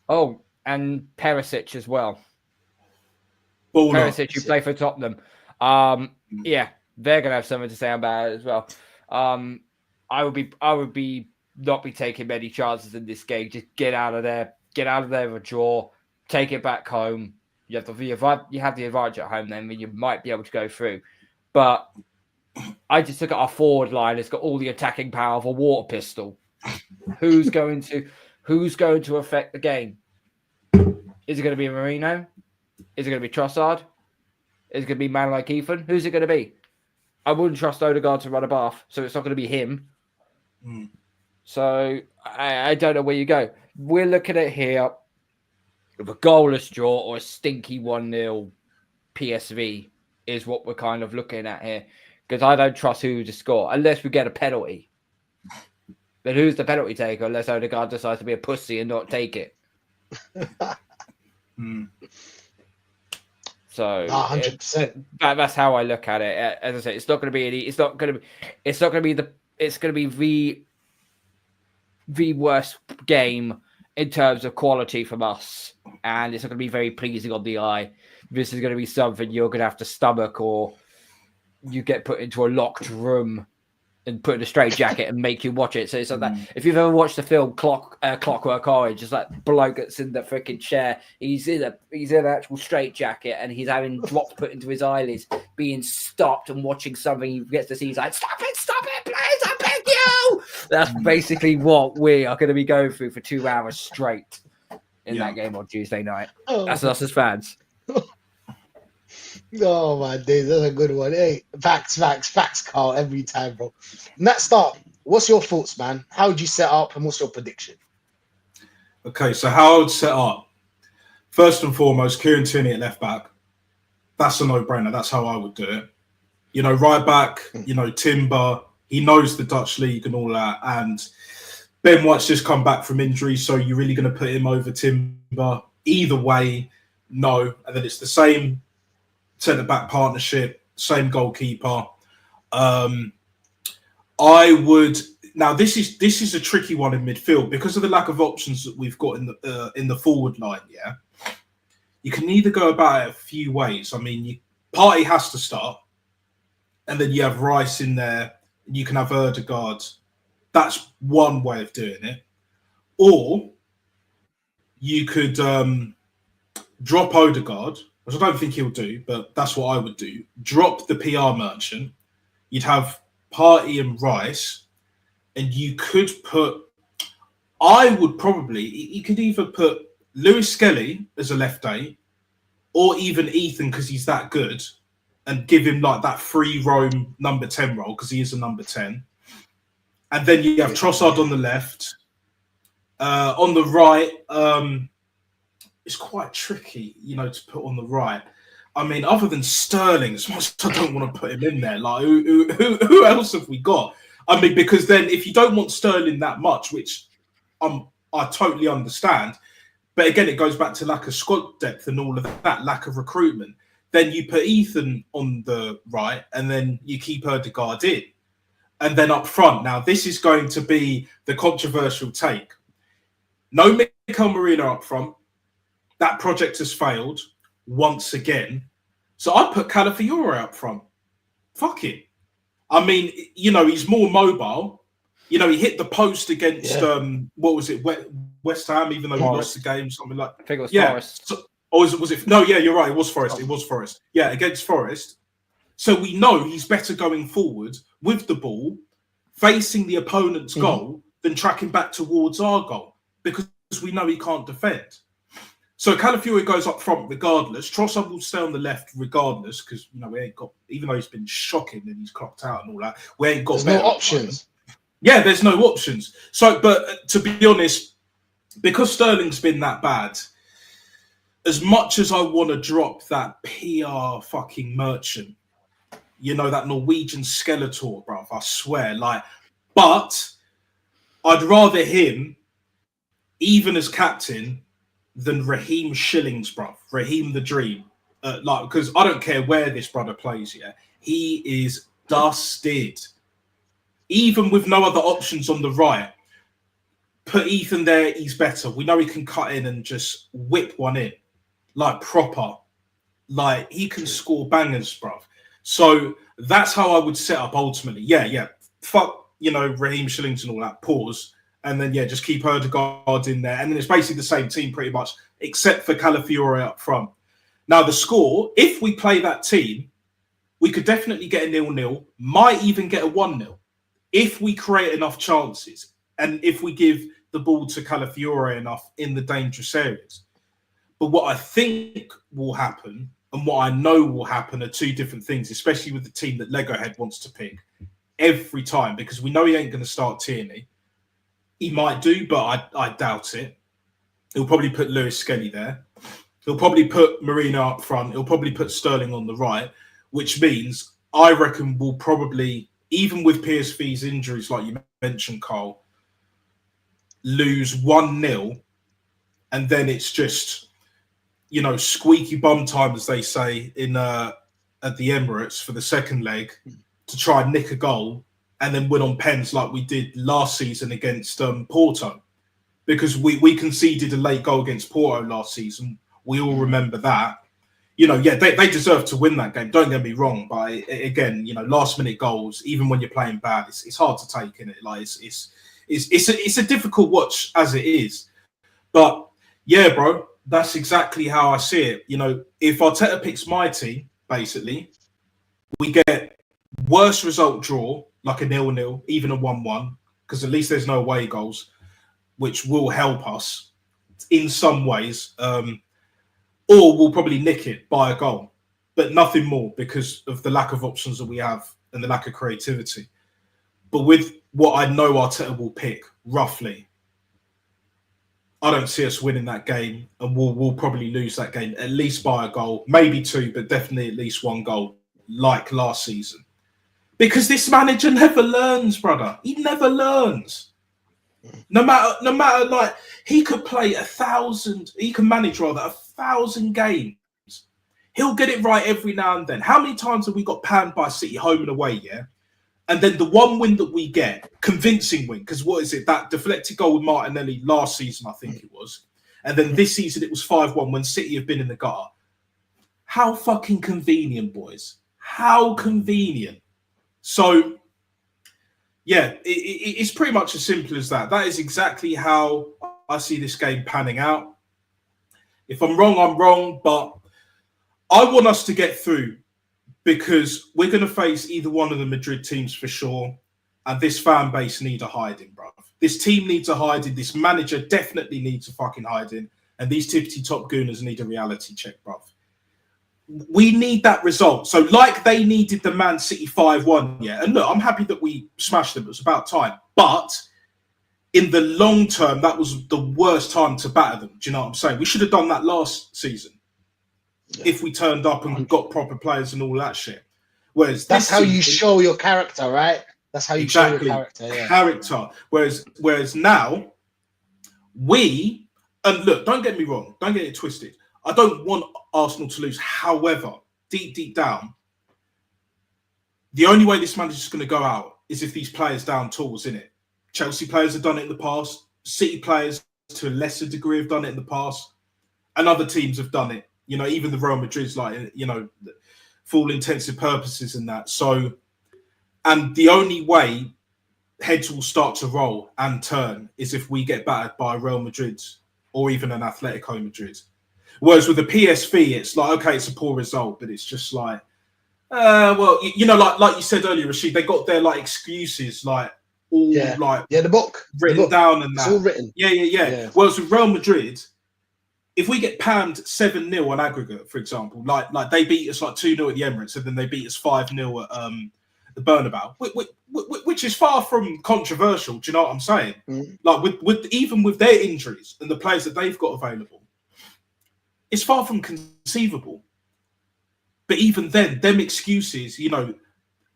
Oh, and Perisic as well. Perisic, who play for Tottenham. Yeah. They're gonna have something to say about it as well. I would not be taking many chances in this game. Just get out of there with a draw, take it back home. You have the advantage at home, then you might be able to go through. But I just look at our forward line. It's got all the attacking power of a water pistol. Who's going to affect the game? Is it going to be Marino? Is it going to be Trossard? Is it going to be a man like Ethan? Who's it going to be? I wouldn't trust Odegaard to run a bath, so it's not going to be him. So I don't know where you go. We're looking at here with a goalless draw or a stinky 1-0 PSV is what we're kind of looking at here. Because I don't trust who to score unless we get a penalty. Then who's the penalty taker unless Odegaard decides to be a pussy and not take it? So 100%. That's how I look at it. As I say, it's going to be the worst game in terms of quality from us, and it's not going to be very pleasing on the eye. This is going to be something you're going to have to stomach, or you get put into a locked room and put in a straitjacket and make you watch it. So it's like that. If you've ever watched the film Clockwork Orange, just like bloke that's in the freaking chair, he's in an actual straitjacket and he's having drops put into his eyelids, being stopped and watching something he gets to see. He's like, stop it, please, I beg you. That's basically what we are going to be going through for 2 hours straight in that game on Tuesday night. That's us as fans. Oh my days, that's a good one. Hey, facts, Carl, every time, bro. Nat Stark, what's your thoughts, man? How would you set up and what's your prediction? Okay, so how I would set up. First and foremost, Kieran Tierney at left back. That's a no-brainer. That's how I would do it. You know, right back, Timber, he knows the Dutch league and all that. And Ben White's just come back from injury, so you're really going to put him over Timber. Either way, no. And then it's the same centre-back partnership, same goalkeeper. I would now. This is a tricky one in midfield because of the lack of options that we've got in the forward line. Yeah, you can either go about it a few ways. I mean, Partey has to start, and then you have Rice in there. And you can have Odegaard. That's one way of doing it. Or you could drop Odegaard, which I don't think he'll do, but that's what I would do. Drop the PR merchant. You'd have Partey and Rice, and you could put. I would probably. You could either put Lewis Skelly as a left eight, or even Ethan because he's that good, and give him like that free roam number 10 role because he is a number 10. And then you have Trossard on the left. On the right, it's quite tricky, to put on the right. I mean, other than Sterling, as much as I don't want to put him in there, like who else have we got? I mean, because then if you don't want Sterling that much, which I totally understand, but again, it goes back to lack of squad depth and all of that, lack of recruitment. Then you put Ethan on the right, and then you keep Odegaard in, and then up front. Now, this is going to be the controversial take. No Mikel Merino up front. That project has failed once again. So I put Calafiore up front. Fuck it. I mean, he's more mobile. He hit the post against what was it, West Ham, even though he lost the game, something like. I think it was Forest. So, was it? No, yeah, you're right. It was Forest. It was Forest. Yeah, against Forest. So we know he's better going forward with the ball, facing the opponent's goal, than tracking back towards our goal because we know he can't defend. So Calafiore goes up front regardless. Trossard will stay on the left regardless because we ain't got, even though he's been shocking and he's clocked out and all that, we ain't got no options. Yeah, there's no options. So, but to be honest, because Sterling's been that bad, as much as I want to drop that PR fucking merchant, that Norwegian Skeletor, bruv, I swear, but I'd rather him, even as captain, than Raheem Shillings, bruv. Raheem the Dream. Because I don't care where this brother plays, he is dusted. Even with no other options on the right, put Ethan there, he's better. We know he can cut in and just whip one in. Proper. He can score bangers, bruv. So that's how I would set up ultimately. Yeah. Fuck, Raheem Shillings and all that. Pause. And then, just keep Odegaard in there. And then it's basically the same team pretty much, except for Calafiore up front. Now, the score, if we play that team, we could definitely get a 0-0, might even get a 1-0 if we create enough chances and if we give the ball to Calafiore enough in the dangerous areas. But what I think will happen and what I know will happen are two different things, especially with the team that Lego Head wants to pick every time, because we know he ain't going to start Tierney. He might do, but I doubt it. He'll probably put Lewis Skelly there. He'll probably put Marino up front. He'll probably put Sterling on the right, which means I reckon we'll probably, even with PSV's injuries, like you mentioned, Carl, lose 1-0, and then it's just, you know, squeaky bum time, as they say in at the Emirates for the second leg to try and nick a goal and then win on pens like we did last season against Porto, because we conceded a late goal against Porto last season. We all remember that. You know, yeah, they deserve to win that game. Don't get me wrong, but again, you know, last minute goals, even when you're playing bad, it's hard to take, in it. Like it's a difficult watch as it is. But yeah, bro, that's exactly how I see it. You know, if Arteta picks my team, basically, we get worst result draw, like a 0-0, even a 1-1, because at least there's no away goals, which will help us in some ways. Or we'll probably nick it by a goal, but nothing more because of the lack of options that we have and the lack of creativity. But with what I know Arteta will pick, roughly, I don't see us winning that game, and we'll probably lose that game at least by a goal, maybe two, but definitely at least one goal, like last season. Because this manager never learns, brother. He never learns. No matter, like, he could play 1,000, he can manage rather 1,000 games. He'll get it right every now and then. How many times have we got panned by City home and away, yeah? And then the one win that we get, convincing win, because what is it? That deflected goal with Martinelli last season, I think it was. And then this season it was 5-1 when City have been in the gutter. How fucking convenient, boys. How convenient. So, yeah, it's pretty much as simple as that. That is exactly how I see this game panning out. If I'm wrong, I'm wrong, but I want us to get through, because we're going to face either one of the Madrid teams for sure, and this fan base need a hiding, bro. This team needs a hiding. This manager definitely needs a fucking hiding, and these tippity top gooners need a reality check, bro. We need that result. So like they needed the Man City 5-1, yeah. And look, I'm happy that we smashed them. It was about time. But in the long term, that was the worst time to batter them. Do you know what I'm saying? We should have done that last season if we turned up and got proper players and all that shit. Whereas that's how you show your character, right? That's how you show your character. Yeah. Character. Whereas now, we, and look, don't get me wrong. Don't get it twisted. I don't want Arsenal to lose. However, deep down, the only way this manager is going to go out is if these players down tools, innit? Chelsea players have done it in the past. City players, to a lesser degree, have done it in the past. And other teams have done it. You know, even the Real Madrid's, like, you know, for all intensive purposes and that. So, and the only way heads will start to roll and turn is if we get battered by Real Madrid or even an Atletico Madrid. Whereas with the PSV, it's like, okay, it's a poor result, but it's just like, well, you know, like you said earlier, Rashid, they got their like excuses, like all the book written down and that. It's all written. Yeah. Whereas with Real Madrid, if we get panned 7-0 on aggregate, for example, like they beat us like 2-0 at the Emirates, and then they beat us 5-0 at the Bernabeu, which is far from controversial. Do you know what I'm saying? Mm. Like with even with their injuries and the players that they've got available. It's far from conceivable. But even then, them excuses, you know,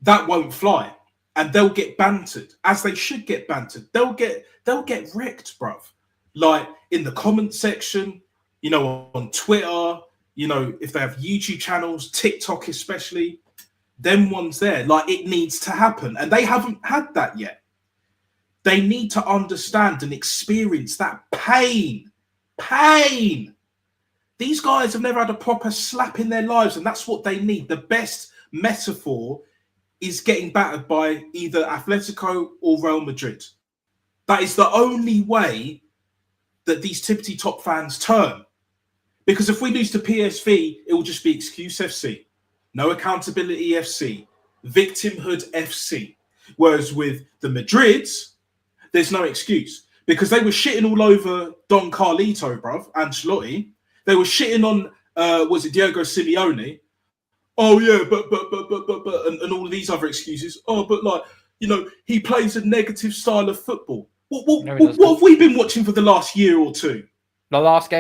that won't fly. And they'll get bantered, as they should get bantered. They'll get wrecked, bruv. Like in the comment section, you know, on Twitter, you know, if they have YouTube channels, TikTok especially, them ones there, like it needs to happen. And they haven't had that yet. They need to understand and experience that pain. Pain. These guys have never had a proper slap in their lives, and that's what they need. The best metaphor is getting battered by either Atletico or Real Madrid. That is the only way that these tippity top fans turn. Because if we lose to PSV, it will just be excuse FC. no accountability FC, victimhood FC. Whereas with the Madrids, there's no excuse because they were shitting all over Don Carlito, bruv, Ancelotti. They were shitting on, was it Diego Simeone? Oh yeah, but, and all of these other excuses. Oh, but like, you know, he plays a negative style of football. What have we been watching for the last year or two? The last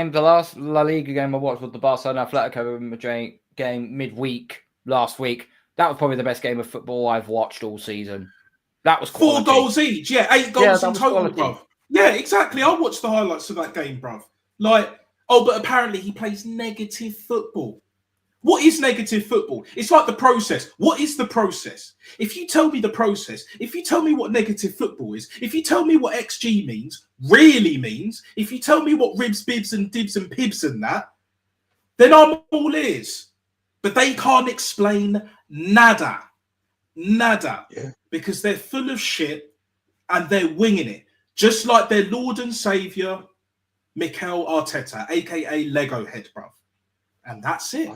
La Liga game I watched was the Barcelona Atletico Madrid game midweek last week. That was probably the best game of football I've watched all season. That was quality. 4 goals each. Yeah, 8 goals in total, bruv. Yeah, exactly. I watched the highlights of that game, bruv. Like, oh, but apparently he plays negative football. What is negative football? It's like the process. What is the process? If you tell me the process, if you tell me what negative football is, if you tell me what XG really means, if you tell me what ribs, bibs, and dibs and pibs and that, then I'm all ears. But they can't explain nada. Nada. Yeah. Because they're full of shit and they're winging it. Just like their Lord and Saviour, Mikel Arteta, aka Lego Head, bruv. And that's it.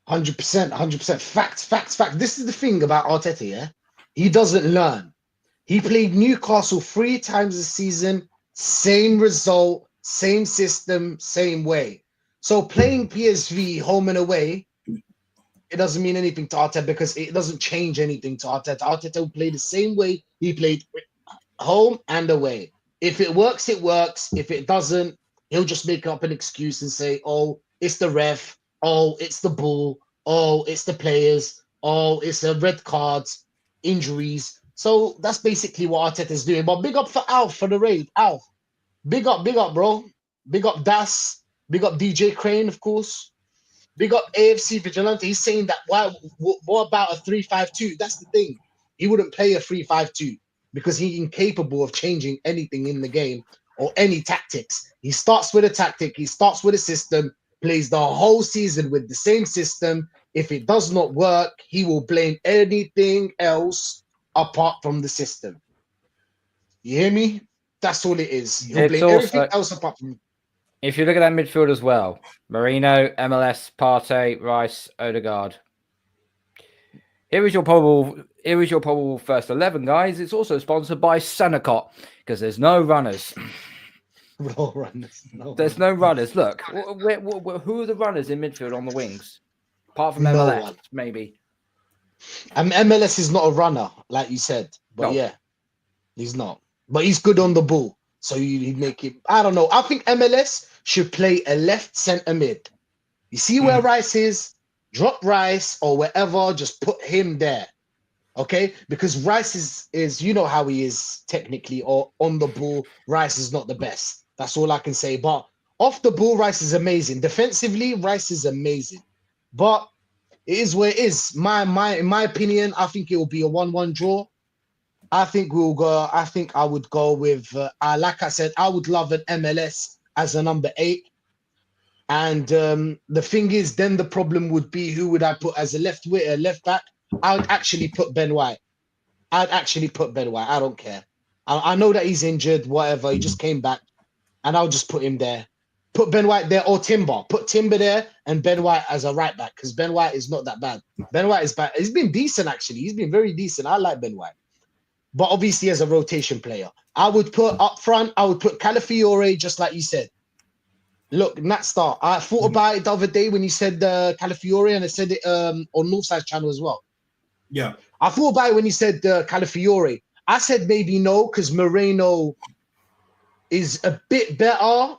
100%. Facts. This is the thing about Arteta, yeah? He doesn't learn. He played Newcastle 3 times a season, same result, same system, same way. So playing PSV home and away, it doesn't mean anything to Arteta because it doesn't change anything to Arteta. Arteta will play the same way he played home and away. If it works, it works. If it doesn't, he'll just make up an excuse and say, oh, it's the ref. Oh, it's the bull. Oh, it's the players. Oh, it's the red cards, injuries. So that's basically what Arteta's doing. But big up for Alf for the raid. Alf, big up, bro. Big up Das. Big up DJ Crane, of course. Big up AFC Vigilante. He's saying that, what about a 3-5-2? That's the thing. He wouldn't play a 3-5-2 because he's incapable of changing anything in the game or any tactics. He starts with a tactic. He starts with a system, plays the whole season with the same system. If it does not work, he will blame anything else apart from the system. You hear me? That's all it is. He'll blame everything else apart from. If you look at that midfield as well, Marino, MLS, Partey, Rice, Odegaard. Here is your probable first 11, guys. It's also sponsored by Senecott because there's no runners. No runners. There's no runners. Look, who are the runners in midfield on the wings? Apart from MLS, maybe. MLS is not a runner, like you said. But yeah, he's not. But he's good on the ball. So you make it. I don't know. I think MLS should play a left centre mid. You see where Rice is? Drop Rice or wherever. Just put him there. Okay? Because Rice is you know how he is technically or on the ball. Rice is not the best. That's all I can say. But off the ball, Rice is amazing. Defensively, Rice is amazing. But it is where it is. In my opinion, I think it will be a 1-1 draw. I think I would go with, like I said, I would love an MLS as a number 8. And the thing is, then the problem would be, who would I put as a left back? I would actually put Ben White. I don't care. I know that he's injured, whatever. He just came back. And I'll just put him there. Put Ben White there or Timber. Put Timber there and Ben White as a right back because Ben White is not that bad. Ben White is bad. He's been decent, actually. He's been very decent. I like Ben White. But obviously as a rotation player. I would put up front, I would put Calafiore, just like you said. Look, Nat Star, I thought about it the other day when you said Calafiore, and I said it on Northside channel as well. Yeah. I thought about it when you said Calafiore. I said maybe no, because Moreno is a bit better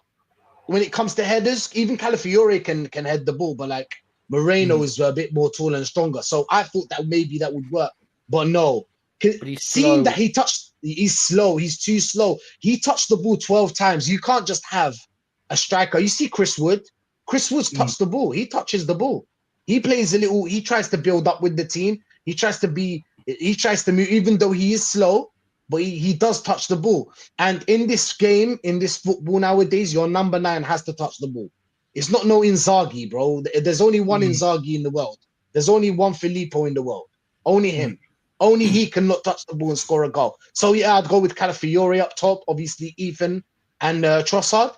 when it comes to headers. Even Calafiore can head the ball, but like Moreno is a bit more tall and stronger. So I thought that maybe that would work, but no. Seeing that he's slow, he's too slow. He touched the ball 12 times. You can't just have a striker. You see Chris Wood's touched the ball. He touches the ball. He plays he tries to build up with the team. He tries to move, even though he is slow, but he does touch the ball. And in this game, in this football nowadays, your number 9 has to touch the ball. It's not no Inzaghi, bro. There's only one Inzaghi in the world. There's only one Filippo in the world. Only him. Only he cannot touch the ball and score a goal. So yeah, I'd go with Calafiore up top, obviously Ethan and Trossard.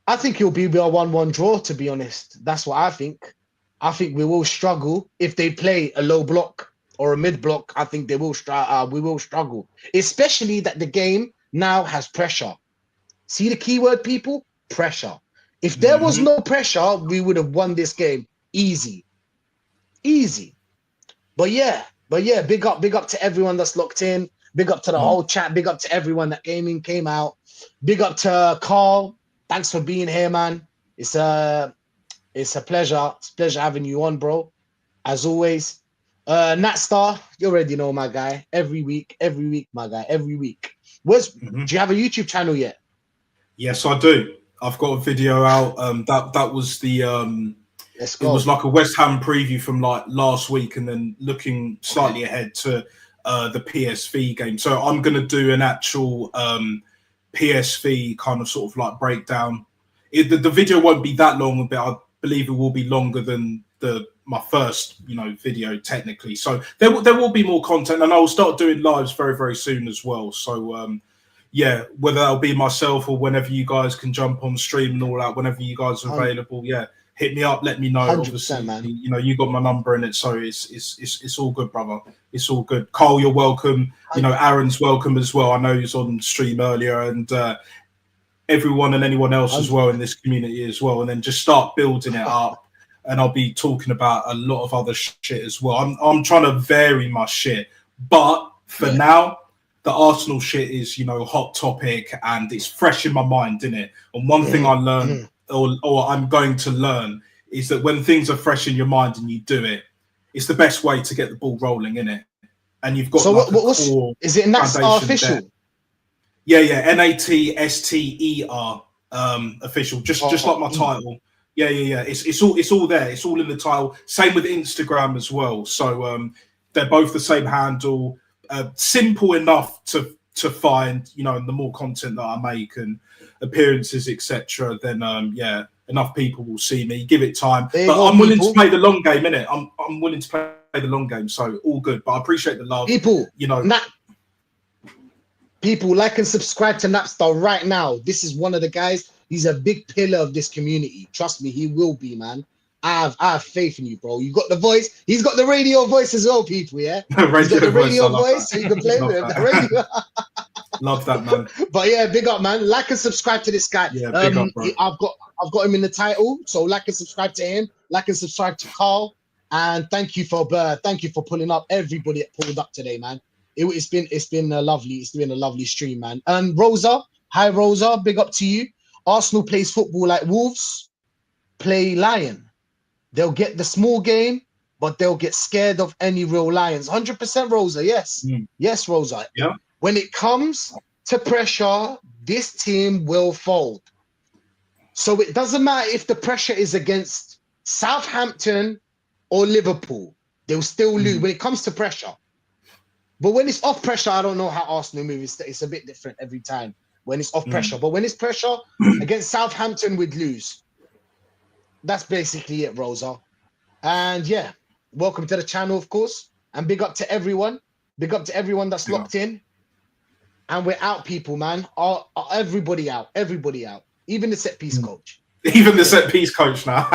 I think it'll be a 1-1 draw, to be honest. That's what I think. I think we will struggle if they play a low block or a mid block. I think we will struggle, especially that the game now has pressure. See the keyword, people? Pressure. If there was no pressure, we would have won this game easy. But yeah, big up to everyone that's locked in. Big up to the whole chat. Big up to everyone that came out. Big up to Carl. Thanks for being here, man. It's a pleasure. It's a pleasure having you on, bro. As always. Natstar, you already know, my guy. Every week, my guy. Every week. Do you have a YouTube channel yet? Yes, I do. I've got a video out. That was the Let's go. It was like a West Ham preview from like last week, and then looking slightly ahead to the PSV game. So I'm gonna do an actual PSV kind of sort of like breakdown. The video won't be that long, but I believe it will be longer than my first video technically. So there will be more content, and I'll start doing lives very, very soon as well. So yeah, whether that'll be myself or whenever you guys can jump on stream and all that, whenever you guys are available, hit me up, let me know. Obviously, man. You got my number in it, so it's all good, brother. It's all good. Carl, you're welcome. Aaron's welcome as well. I know he's on stream earlier, and everyone and anyone else as well in this community as well. And then just start building it up. And I'll be talking about a lot of other shit as well. I'm trying to vary my shit, but for now, the Arsenal shit is hot topic and it's fresh in my mind, isn't it? And one thing I learned, or I'm going to learn, is that when things are fresh in your mind and you do it, it's the best way to get the ball rolling, innit? And you've got is it Natstar official? There. Yeah, NATSTER official, just like my title. Yeah. It's all there. It's all in the title. Same with Instagram as well. So they're both the same handle. Simple enough to find. And the more content that I make and appearances, etc., then enough people will see me. Give it time. But I'm willing to play the long game, innit? I'm willing to play the long game. So all good. But I appreciate the love. People like and subscribe to Natstar right now. This is one of the guys. He's a big pillar of this community. Trust me, he will be, man. I have faith in you, bro. You got the voice. He's got the radio voice as well, people, yeah? He's got the radio voice, so you can play with him. Radio. Love that, man. But yeah, big up, man. Like and subscribe to this guy. Yeah, big up, bro. I've got him in the title, so like and subscribe to him. Like and subscribe to Carl. And thank you for pulling up. Everybody that pulled up today, man. It's been a lovely stream, man. And Rosa, hi Rosa, big up to you. Arsenal plays football like Wolves play Lion. They'll get the small game, but they'll get scared of any real Lions. 100% Rosa, yes. Yes, Rosa. Yeah. When it comes to pressure, this team will fold. So it doesn't matter if the pressure is against Southampton or Liverpool. They'll still lose when it comes to pressure. But when it's off pressure, I don't know how Arsenal move. It's a bit different every time when it's off pressure. But when it's pressure against Southampton, we'd lose. That's basically it, Rosa. And yeah, welcome to the channel, of course. And big up to everyone. Big up to everyone that's locked in. And we're out, people, man. Everybody out. Everybody out. Even the set piece coach. Even the set piece coach now.